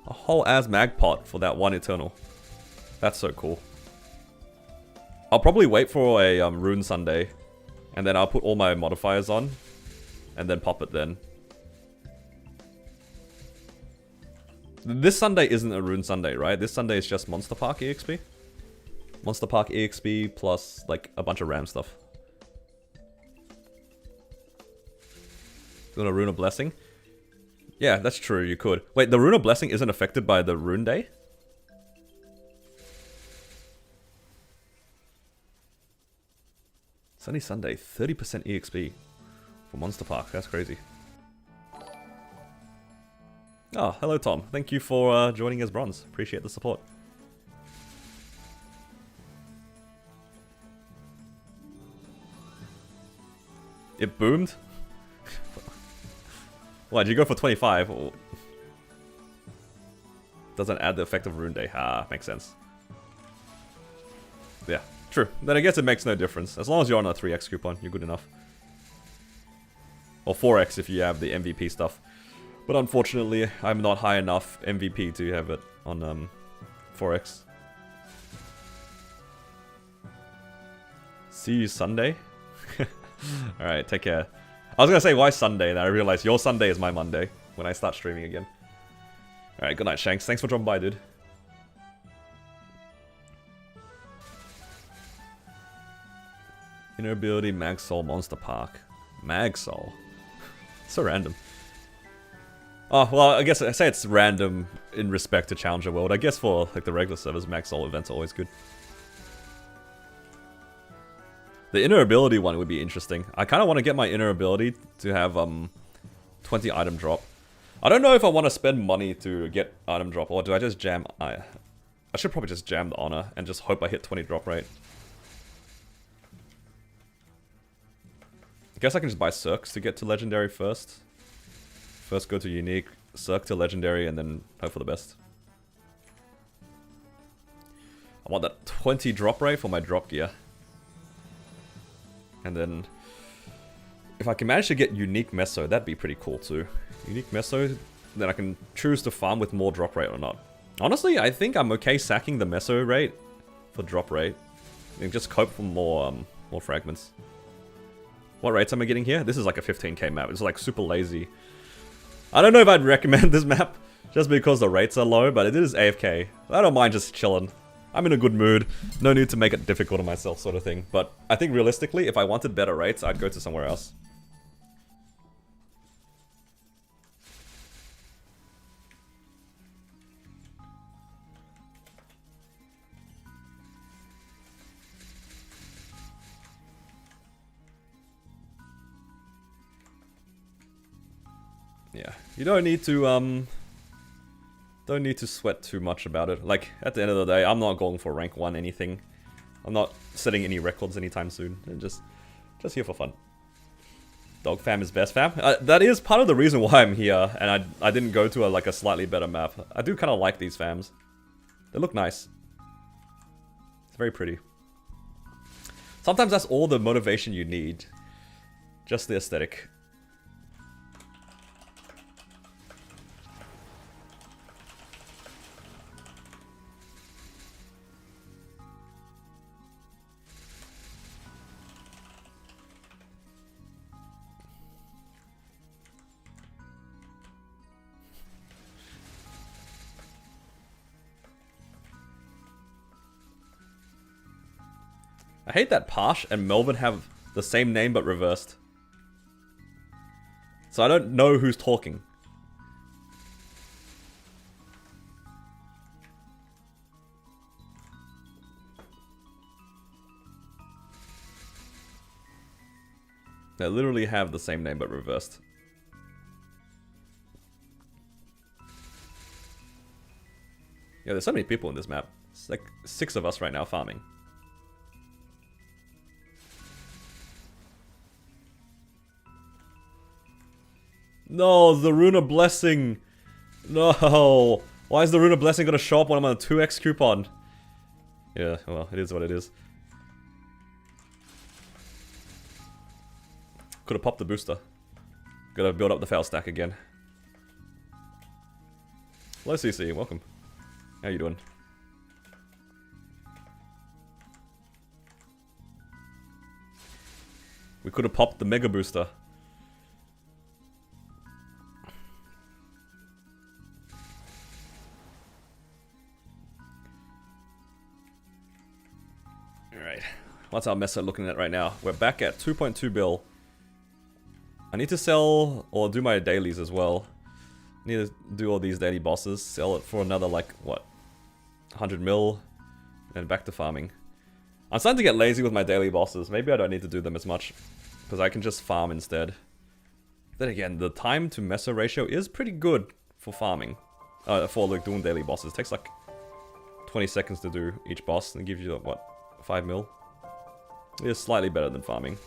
A whole ass mag pot for that one Eternal. That's so cool. I'll probably wait for a Rune Sunday, and then I'll put all my modifiers on, and then pop it then. This Sunday isn't a Rune Sunday, right? This Sunday is just Monster Park EXP? Monster Park EXP plus, like, a bunch of RAM stuff. You want a Rune of Blessing? Yeah, that's true, you could. Wait, the Rune of Blessing isn't affected by the Rune Day? Sunny Sunday, 30% EXP for Monster Park. That's crazy. Oh, hello Tom. Thank you for joining as bronze. Appreciate the support. It boomed? Why, did you go for 25? Or... Doesn't add the effect of Rune Day. Ah, makes sense. Yeah. True. Then I guess it makes no difference. As long as you're on a 3x coupon, you're good enough. Or 4x if you have the MVP stuff. But unfortunately, I'm not high enough MVP to have it on 4x. See you Sunday? Alright, take care. I was gonna say, why Sunday? Then I realized your Sunday is my Monday when I start streaming again. Alright, good night, Shanks. Thanks for dropping by, dude. Inner ability, Mag Soul, Monster Park. Mag Soul? So random. Oh, well, I guess I say it's random in respect to Challenger World. I guess for like the regular servers, Mag Soul events are always good. The inner ability one would be interesting. I kind of want to get my inner ability to have 20 item drop. I don't know if I want to spend money to get item drop, or do I just jam... I should probably just jam the honor and just hope I hit 20 drop rate. I guess I can just buy Cirques to get to Legendary first. First go to Unique, Cirque to Legendary, and then hope for the best. I want that 20 drop rate for my drop gear. And then... if I can manage to get Unique Meso, that'd be pretty cool too. Unique Meso, then I can choose to farm with more drop rate or not. Honestly, I think I'm okay sacking the Meso rate for drop rate. And just cope for more fragments. What rates am I getting here? This is like a 15k map. It's like super lazy. I don't know if I'd recommend this map just because the rates are low, but it is AFK. I don't mind just chilling. I'm in a good mood. No need to make it difficult on myself sort of thing. But I think realistically, if I wanted better rates, I'd go to somewhere else. Yeah, you don't need to sweat too much about it. Like, at the end of the day, I'm not going for rank 1 anything. I'm not setting any records anytime soon. Just here for fun. Dog fam is best fam. That is part of the reason why I'm here, and I didn't go to a slightly better map. I do kind of like these fams. They look nice. It's very pretty. Sometimes that's all the motivation you need. Just the aesthetic. I hate that Parsh and Melvin have the same name but reversed. So I don't know who's talking. They literally have the same name but reversed. Yeah, there's so many people in this map. It's like 6 of us right now farming. No, the Runa Blessing! No! Why is the Runa Blessing gonna show up when I'm on a 2x coupon? Yeah, well, it is what it is. Could have popped the booster. Gotta build up the fail stack again. Hello CC, welcome. How you doing? We could have popped the mega booster. Alright. What's our mesa looking at right now? We're back at 2.2 bill. I need to sell or do my dailies as well. I need to do all these daily bosses, sell it for another like, what? 100 mil, and back to farming. I'm starting to get lazy with my daily bosses. Maybe I don't need to do them as much, because I can just farm instead. Then again, the time to mesa ratio is pretty good for farming. For like doing daily bosses. It takes like 20 seconds to do each boss, and it gives you, what, 5 mil? It is slightly better than farming.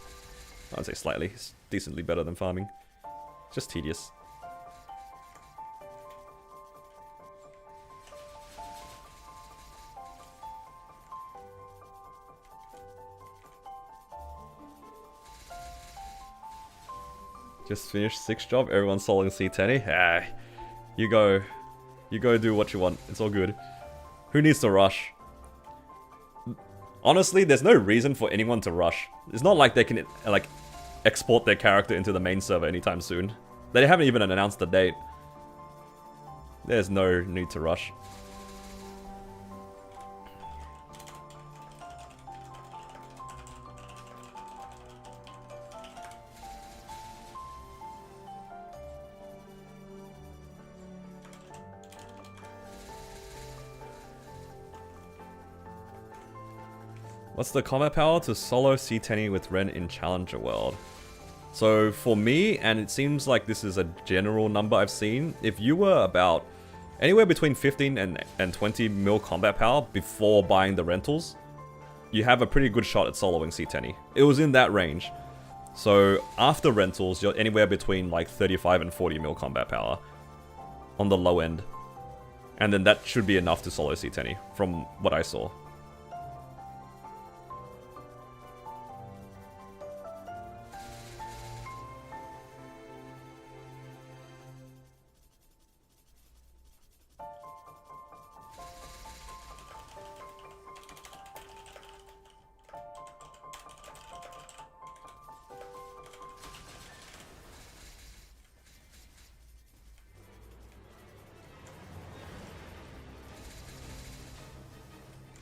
I'd say slightly. It's decently better than farming. Just tedious. Just finished 6th job, everyone's soloing C10. Ah, you go do what you want, it's all good. Who needs to rush? Honestly, there's no reason for anyone to rush. It's not like they can, like, export their character into the main server anytime soon. They haven't even announced the date. There's no need to rush. What's the combat power to solo C10 with Ren in Challenger World? So for me, and it seems like this is a general number I've seen, if you were about anywhere between 15 and 20 mil combat power before buying the rentals, you have a pretty good shot at soloing C10. It was in that range. So after rentals, you're anywhere between like 35 and 40 mil combat power on the low end. And then that should be enough to solo C10 from what I saw.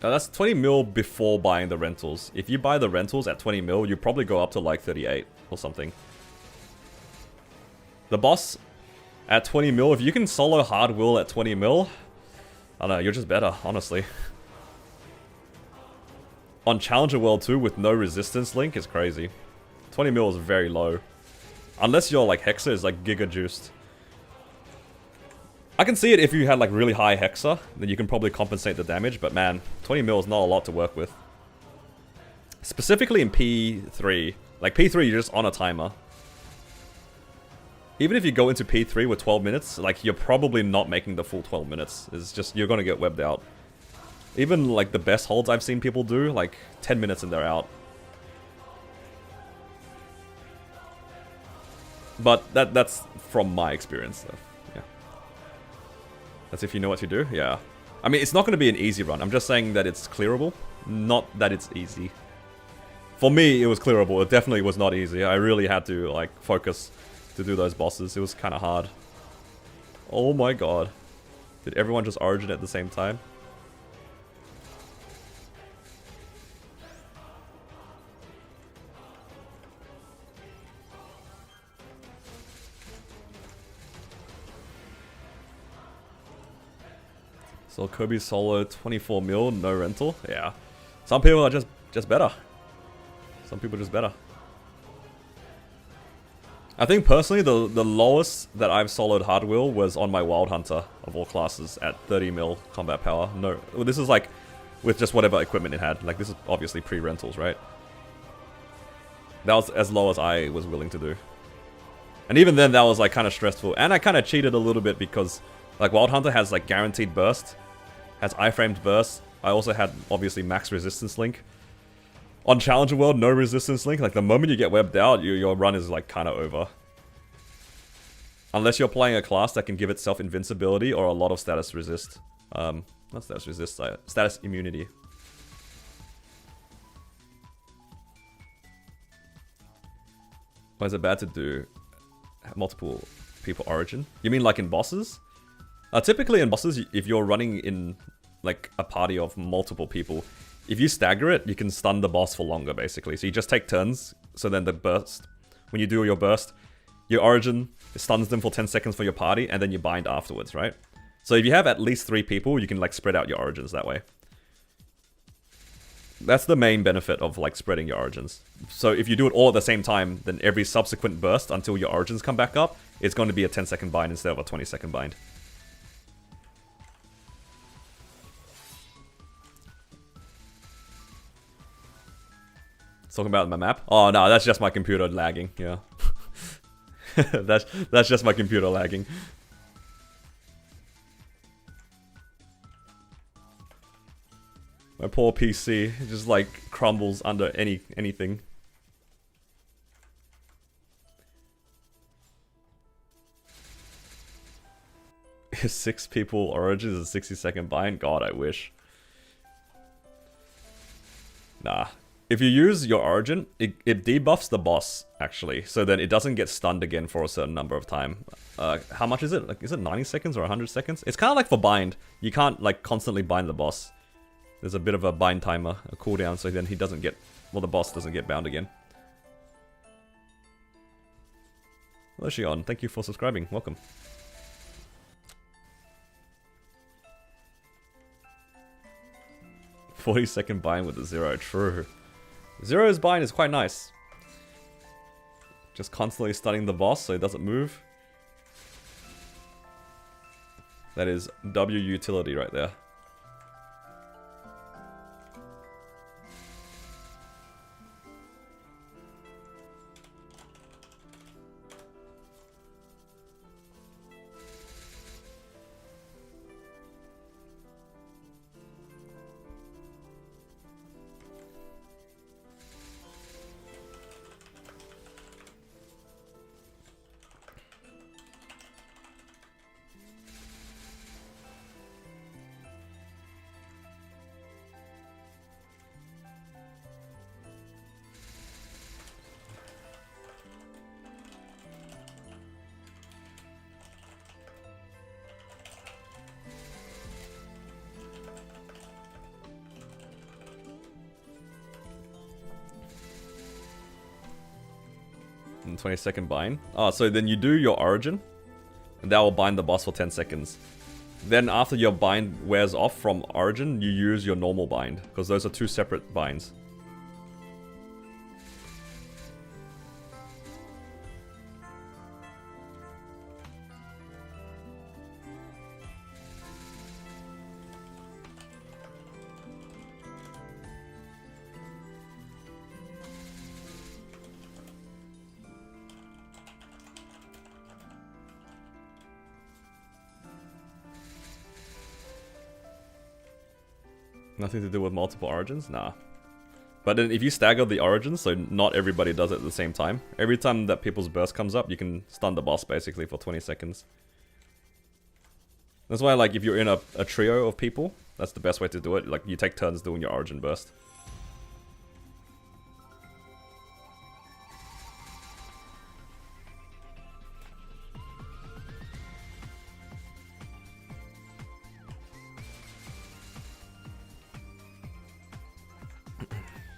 That's 20 mil before buying the rentals. If you buy the rentals at 20 mil, you probably go up to like 38 or something. The boss at 20 mil, if you can solo hard will at 20 mil, I don't know, you're just better, honestly. On Challenger World 2 with no resistance link is crazy. 20 mil is very low. Unless your like Hexa is like giga juiced. I can see it if you had like really high Hexa, then you can probably compensate the damage, but man, 20 mil is not a lot to work with. Specifically in P3. Like P3, you're just on a timer. Even if you go into P3 with 12 minutes, like you're probably not making the full 12 minutes. It's just, you're gonna get webbed out. Even like the best holds I've seen people do, like 10 minutes and they're out. But that's from my experience though. That's if you know what to do, yeah. I mean, it's not going to be an easy run. I'm just saying that it's clearable, not that it's easy. For me, it was clearable. It definitely was not easy. I really had to, like, focus to do those bosses. It was kind of hard. Oh my god. Did everyone just origin at the same time? So Kobe solo 24 mil, no rental. Yeah. Some people are just better. Some people are just better. I think personally the lowest that I've soloed hard wheel was on my Wild Hunter of all classes at 30 mil combat power. No, well, this is like with just whatever equipment it had. Like this is obviously pre-rentals, right? That was as low as I was willing to do. And even then that was like kind of stressful. And I kind of cheated a little bit because like Wild Hunter has like guaranteed burst, has iframed burst. I also had obviously max resistance link. On Challenger World, no resistance link. Like the moment you get webbed out, your run is like kind of over. Unless you're playing a class that can give itself invincibility or a lot of status resist. Not status resist, status immunity. Why is it bad to do multiple people origin? You mean like in bosses? Typically in bosses, if you're running in like a party of multiple people, if you stagger it, you can stun the boss for longer, basically. So you just take turns, so then the burst, when you do your burst, your origin stuns them for 10 seconds for your party, and then you bind afterwards, right? So if you have at least 3 people, you can like spread out your origins that way. That's the main benefit of like spreading your origins. So if you do it all at the same time, then every subsequent burst until your origins come back up, it's going to be a 10-second bind instead of a 20-second bind. Talking about my map? Oh no, that's just my computer lagging, yeah. that's just my computer lagging. My poor PC just like crumbles under anything. If 6 people origins is a 60-second bind? God, I wish. Nah. If you use your origin, it debuffs the boss, actually. So then it doesn't get stunned again for a certain number of time. How much is it? Like, is it 90 seconds or 100 seconds? It's kind of like for bind. You can't like constantly bind the boss. There's a bit of a bind timer, a cooldown, so then he doesn't get... Well, the boss doesn't get bound again. Hello, Shion. Thank you for subscribing. Welcome. "40-second bind with a 0. True. Zero's bind is quite nice. Just constantly stunning the boss so it doesn't move. That is W utility right there. And 20-second bind. Oh, so then you do your origin, and that will bind the boss for 10 seconds. Then after your bind wears off from origin, you use your normal bind, because those are 2 separate binds. Nothing to do with multiple origins? Nah. But then if you stagger the origins, so not everybody does it at the same time, every time that people's burst comes up, you can stun the boss basically for 20 seconds. That's why, like, if you're in a trio of people, that's the best way to do it. Like, you take turns doing your origin burst.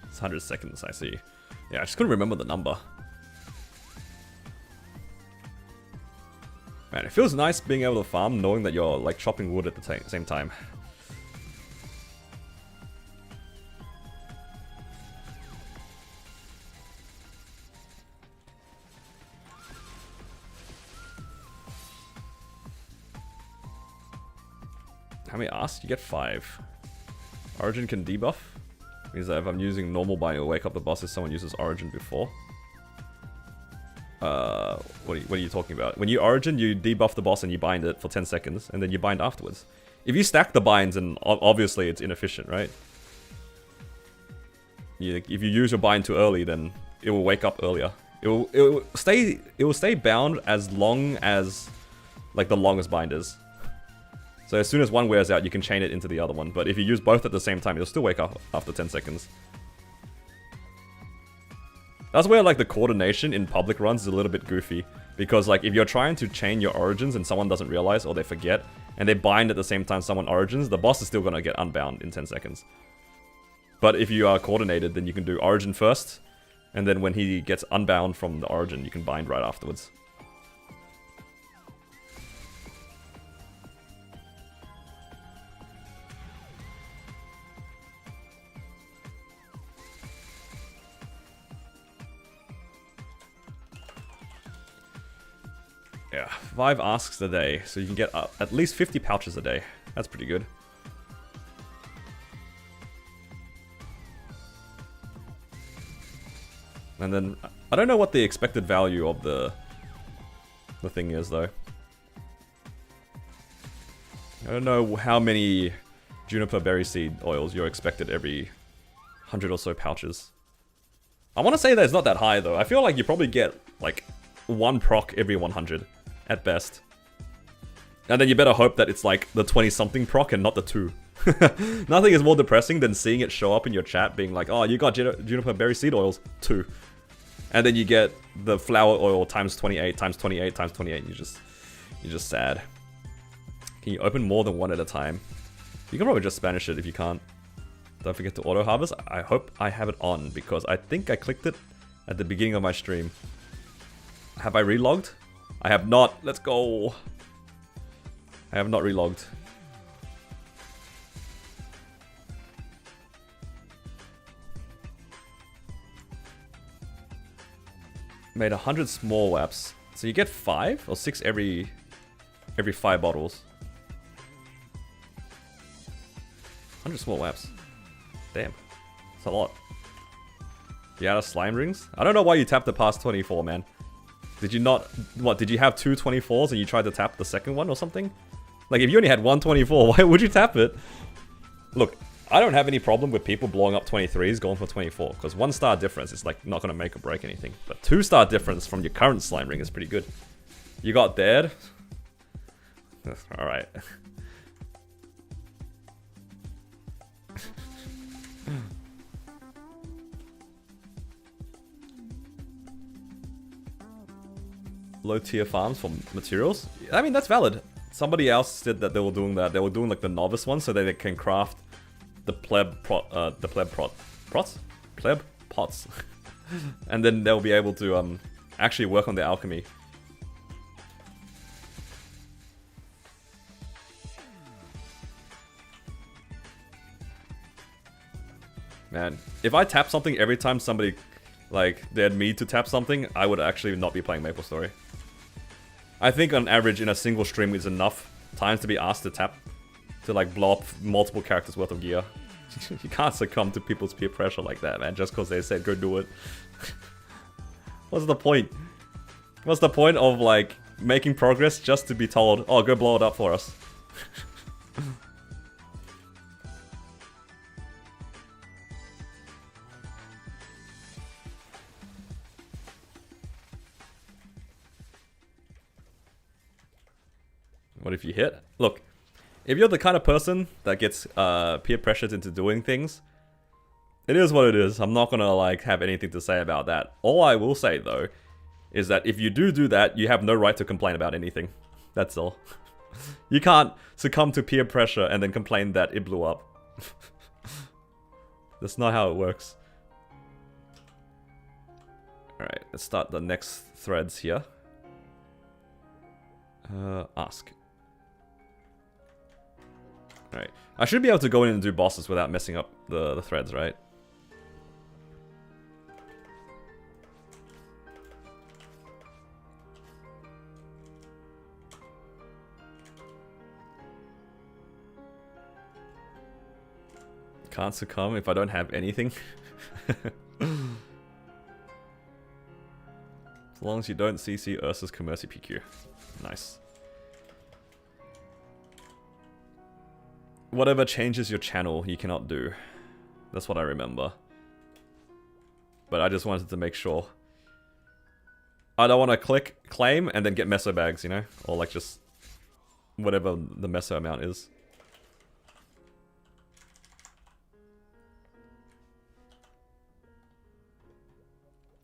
It's 100 seconds, I see. Yeah, I just couldn't remember the number. Man, it feels nice being able to farm knowing that you're like chopping wood at the same time. How many asks? You get 5. Origin can debuff. Means that if I'm using normal bind, it'll wake up the boss if someone uses Origin before. What are you talking about? When you Origin, you debuff the boss and you bind it for 10 seconds, and then you bind afterwards. If you stack the binds, and obviously it's inefficient, right? If you use your bind too early, then it will wake up earlier. It will stay bound as long as like the longest bind is. So as soon as one wears out, you can chain it into the other one. But if you use both at the same time, it'll still wake up after 10 seconds. That's where like the coordination in public runs is a little bit goofy. Because like if you're trying to chain your origins and someone doesn't realize or they forget, and they bind at the same time someone origins, the boss is still gonna get unbound in 10 seconds. But if you are coordinated, then you can do origin first, and then when he gets unbound from the origin, you can bind right afterwards. Yeah, 5 asks a day, so you can get at least 50 pouches a day. That's pretty good. And then, I don't know what the expected value of the thing is, though. I don't know how many juniper berry seed oils you're expected every 100 or so pouches. I want to say that it's not that high, though. I feel like you probably get, like, 1 proc every 100. At best. And then you better hope that it's like the 20-something proc and not the 2. Nothing is more depressing than seeing it show up in your chat being like, oh, you got juniper berry seed oils, 2. And then you get the flower oil times 28, times 28, times 28, and you're just sad. Can you open more than 1 at a time? You can probably just Spanish it if you can't. Don't forget to auto harvest. I hope I have it on because I think I clicked it at the beginning of my stream. Have I relogged? I have not. Let's go. I have not relogged. Made 100 small waps. So you get 5 or 6 every 5 bottles. 100 small waps. Damn. That's a lot. You out of slime rings? I don't know why you tapped the past 24, man. Did you not... What, did you have 2 24s and you tried to tap the second one or something? Like, if you only had 1 24, why would you tap it? Look, I don't have any problem with people blowing up 23s going for 24, because 1 star difference is, like, not gonna make or break anything. But 2 star difference from your current slime ring is pretty good. You got dead? Alright. Low tier farms for materials. I mean, that's valid. Somebody else said that they were doing that. They were doing like the novice one so that they can craft the pleb pots. And then they'll be able to actually work on the alchemy. Man, if I tap something every time somebody like they had me to tap something, I would actually not be playing MapleStory. I think on average in a single stream is enough times to be asked to tap to like blow up multiple characters worth of gear. You can't succumb to people's peer pressure like that, man, just because they said go do it. What's the point? What's the point of like making progress just to be told, oh, go blow it up for us? What if you hit? Look, if you're the kind of person that gets peer pressured into doing things, it is what it is. I'm not gonna like have anything to say about that. All I will say though is that if you do that, you have no right to complain about anything. That's all. You can't succumb to peer pressure and then complain that it blew up. That's not how it works. Alright, let's start the next threads here. Ask. Alright. I should be able to go in and do bosses without messing up the threads, right? Can't succumb if I don't have anything. As long as you don't CC Ursa's Commercy PQ. Nice. Whatever changes your channel, you cannot do. That's what I remember. But I just wanted to make sure. I don't want to click claim and then get meso bags, you know? Or like just whatever the meso amount is.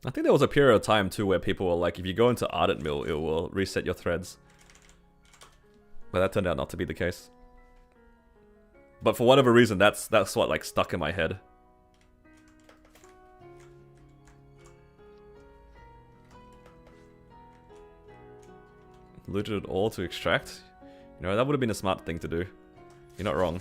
I think there was a period of time too where people were like, if you go into Ardent Mill, it will reset your threads. But that turned out not to be the case. But for whatever reason, that's what like stuck in my head. Looted it all to extract. You know, that would have been a smart thing to do. You're not wrong.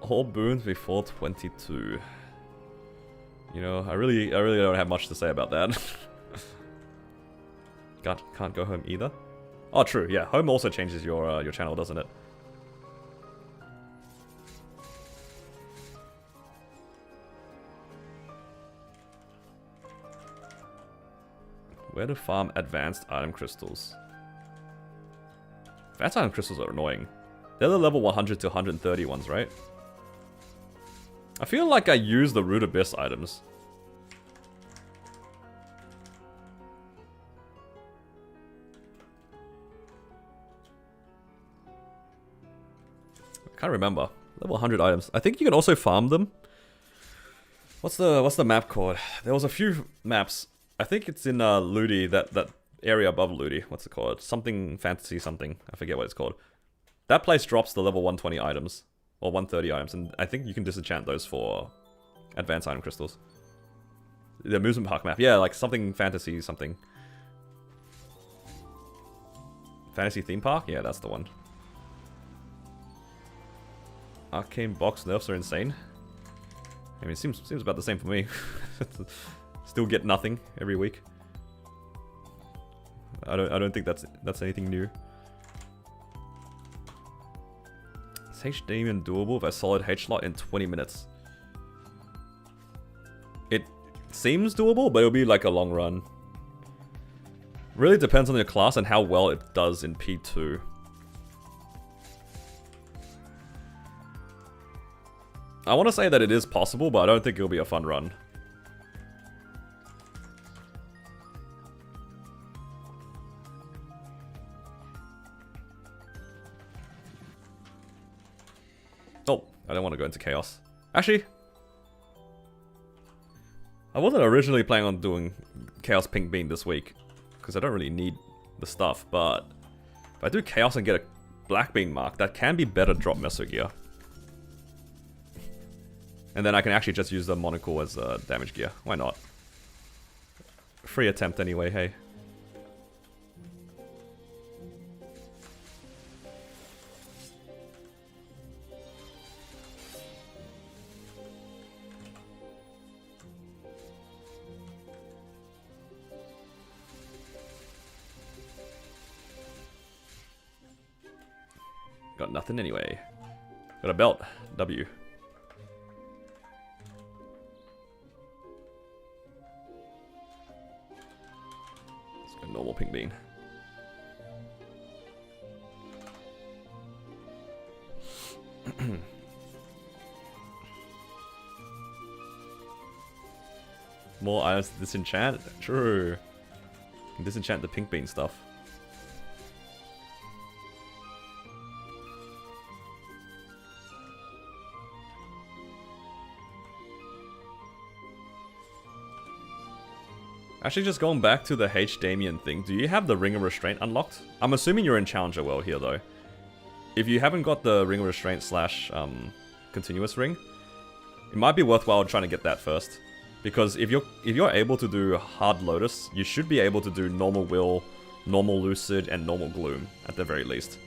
All boons before 22. You know, I really don't have much to say about that. Can't go home either. Oh, true. Yeah, home also changes your channel, doesn't it? Where to farm advanced item crystals? Advanced item crystals are annoying. They're the level 100 to 130 ones, right? I feel like I use the Root Abyss items. I can't remember. Level 100 items. I think you can also farm them. What's the map called? There was a few maps. I think it's in Ludi, that area above Ludi. What's it called? Something fantasy something. I forget what it's called. That place drops the level 120 items. Or 130 items, and I think you can disenchant those for advanced item crystals. The amusement park map. Yeah, like something fantasy something. Fantasy theme park? Yeah, that's the one. Arcane box nerfs are insane. I mean, it seems about the same for me. Still get nothing every week. I don't think that's anything new. Is H-Demon doable with a solid H-Slot in 20 minutes? It seems doable, but it'll be like a long run. Really depends on your class and how well it does in P2. I want to say that it is possible, but I don't think it'll be a fun run. Oh, I don't want to go into Chaos. Actually, I wasn't originally planning on doing Chaos Pink Bean this week, because I don't really need the stuff, but if I do Chaos and get a Black Bean mark, that can be better drop Meso gear. And then I can actually just use the Monocle as damage gear. Why not? Free attempt anyway, hey. Got nothing anyway. Got a belt. W. Let's go normal pink bean. More items to disenchant? True. You can disenchant the pink bean stuff. Actually, just going back to the H-Damien thing, do you have the Ring of Restraint unlocked? I'm assuming you're in Challenger World here, though. If you haven't got the Ring of Restraint slash Continuous Ring, it might be worthwhile trying to get that first. Because if you're able to do Hard Lotus, you should be able to do Normal Will, Normal Lucid, and Normal Gloom, at the very least.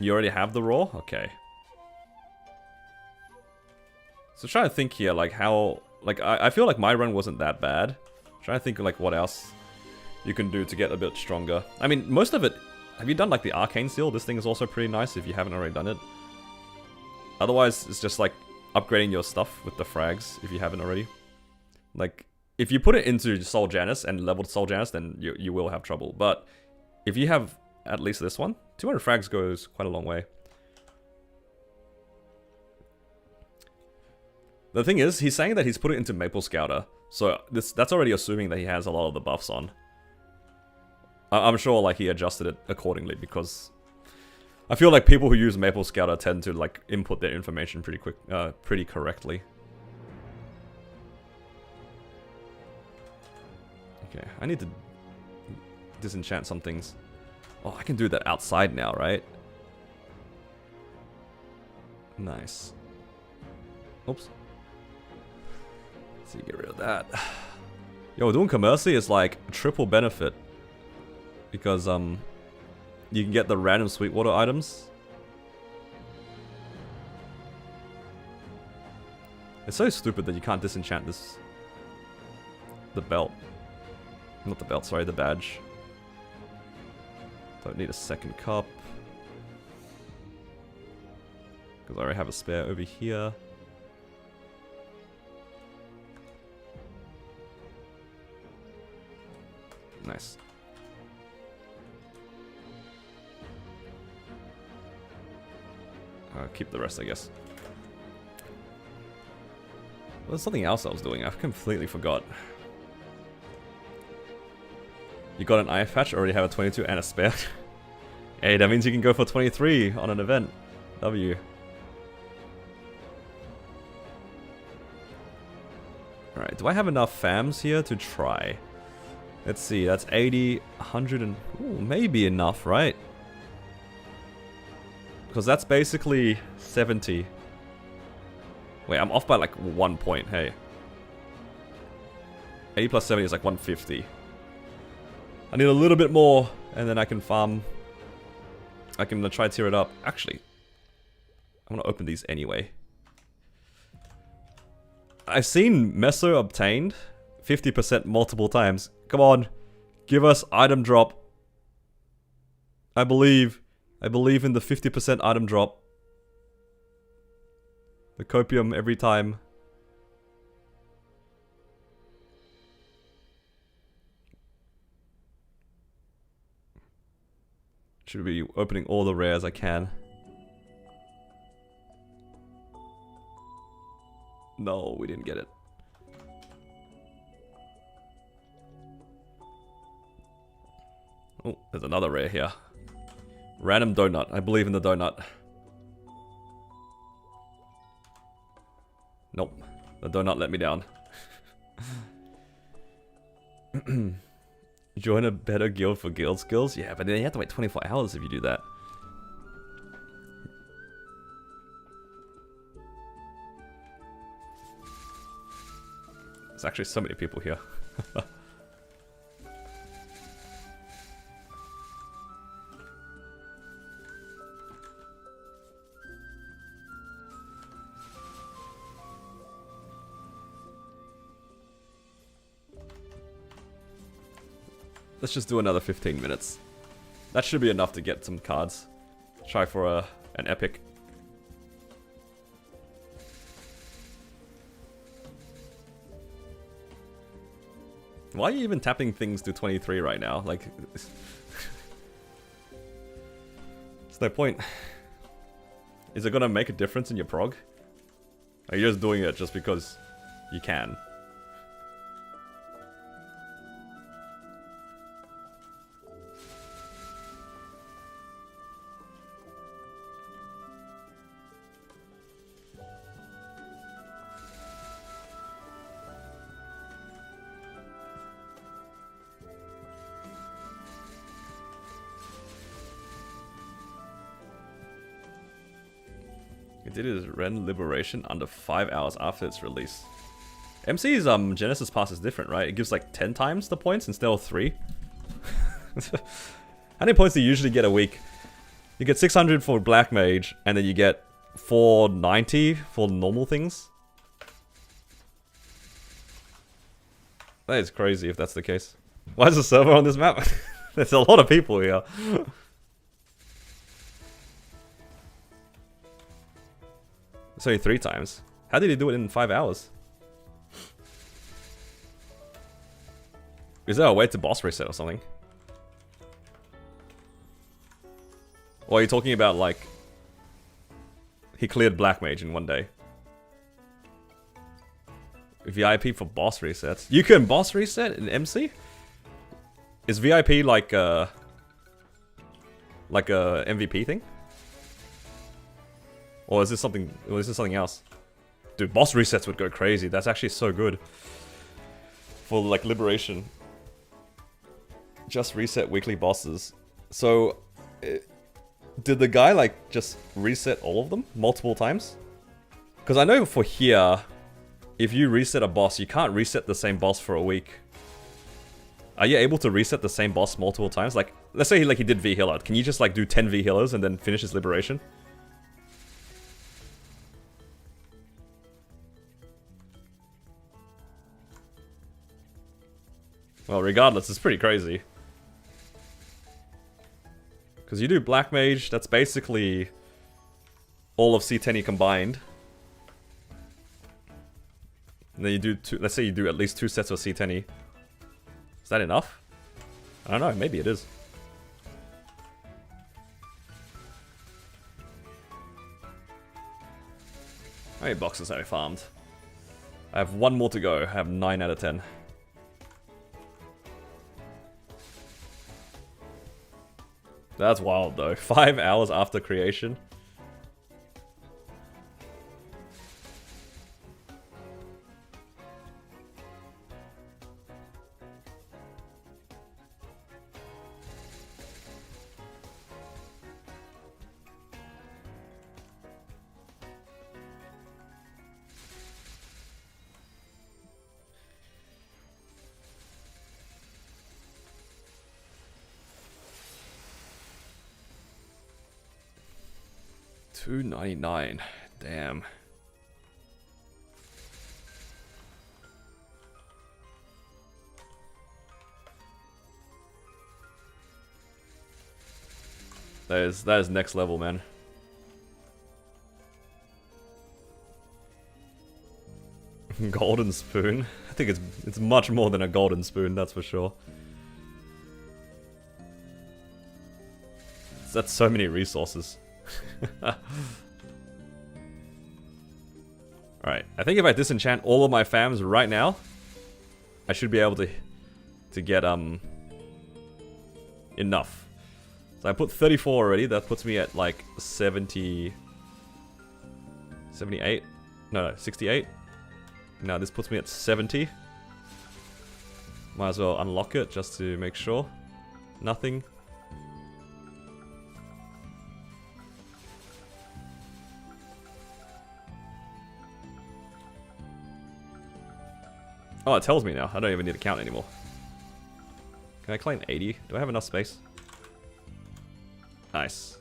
You already have the Raw? Okay. So try to think here, like, how Like, I feel like my run wasn't that bad. I'm trying to think of, like, what else you can do to get a bit stronger. I mean, most of it... Have you done, like, the Arcane Seal? This thing is also pretty nice if you haven't already done it. Otherwise, it's just, like, upgrading your stuff with the frags if you haven't already. Like, if you put it into Soul Janus and leveled Soul Janus, then you will have trouble. But if you have at least this one, 200 frags goes quite a long way. The thing is, he's saying that he's put it into Maple Scouter. So that's already assuming that he has a lot of the buffs on. I'm sure, like, he adjusted it accordingly because I feel like people who use Maple Scouter tend to, like, input their information pretty correctly. Okay, I need to disenchant some things. Oh, I can do that outside now, right? Nice. Oops. So you get rid of that. Yo, doing Commercy is like triple benefit. Because, you can get the random Sweetwater items. It's so stupid that you can't disenchant this. The belt. Not the belt, sorry, the badge. Don't need a second cup. Because I already have a spare over here. Nice. I'll keep the rest, I guess. Well, there's something else I was doing. I completely forgot. You got an eye patch, already have a 22 and a spare. Hey, that means you can go for 23 on an event. W. Alright, do I have enough fams here to try? Let's see, that's 80, 100 and... Ooh, maybe enough, right? Because that's basically 70. Wait, I'm off by like 1 point, hey. 80 plus 70 is like 150. I need a little bit more, and then I can farm. I can try to tear it up. Actually, I'm gonna open these anyway. I've seen Meso obtained 50% multiple times. Come on, give us item drop. I believe in the 50% item drop. The copium every time. Should be opening all the rares I can. No, we didn't get it. Oh, there's another rare here. Random donut. I believe in the donut. Nope. The donut let me down. Join a better guild for guild skills? Yeah, but then you have to wait 24 hours if you do that. There's actually so many people here. Let's just do another 15 minutes. That should be enough to get some cards. Try for an epic. Why are you even tapping things to 23 right now? Like, there's no point. Is it gonna make a difference in your prog? Are you just doing it just because you can? It did his Ren Liberation under 5 hours after its release. MC's Genesis Pass is different, right? It gives like 10 times the points instead of 3. How many points do you usually get a week? You get 600 for Black Mage, and then you get 490 for normal things. That is crazy if that's the case. Why is the server on this map? There's a lot of people here. It's only 3 times. How did he do it in 5 hours? Is there a way to boss reset or something? Or are you talking about like... He cleared Black Mage in 1 day? VIP for boss resets. You can boss reset in MC? Is VIP like a MVP thing? Or is this something else? Dude, boss resets would go crazy. That's actually so good. For like liberation. Just reset weekly bosses. So did the guy like just reset all of them multiple times? Because I know for here, if you reset a boss, you can't reset the same boss for a week. Are you able to reset the same boss multiple times? Like, let's say he did V healer. Can you just like do 10 V healers and then finish his liberation? Well, regardless, it's pretty crazy. Because you do Black Mage, that's basically all of C10 combined. And then you do let's say you do at least 2 sets of C10. Is that enough? I don't know, maybe it is. How many boxes have I farmed? I have 1 more to go. I have 9 out of 10. That's wild though. 5 hours after creation. $2.99. Damn. That is next level, man. Golden spoon. I think it's much more than a golden spoon, that's for sure. That's so many resources. Alright, I think if I disenchant all of my fams right now, I should be able to get enough. So I put 34 already, that puts me at like 70... 78? No, 68. Now this puts me at 70. Might as well unlock it just to make sure. Nothing. Oh, it tells me now. I don't even need to count anymore. Can I claim 80? Do I have enough space? Nice.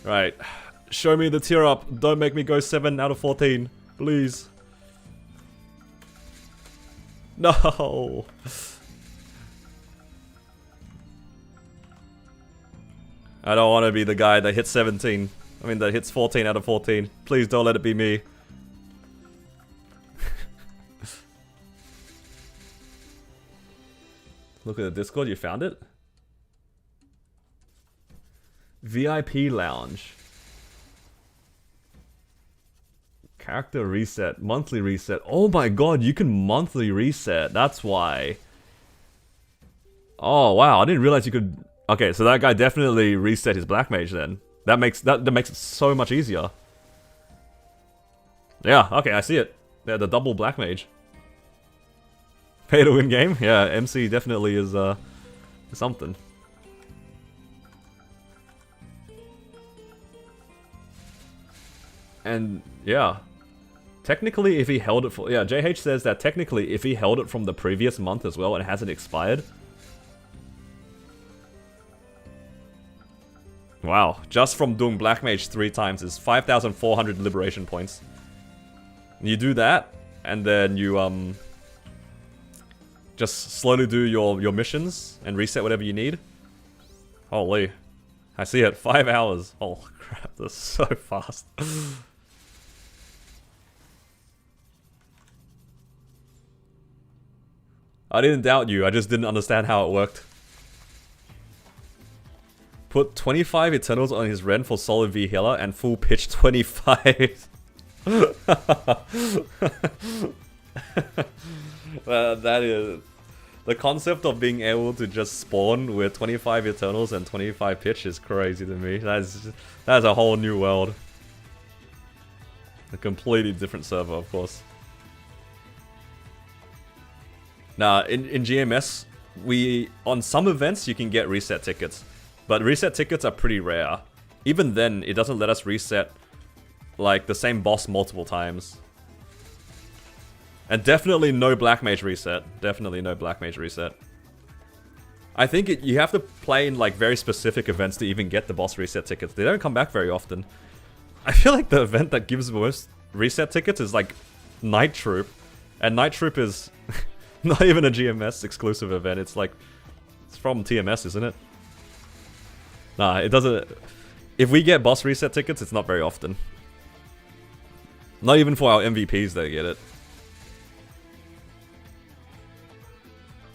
Right. Show me the tier up. Don't make me go 7 out of 14. Please. No. I don't want to be the guy that hits 17. I mean, that hits 14 out of 14. Please don't let it be me. Look at the Discord, you found it? VIP Lounge. Character reset, monthly reset. Oh my god, you can monthly reset, that's why. Oh wow, I didn't realize you could... Okay, so that guy definitely reset his Black Mage then. That makes it so much easier. Yeah, okay, I see it. Yeah, the double Black Mage. Pay to win game? Yeah, MC definitely is something. And yeah, technically if he held it for... Yeah, JH says that technically if he held it from the previous month as well and it hasn't expired. Wow, just from doing Black Mage 3 times is 5,400 liberation points. You do that, and then you just slowly do your missions and reset whatever you need. Holy, I see it. 5 hours. Oh crap, that's so fast. I didn't doubt you, I just didn't understand how it worked. Put 25 Eternals on his Ren for solid V healer and full pitch 25. That is... The concept of being able to just spawn with 25 Eternals and 25 pitch is crazy to me. That's a whole new world. A completely different server, of course. Now, in GMS, on some events you can get reset tickets, but reset tickets are pretty rare. Even then, it doesn't let us reset like the same boss multiple times. And definitely no Black Mage reset. Definitely no Black Mage reset. I think you have to play in like very specific events to even get the boss reset tickets. They don't come back very often. I feel like the event that gives most reset tickets is like Night Troop. And Night Troop is not even a GMS exclusive event. It's like, it's from TMS, isn't it? Nah, it doesn't. If we get boss reset tickets, it's not very often. Not even for our MVPs they get it.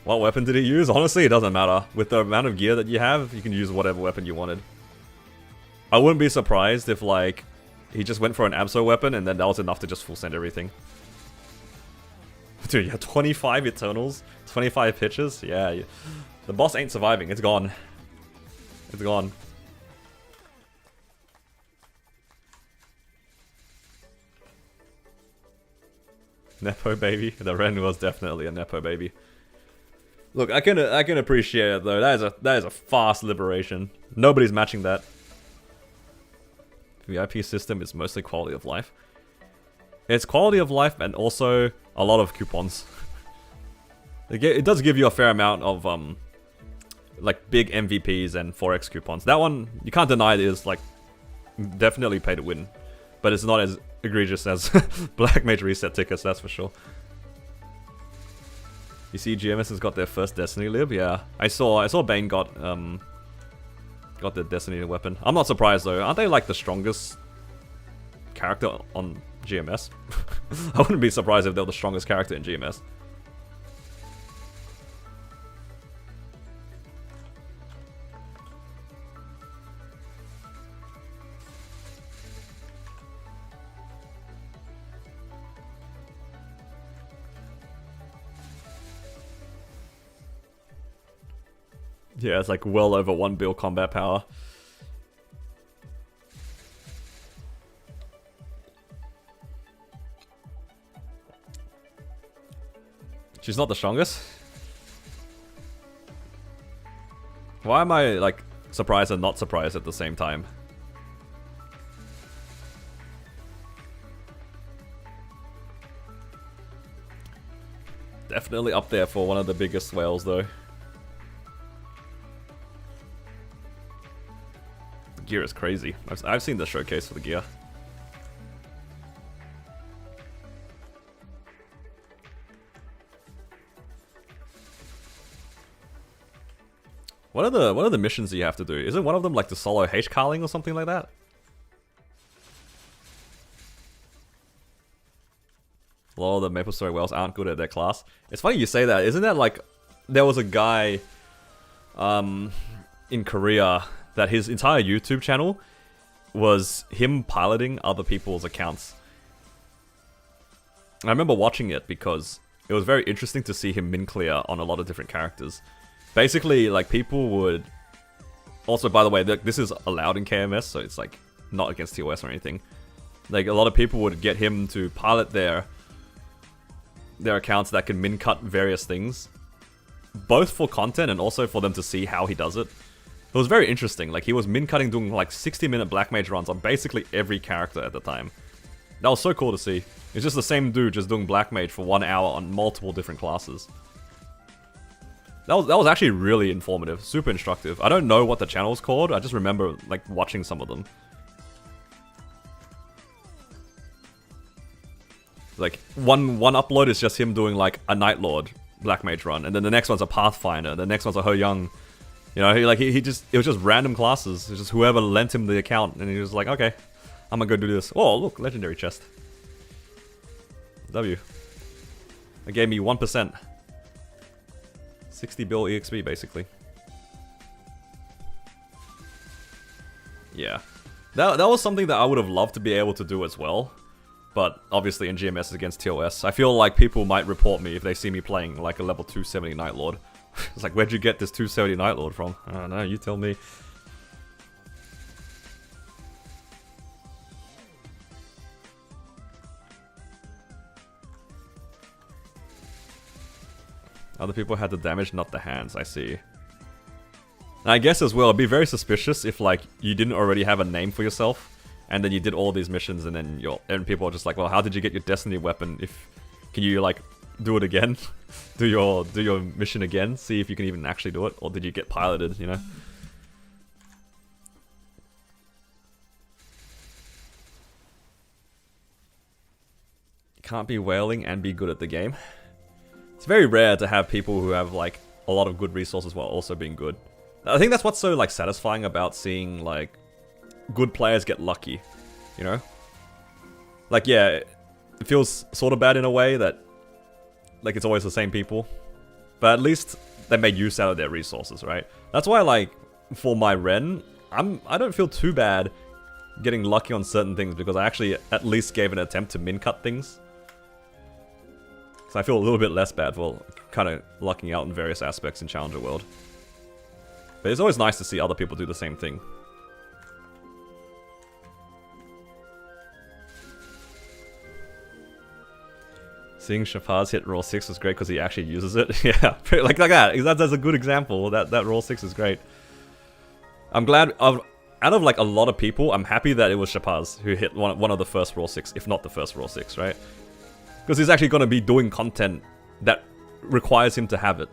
What weapon did he use? Honestly, it doesn't matter. With the amount of gear that you have, you can use whatever weapon you wanted. I wouldn't be surprised if, like, he just went for an Abso weapon and then that was enough to just full send everything. Dude, you have 25 Eternals, 25 pitches? Yeah, the boss ain't surviving. It's gone. It's gone. Nepo baby? The Ren was definitely a Nepo baby. Look, I can appreciate it though. That is a fast liberation. Nobody's matching that. VIP system is mostly quality of life. It's quality of life and also a lot of coupons. It does give you a fair amount of like big MVPs and 4x coupons. That one you can't deny it is like definitely pay to win, but it's not as egregious as Black Mage reset tickets, that's for sure. You see, GMS has got their first Destiny lib. Yeah, I saw Bane got the Destiny weapon. I'm not surprised though. Aren't they like the strongest character on GMS? I wouldn't be surprised if they were the strongest character in GMS. Yeah, it's like well over 1 bill combat power. She's not the strongest? Why am I like surprised and not surprised at the same time? Definitely up there for one of the biggest whales though. Gear is crazy. I've seen the showcase for the gear. What are the missions that you have to do? Isn't one of them like the solo H-Carling or something like that? A lot of the Maple Story whales aren't good at their class. It's funny you say that. Isn't that like there was a guy in Korea that his entire YouTube channel was him piloting other people's accounts. I remember watching it because it was very interesting to see him min clear on a lot of different characters. Basically, like people would... Also, by the way, this is allowed in KMS, so it's like not against TOS or anything. Like a lot of people would get him to pilot their accounts that can min cut various things. Both for content and also for them to see how he does it. It was very interesting. Like he was min cutting, doing like 60-minute Black Mage runs on basically every character at the time. That was so cool to see. It's just the same dude just doing Black Mage for 1 hour on multiple different classes. That was actually really informative, super instructive. I don't know what the channel's called. I just remember like watching some of them. Like, one upload is just him doing, like, a Night Lord Black Mage run, and then the next one's a Pathfinder, the next one's a Ho Young. You know, he just, it was just random classes. It was just whoever lent him the account, and he was like, okay, I'm gonna go do this. Oh, look, legendary chest. W. It gave me 1%. 60 bill EXP, basically. Yeah. That was something that I would have loved to be able to do as well. But obviously in GMS against TOS, I feel like people might report me if they see me playing like a level 270 Night Lord. It's like, where'd you get this 270 Night Lord from? I don't know, you tell me. Other people had the damage, not the hands, I see. And I guess as well, it'd be very suspicious if like you didn't already have a name for yourself, and then you did all these missions, and then people are just like, well, how did you get your Destiny weapon? Can you like do it again? do your mission again? See if you can even actually do it, or did you get piloted? You know. You can't be whaling and be good at the game. It's very rare to have people who have like a lot of good resources while also being good. I think that's what's so like satisfying about seeing like good players get lucky, you know? Like, yeah, it feels sort of bad in a way that like it's always the same people, but at least they made use out of their resources, right? That's why like for my Ren, I don't feel too bad getting lucky on certain things because I actually at least gave an attempt to min cut things. So I feel a little bit less bad for kind of lucking out in various aspects in Challenger World. But it's always nice to see other people do the same thing. Seeing Shapaz hit roll 6 was great because he actually uses it. Yeah, like that. That's a good example. That roll 6 is great. I'm glad, out of like a lot of people, I'm happy that it was Shapaz who hit one of the first roll 6, if not the first roll 6, right? Because he's actually going to be doing content that requires him to have it.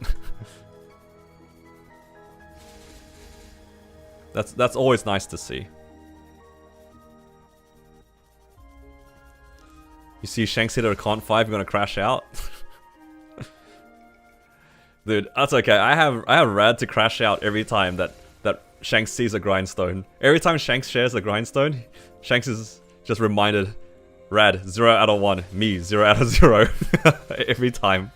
That's always nice to see. You see Shanks hit a con 5, you're gonna crash out. Dude, that's okay. I have Rad to crash out every time that Shanks sees a grindstone. Every time Shanks shares a grindstone, Shanks is just reminded, Rad, 0 out of 1. Me, 0 out of 0. Every time.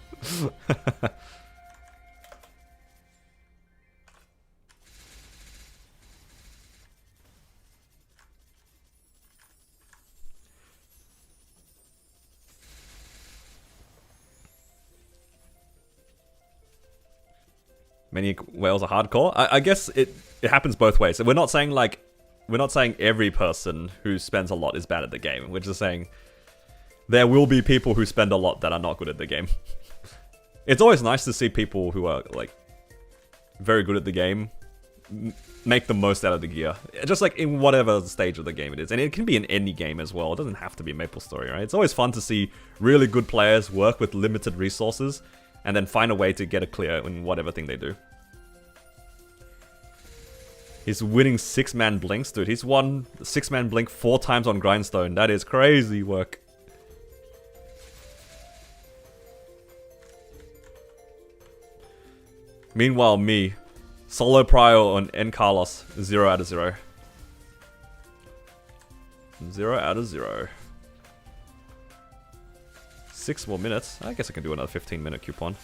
Many whales are hardcore. I guess it happens both ways. So we're not saying every person who spends a lot is bad at the game. We're just saying there will be people who spend a lot that are not good at the game. It's always nice to see people who are like very good at the game make the most out of the gear. Just like in whatever stage of the game it is. And it can be in any game as well. It doesn't have to be MapleStory, right? It's always fun to see really good players work with limited resources and then find a way to get a clear in whatever thing they do. He's winning 6-man blinks, dude. He's won 6-man blink 4 times on Grindstone. That is crazy work. Meanwhile, me, solo prio on N Carlos, 0 out of 0. 0 out of 0. 6 more minutes. I guess I can do another 15-minute coupon.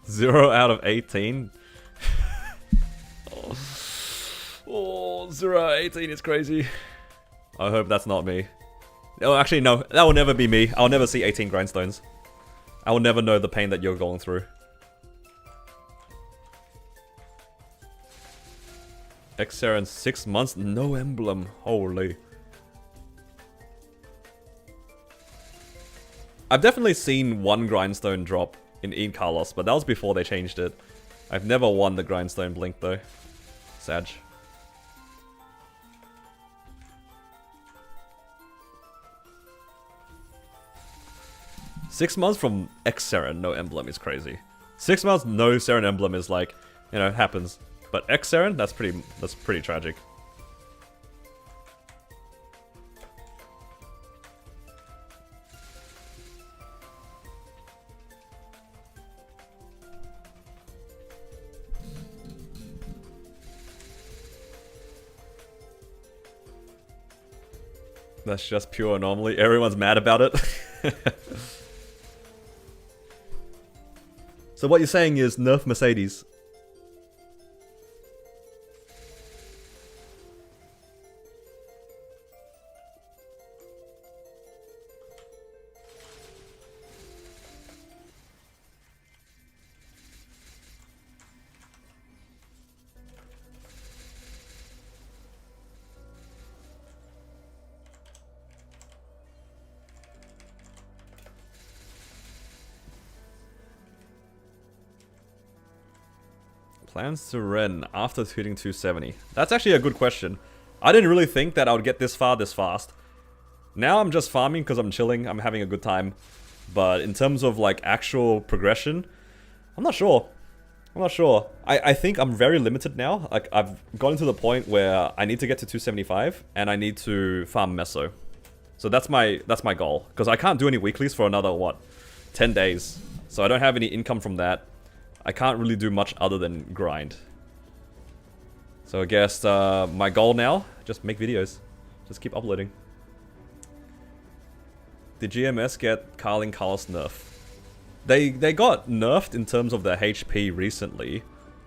Zero out of 18. Oh, 0 out of 18 is crazy. I hope that's not me. Oh, actually, no. That will never be me. I'll never see 18 grindstones. I will never know the pain that you're going through. Xerain 6 months, no emblem. Holy. I've definitely seen one grindstone drop in Ian Carlos, but that was before they changed it. I've never won the grindstone blink though. Sag. $6 months from Xerain, no emblem is crazy. 6 months, no Xerain emblem is like You know, it happens. But X-Saren, that's pretty tragic. That's just pure anomaly. Everyone's mad about it. So what you're saying is nerf Mercedes. Plans to Ren after hitting 270. That's actually a good question. I didn't really think that I would get this far this fast. Now I'm just farming because I'm chilling, I'm having a good time. But in terms of like actual progression, I'm not sure. I'm not sure. I think I'm very limited now. Like I've gotten to the point where I need to get to 275 and I need to farm Meso. So that's my goal. Because I can't do any weeklies for another, what, 10 days. So I don't have any income from that. I can't really do much other than grind. So I guess my goal now, just make videos. Just keep uploading. Did GMS get Carling Carlos nerf? They got nerfed in terms of their HP recently.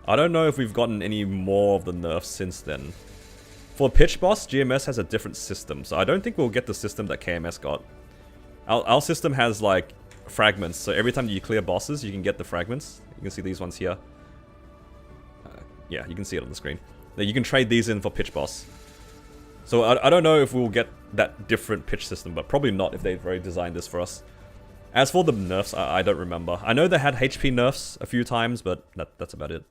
I don't know if we've gotten any more of the nerfs since then. For Pitch Boss, GMS has a different system, so I don't think we'll get the system that KMS got. Our system has like fragments, so every time you clear bosses, you can get the fragments. You can see these ones here. Yeah, you can see it on the screen. Now you can trade these in for Pitch Boss. So I don't know if we'll get that different pitch system, but probably not if they've already designed this for us. As for the nerfs, I don't remember. I know they had HP nerfs a few times, but that's about it.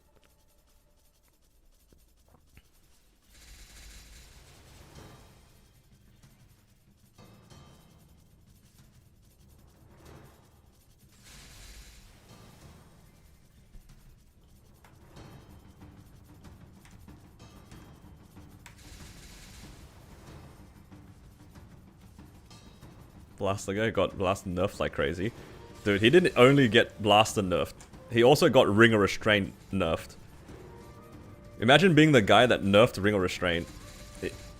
Blaster guy got Blaster nerfed like crazy. Dude, he didn't only get Blaster nerfed. He also got Ring of Restraint nerfed. Imagine being the guy that nerfed Ring of Restraint.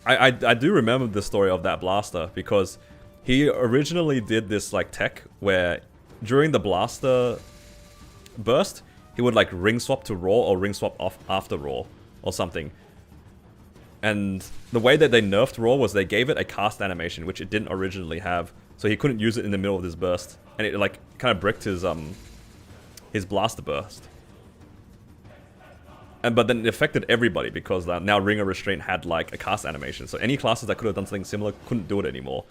I do remember the story of that Blaster because he originally did this like tech where during the Blaster burst, he would like ring swap to Raw or ring swap off after Raw or something. And the way that they nerfed Raw was they gave it a cast animation, which it didn't originally have. So he couldn't use it in the middle of this burst. And it like kind of bricked his Blaster burst. But then it affected everybody because now Ring of Restraint had like a cast animation. So any classes that could have done something similar couldn't do it anymore.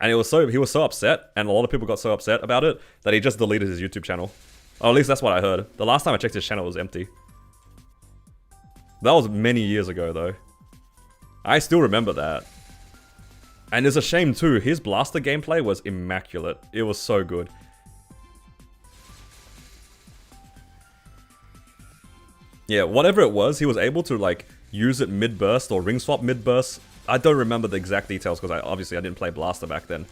And he was so upset, and a lot of people got so upset about it, that he just deleted his YouTube channel. Or at least that's what I heard. The last time I checked, his channel was empty. That was many years ago though. I still remember that. And it's a shame too, his Blaster gameplay was immaculate. It was so good. Yeah, whatever it was, he was able to like use it mid-burst or ring swap mid-burst. I don't remember the exact details because obviously I didn't play Blaster back then.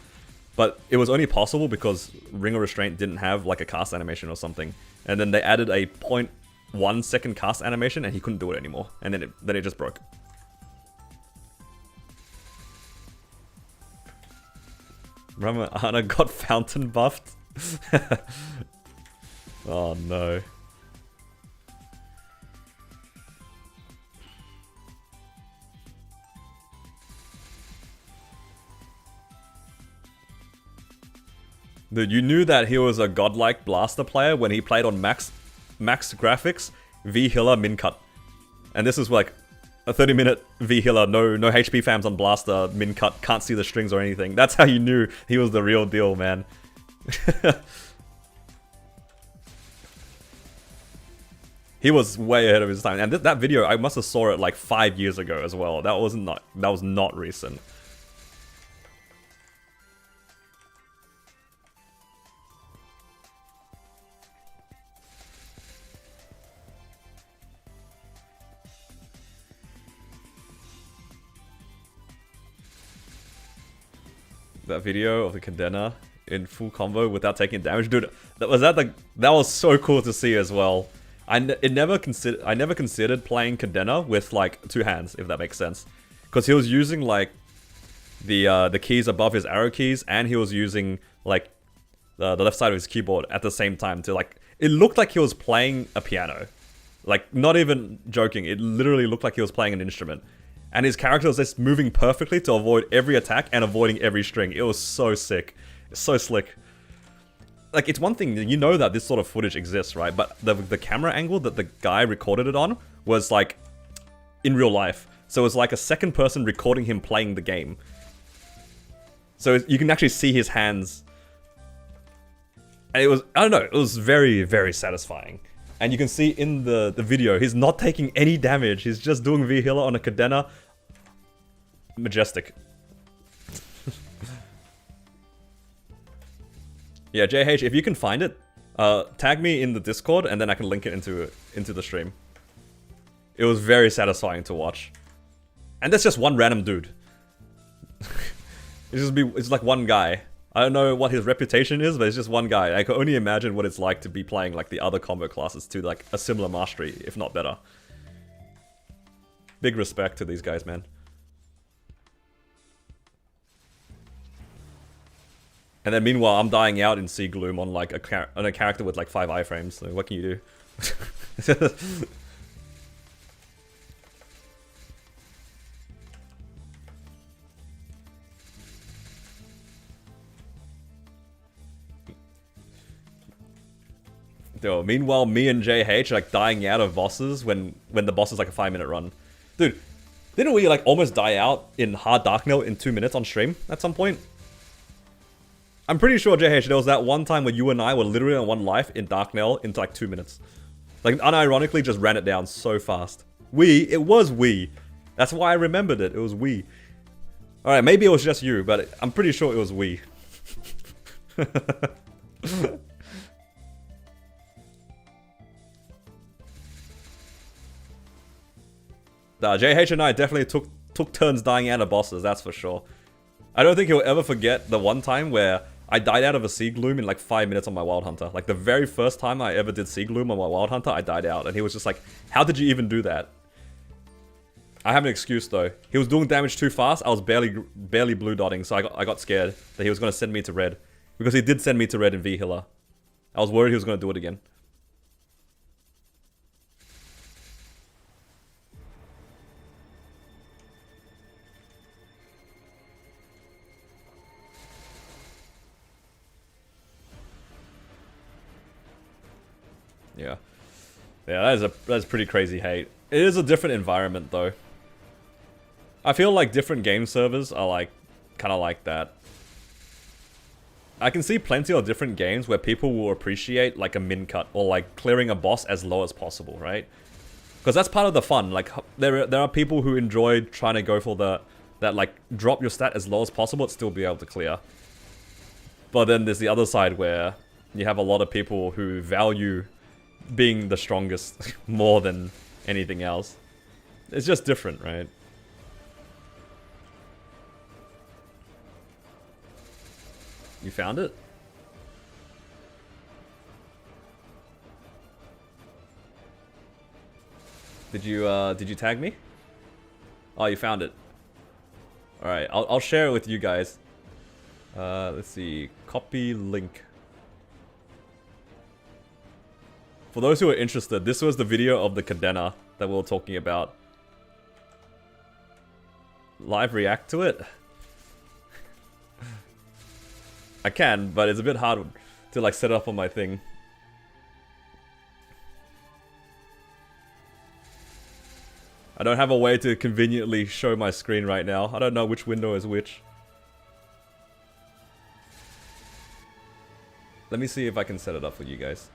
But it was only possible because Ring of Restraint didn't have like a cast animation or something. And then they added a 0.1 second cast animation and he couldn't do it anymore. And then it just broke. Remember Anna got fountain buffed? Oh no. Dude, you knew that he was a godlike Blaster player when he played on max graphics, V Healer min cut. And this is like a 30-minute V Healer, no HP fams on Blaster, min cut, can't see the strings or anything. That's how you knew he was the real deal, man. He was way ahead of his time. And that video, I must have saw it like 5 years ago as well. That was not recent. that video of the Cadena in full combo without taking damage, dude. That was so cool to see as well. I never considered playing Cadena with like 2 hands, if that makes sense, because he was using like the keys above his arrow keys, and he was using like the left side of his keyboard at the same time to like. It looked like he was playing a piano, like not even joking. It literally looked like he was playing an instrument. And his character was just moving perfectly to avoid every attack and avoiding every string. It was so sick. It's so slick. Like, it's one thing, you know that this sort of footage exists, right? But the camera angle that the guy recorded it on was, like, in real life. So it was like a second person recording him playing the game. So you can actually see his hands. And it was, I don't know, it was very, very satisfying. And you can see in the video, he's not taking any damage. He's just doing V-Healer on a Cadena. Majestic. Yeah, JH, if you can find it, tag me in the Discord and then I can link it into the stream. It was very satisfying to watch. And that's just one random dude. It's like one guy. I don't know what his reputation is, but it's just one guy. I can only imagine what it's like to be playing like the other combo classes to like a similar mastery, if not better. Big respect to these guys, man. And then meanwhile, I'm dying out in Sea Gloom on like a character with like 5 iframes. So what can you do? Yo, meanwhile, me and JH like dying out of bosses when the boss is like a 5-minute run. Dude, didn't we like almost die out in Hard Darknail in 2 minutes on stream at some point? I'm pretty sure, JH, there was that one time where you and I were literally on 1 life in Darknail into like 2 minutes. Like, unironically just ran it down so fast. It was we. That's why I remembered it. It was we. Alright, maybe it was just you, but I'm pretty sure it was we. Nah, JH and I definitely took turns dying out of bosses, that's for sure. I don't think he'll ever forget the one time where I died out of a Sea Gloom in like 5 minutes on my Wild Hunter. Like the very first time I ever did Sea Gloom on my Wild Hunter, I died out. And he was just like, how did you even do that? I have an excuse though. He was doing damage too fast, I was barely blue dotting, so I got scared that he was going to send me to red. Because he did send me to red in V-Healer. I was worried he was going to do it again. Yeah. Yeah, that's pretty crazy hate. It is a different environment though. I feel like different game servers are like kind of like that. I can see plenty of different games where people will appreciate like a min cut or like clearing a boss as low as possible, right? Because that's part of the fun. Like there are people who enjoy trying to go for that like drop your stat as low as possible and still be able to clear. But then there's the other side where you have a lot of people who value being the strongest more than anything else. It's just different, right? You found it? Did you tag me? Oh, you found it. Alright, I'll share it with you guys. Let's see. Copy link. For those who are interested, this was the video of the Cadena that we were talking about. Live react to it? I can, but it's a bit hard to like set it up on my thing. I don't have a way to conveniently show my screen right now. I don't know which window is which. Let me see if I can set it up for you guys.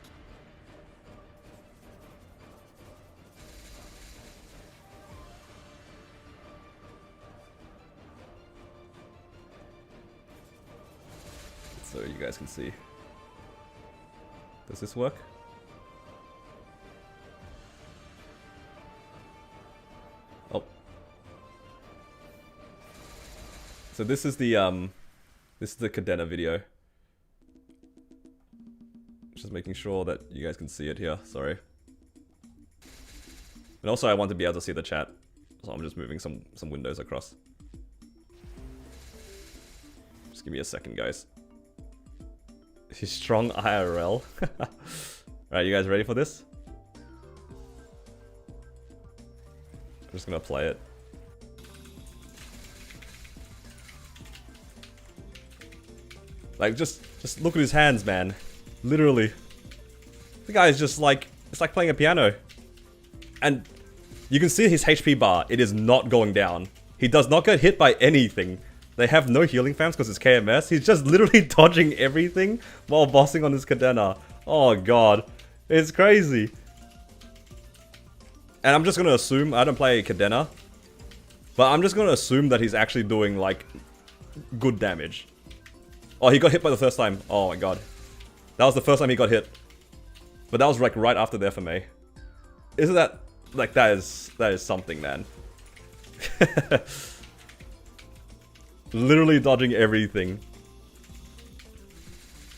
So you guys can see. Does this work? Oh. So this is the This is the Cadena video. Just making sure that you guys can see it here, sorry. And also I want to be able to see the chat, so I'm just moving some windows across. Just give me a second, guys. He's strong IRL. Alright, you guys ready for this? I'm just gonna play it. Like, just look at his hands, man. Literally. The guy is just like, it's like playing a piano. And you can see his HP bar, it is not going down. He does not get hit by anything. They have no healing fams because it's KMS. He's just literally dodging everything while bossing on his Cadena. Oh god. It's crazy. And I'm just gonna assume, I don't play Cadena, but I'm just gonna assume that he's actually doing like good damage. Oh, he got hit by the first time. Oh my god. That was the first time he got hit. But that was like right after the FMA. Isn't that, like, that is something, man. Literally dodging everything.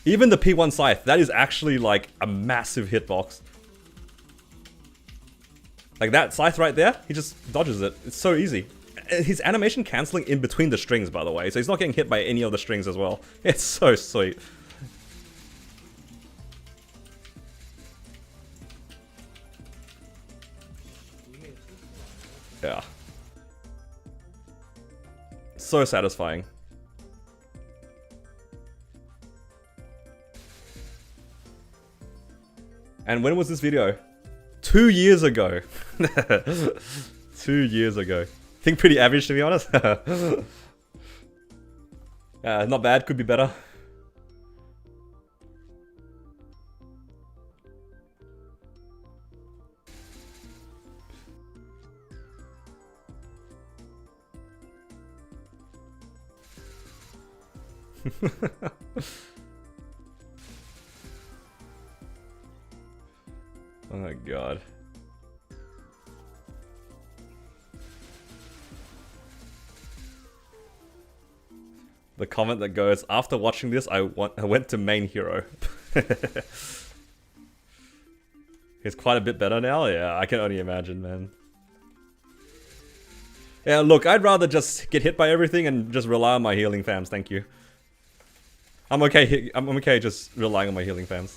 Even the P1 Scythe, that is actually like a massive hitbox. Like that Scythe right there, he just dodges it. It's so easy. His animation cancelling in between the strings, by the way, so he's not getting hit by any of the strings as well. It's so sweet. Yeah. So satisfying. And when was this video? 2 years ago. 2 years ago. I think pretty average, to be honest. Not bad, could be better. Oh my god. The comment that goes, after watching this, I went to main hero. He's quite a bit better now? Yeah, I can only imagine, man. Yeah, look, I'd rather just get hit by everything and just rely on my healing fams, thank you. I'm okay just relying on my healing fams.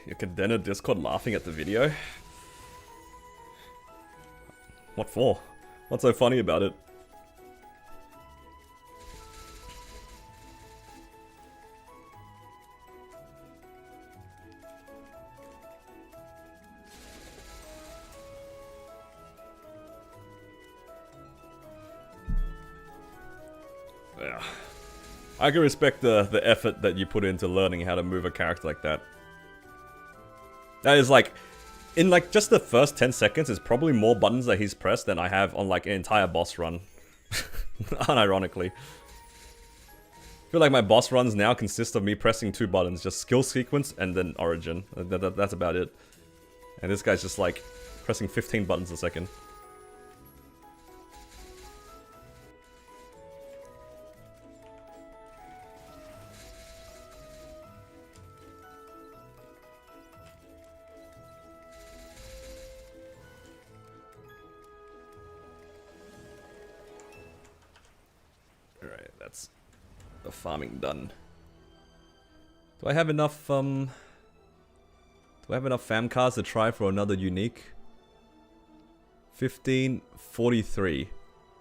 Your Cadena Discord laughing at the video? What for? What's so funny about it? Yeah. I can respect the effort that you put into learning how to move a character like that. That is like, in like just the first 10 seconds, is probably more buttons that he's pressed than I have on like an entire boss run. Unironically. I feel like my boss runs now consist of me pressing 2 buttons, just skill sequence and then origin. That's about it. And this guy's just like pressing 15 buttons a second. Alright, that's the farming done. Do I have enough fam cards to try for another unique? 15, 43.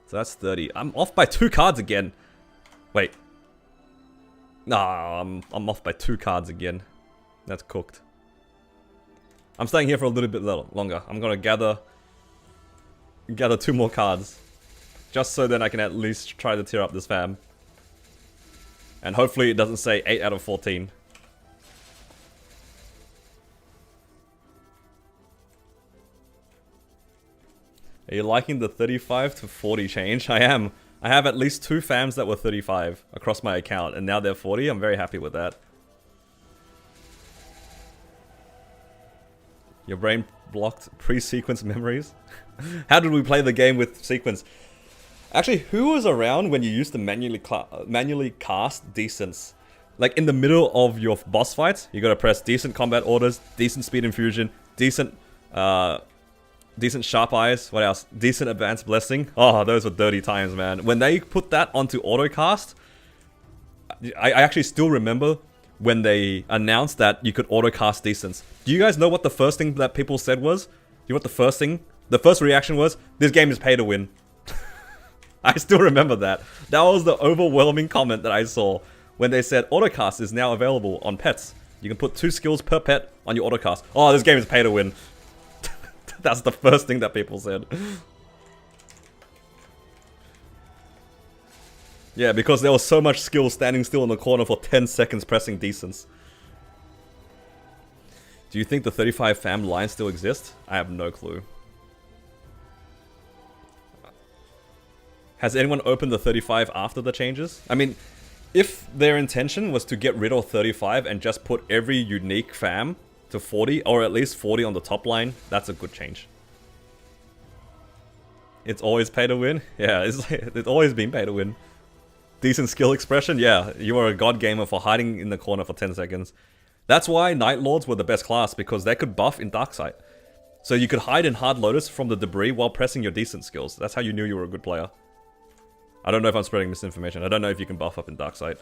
So that's 30. I'm off by 2 cards again. Wait. Nah, I'm off by 2 cards again. That's cooked. I'm staying here for a little bit longer. I'm gonna gather 2 more cards. Just so then I can at least try to tear up this fam. And hopefully it doesn't say 8 out of 14. Are you liking the 35 to 40 change? I am. I have at least 2 fams that were 35 across my account, and now they're 40. I'm very happy with that. Your brain blocked pre-sequence memories? How did we play the game with sequence? Actually, who was around when you used to manually cast decents? Like in the middle of your boss fights, you gotta press decent combat orders, decent speed infusion, decent sharp eyes, what else? Decent advanced blessing. Oh, those were dirty times, man. When they put that onto autocast, I actually still remember when they announced that you could autocast decents. Do you guys know what the first thing that people said was? You know what the first thing? The first reaction was, this game is pay to win. I still remember that. That was the overwhelming comment that I saw when they said autocast is now available on pets. You can put 2 skills per pet on your autocast. Oh, this game is pay to win. That's the first thing that people said. Yeah, because there was so much skill standing still in the corner for 10 seconds pressing decents. Do you think the 35 fam line still exists? I have no clue. Has anyone opened the 35 after the changes? I mean, if their intention was to get rid of 35 and just put every unique fam to 40, or at least 40 on the top line, that's a good change. It's always pay to win? Yeah, it's always been pay to win. Decent skill expression? Yeah, you are a god gamer for hiding in the corner for 10 seconds. That's why Night Lords were the best class, because they could buff in Darksight. So you could hide in Hard Lotus from the debris while pressing your decent skills. That's how you knew you were a good player. I don't know if I'm spreading misinformation. I don't know if you can buff up in Darksight.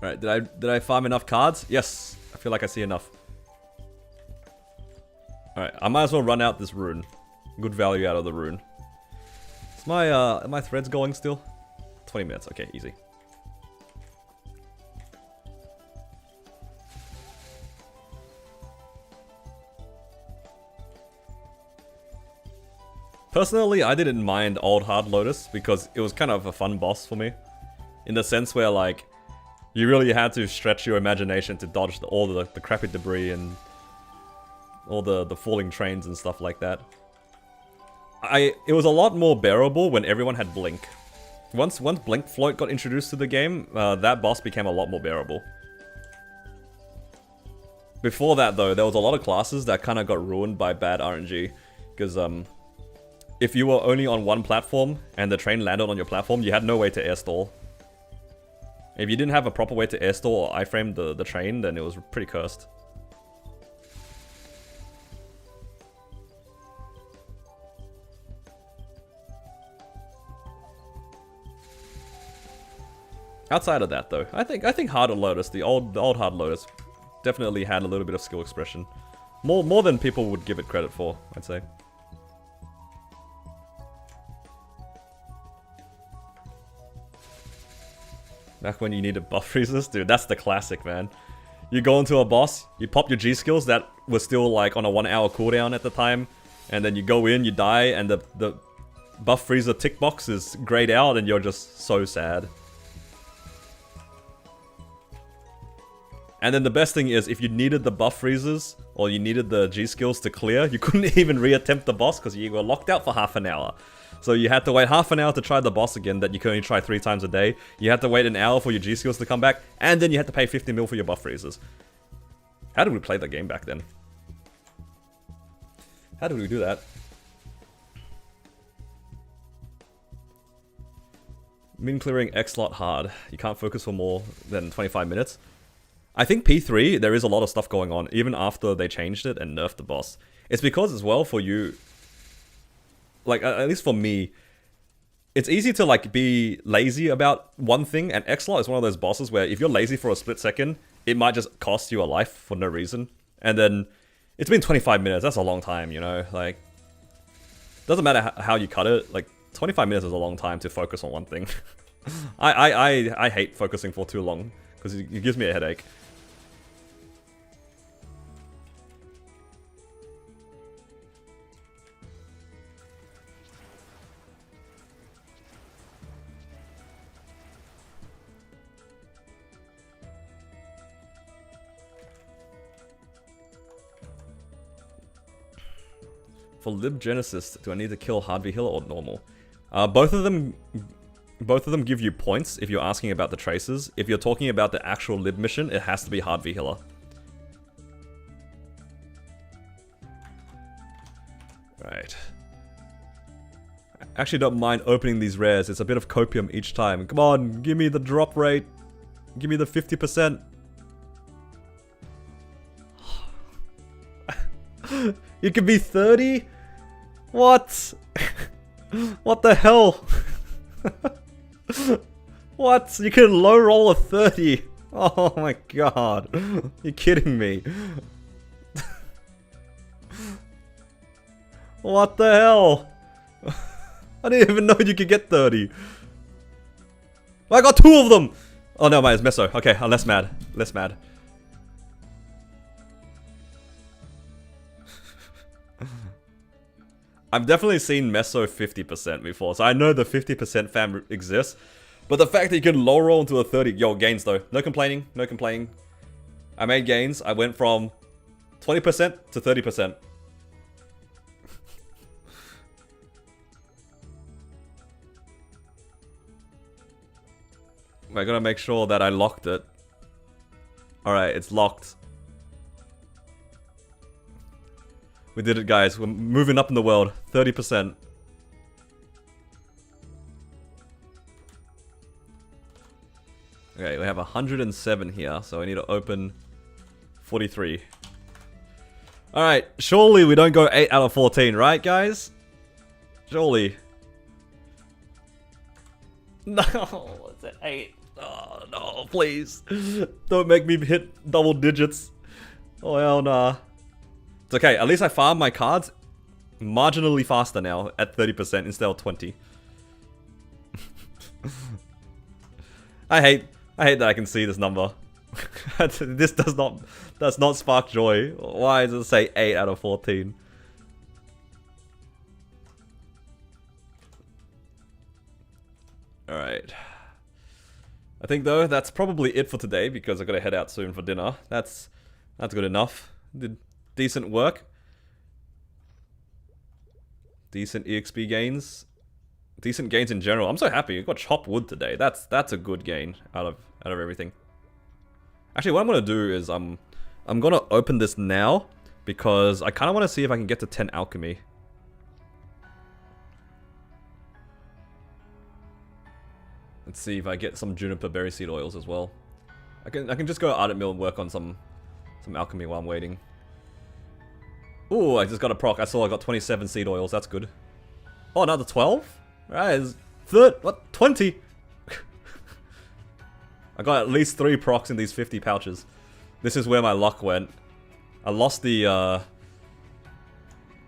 Alright, did I farm enough cards? Yes, I feel like I see enough. Alright, I might as well run out this rune. Good value out of the rune. Is my threads going still? 20 minutes, okay, easy. Personally, I didn't mind old Hard Lotus because it was kind of a fun boss for me. In the sense where, like, you really had to stretch your imagination to dodge all the crappy debris and all the falling trains and stuff like that. It was a lot more bearable when everyone had Blink. Once Blink Float got introduced to the game, that boss became a lot more bearable. Before that though, there was a lot of classes that kind of got ruined by bad RNG. Because if you were only on one platform and the train landed on your platform, you had no way to air stall. If you didn't have a proper way to air stall or iframe the train, then it was pretty cursed. Outside of that though, I think Hard Lotus, the old Hard Lotus, definitely had a little bit of skill expression. More than people would give it credit for, I'd say. Back when you needed buff freezes? Dude, that's the classic, man. You go into a boss, you pop your G skills that was still like on a 1 hour cooldown at the time, and then you go in, you die, and the buff freezer tick box is grayed out and you're just so sad. And then the best thing is, if you needed the buff freezers, or you needed the G skills to clear, you couldn't even reattempt the boss because you were locked out for half an hour. So you had to wait half an hour to try the boss again that you can only try 3 times a day. You had to wait an hour for your G skills to come back, and then you had to pay 50 mil for your buff freezers. How did we play the game back then? How did we do that? Min clearing X slot hard. You can't focus for more than 25 minutes. I think P3, there is a lot of stuff going on, even after they changed it and nerfed the boss. It's because as well for you, like, at least for me, it's easy to, like, be lazy about one thing, and X-Lot is one of those bosses where if you're lazy for a split second, it might just cost you a life for no reason. And then, it's been 25 minutes, that's a long time, you know? Like, doesn't matter how you cut it, like, 25 minutes is a long time to focus on one thing. I hate focusing for too long, because it gives me a headache. For Lib Genesis, do I need to kill hard V healer or normal? Both of them give you points if you're asking about the traces. If you're talking about the actual Lib mission, it has to be hard V healer. Right. I actually don't mind opening these rares. It's a bit of copium each time. Come on, give me the drop rate. Give me the 50%. You can be 30? What? What the hell? What? You can low roll a 30? Oh my god. You're kidding me. What the hell? I didn't even know you could get 30. I got 2 of them! Oh no, it's Meso. Okay, I'm less mad. Less mad. I've definitely seen Meso 50% before, so I know the 50% fam exists. But the fact that you can low roll into a 30... Yo, gains though. No complaining. No complaining. I made gains. I went from 20% to 30%. I gotta make sure that I locked it. Alright, it's locked. We did it, guys. We're moving up in the world. 30%. Okay, we have 107 here, so I need to open 43. Alright, surely we don't go 8 out of 14, right, guys? Surely. No, it's at 8. Oh, no, please. Don't make me hit double digits. Oh, hell nah. It's okay, at least I farm my cards marginally faster now at 30% instead of 20. I hate that I can see this number. This does not spark joy. Why does it say 8 out of 14? Alright. I think though that's probably it for today because I gotta head out soon for dinner. That's good enough. Did decent work. Decent EXP gains. Decent gains in general. I'm so happy. I got chopped wood today. That's a good gain out of everything. Actually, what I'm gonna do is I'm gonna open this now because I kind of want to see if I can get to 10 alchemy. Let's see if I get some juniper berry seed oils as well. I can just go Ardent Mill and work on some alchemy while I'm waiting. Ooh, I just got a proc. I saw I got 27 seed oils. That's good. Oh, another 12? Right, what? 20? I got at least 3 procs in these 50 pouches. This is where my luck went. I lost the, I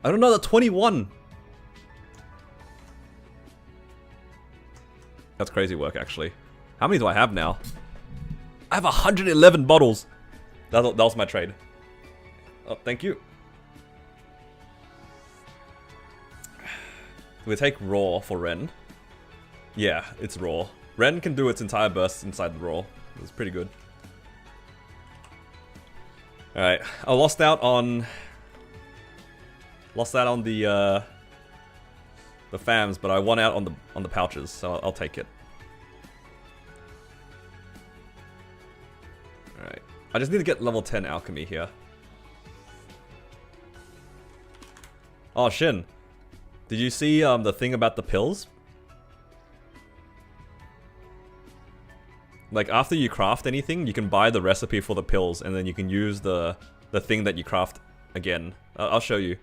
don't know, the 21. That's crazy work, actually. How many do I have now? I have 111 bottles. That was my trade. Oh, thank you. We take raw for Ren. Yeah, it's raw. Ren can do its entire burst inside the raw. It's pretty good. Alright, I lost out on the fams, but I won out on the pouches, so I'll take it. Alright. I just need to get level 10 alchemy here. Oh, Shin. Did you see the thing about the pills? Like, after you craft anything, you can buy the recipe for the pills, and then you can use the thing that you craft again. I'll show you.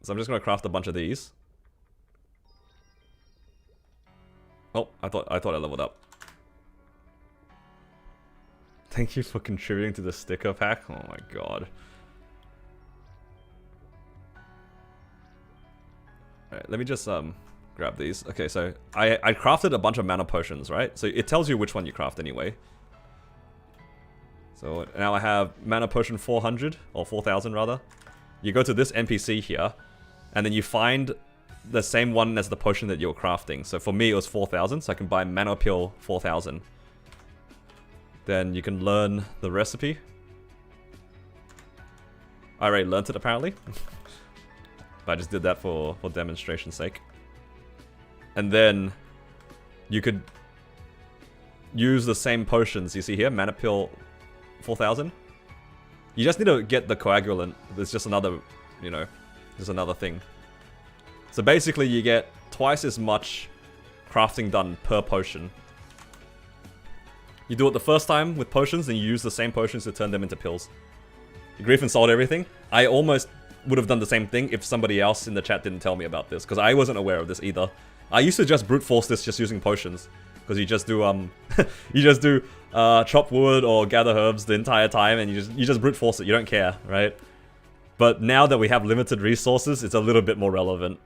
So I'm just gonna craft a bunch of these. Oh, I thought I leveled up. Thank you for contributing to the sticker pack. Oh my god. Alright, let me just grab these. Okay, so I crafted a bunch of mana potions, right? So it tells you which one you craft anyway. So now I have mana potion 400, or 4000 rather. You go to this NPC here, and then you find the same one as the potion that you're crafting. So for me it was 4000, so I can buy mana pill 4000. Then you can learn the recipe. I already learnt it apparently. But I just did that for demonstration's sake. And then you could use the same potions you see here, Mana Pill 4000. You just need to get the coagulant. There's just another, you know, there's another thing. So basically you get twice as much crafting done per potion. You do it the first time with potions, and you use the same potions to turn them into pills. You grief and salt everything. I almost would have done the same thing if somebody else in the chat didn't tell me about this, because I wasn't aware of this either. I used to just brute force this just using potions, because you just do chop wood or gather herbs the entire time, and you just brute force it. You don't care, right? But now that we have limited resources, it's a little bit more relevant.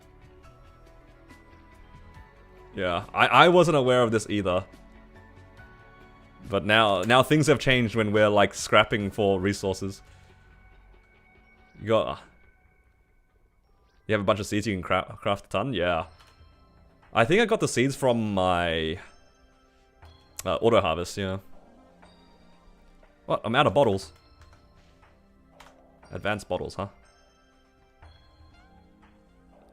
Yeah, I wasn't aware of this either. But now things have changed when we're like scrapping for resources. You have a bunch of seeds you can craft a ton? Yeah. I think I got the seeds from my auto harvest, yeah. What? I'm out of bottles. Advanced bottles, huh?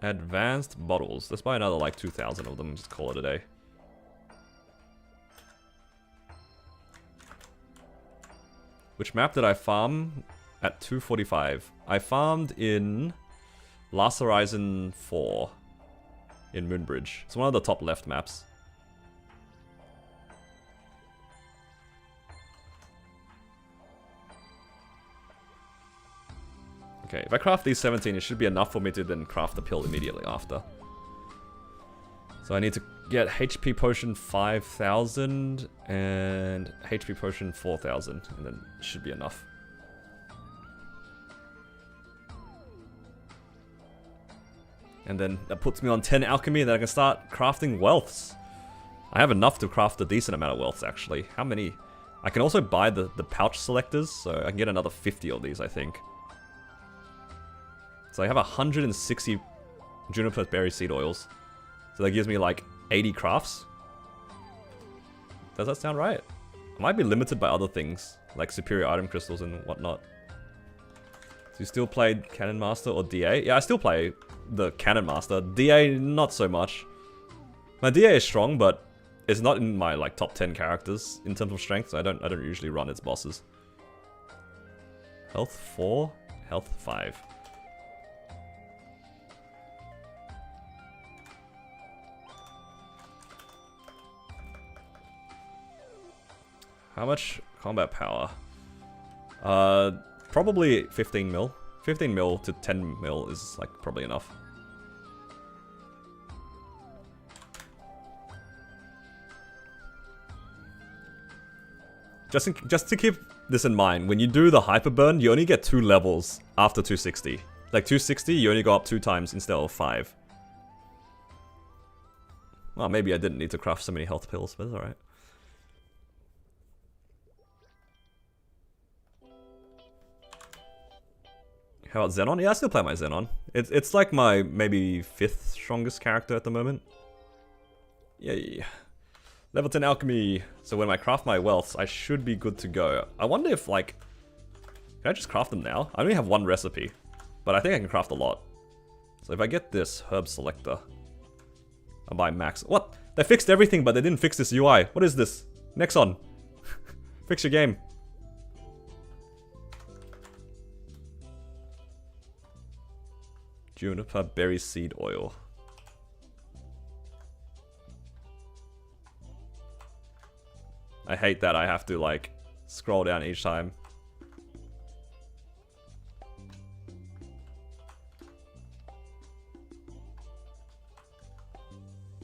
Advanced bottles. Let's buy another like 2,000 of them, just call it a day. Which map did I farm at 2:45? I farmed in Last Horizon 4 in Moonbridge. It's one of the top left maps. Okay, if I craft these 17, it should be enough for me to then craft the pill immediately after. So I need to get HP potion 5,000 and HP potion 4,000, and then it should be enough. And then that puts me on 10 alchemy, and then I can start crafting wealths. I have enough to craft a decent amount of wealths, actually. How many? I can also buy the pouch selectors, so I can get another 50 of these, I think. So I have 160 juniper berry seed oils. So that gives me like 80 crafts. Does that sound right? I might be limited by other things, like superior item crystals and whatnot. So you still played Cannon Master or DA? Yeah, I still play the Cannon Master. DA, not so much. My DA is strong, but it's not in my like top 10 characters in terms of strength, so I don't usually run its bosses. Health 4, health 5. How much combat power? Probably 15 mil. 15 mil to 10 mil is like probably enough. Just to keep this in mind, when you do the hyper burn, you only get 2 levels after 260. Like 260, you only go up 2 times instead of 5. Well, maybe I didn't need to craft so many health pills, but it's alright. How about Xenon? Yeah, I still play my Xenon. It's like my maybe 5th strongest character at the moment. Yay. Level 10 alchemy. So when I craft my wealths, I should be good to go. I wonder if like... Can I just craft them now? I only have 1 recipe. But I think I can craft a lot. So if I get this herb selector, I'll buy max. What? They fixed everything, but they didn't fix this UI. What is this? Nexon. Fix your game. Juniper berry seed oil. I hate that I have to like scroll down each time.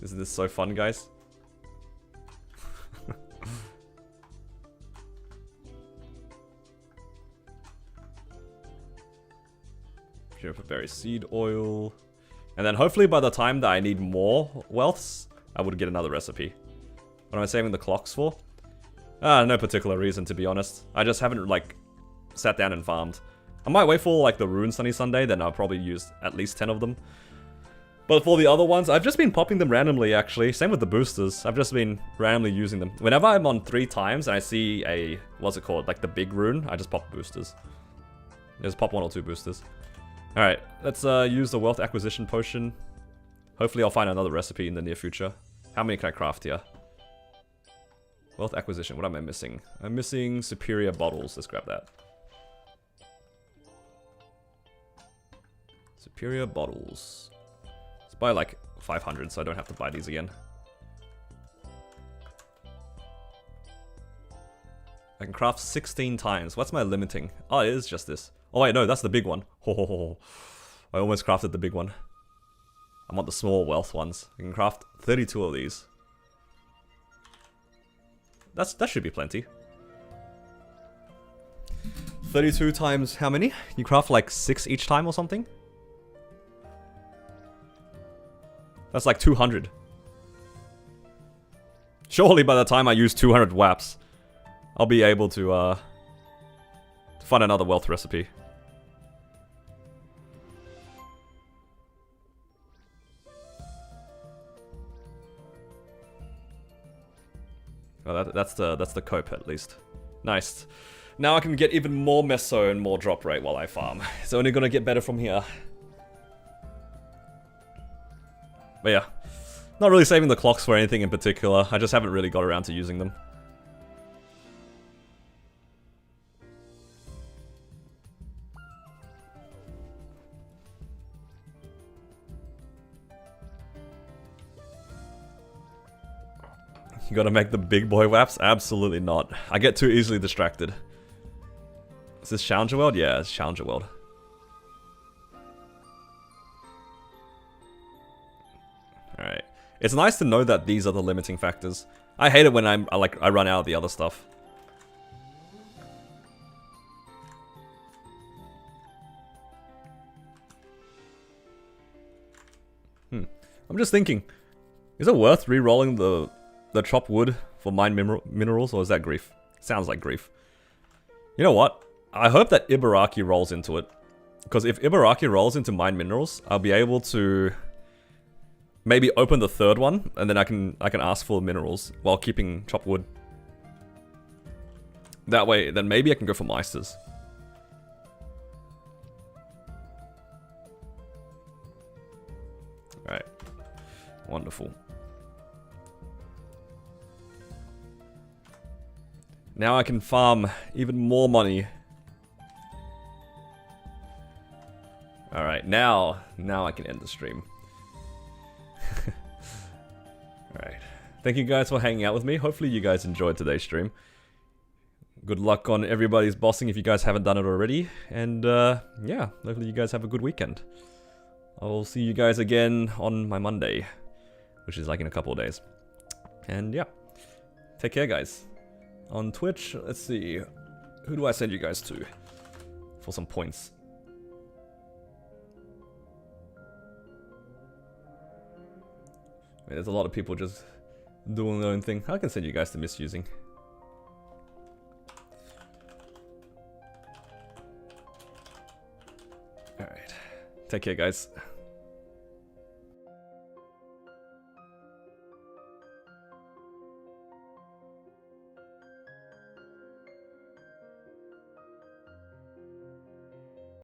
Isn't this so fun, guys? Juniper berry seed oil. And then hopefully by the time that I need more wealths, I would get another recipe. What am I saving the clocks for? No particular reason, to be honest. I just haven't, like, sat down and farmed. I might wait for, like, the Rune Sunny Sunday, then I'll probably use at least 10 of them. But for the other ones, I've just been popping them randomly, actually. Same with the boosters. I've just been randomly using them. Whenever I'm on 3 times and I see a, what's it called, like the big rune, I just pop boosters. Just pop 1 or 2 boosters. Alright, let's use the wealth acquisition potion. Hopefully I'll find another recipe in the near future. How many can I craft here? Wealth acquisition, what am I missing? I'm missing superior bottles. Let's grab that. Superior bottles. Let's buy like 500 so I don't have to buy these again. I can craft 16 times. What's my limiting? Oh, it is just this. Oh wait, no, that's the big one. Oh, I almost crafted the big one. I want the small wealth ones. I can craft 32 of these. That should be plenty. 32 times how many? You craft like 6 each time or something? That's like 200. Surely by the time I use 200 WAPs, I'll be able to find another wealth recipe. Oh, that's the cope at least. Nice. Now I can get even more meso and more drop rate while I farm. It's only gonna get better from here. But yeah, not really saving the clocks for anything in particular. I just haven't really got around to using them. You gotta make the big boy WAPs? Absolutely not. I get too easily distracted. Is this Challenger World? Yeah, it's Challenger World. Alright. It's nice to know that these are the limiting factors. I hate it when I run out of the other stuff. I'm just thinking, is it worth re-rolling the chopped wood for mine minerals, or is that grief? Sounds like grief. You know what? I hope that Ibaraki rolls into it. Because if Ibaraki rolls into mine minerals, I'll be able to maybe open the third one, and then I can ask for minerals while keeping chopped wood. That way, then maybe I can go for Meisters. Alright. Wonderful. Now I can farm even more money. Alright, now I can end the stream. Alright. Thank you guys for hanging out with me. Hopefully you guys enjoyed today's stream. Good luck on everybody's bossing if you guys haven't done it already. And yeah, hopefully you guys have a good weekend. I'll see you guys again on my Monday, which is like in a couple of days. And yeah, take care guys. On Twitch, let's see, who do I send you guys to for some points? I mean, there's a lot of people just doing their own thing. I can send you guys to misusing. Alright, take care guys.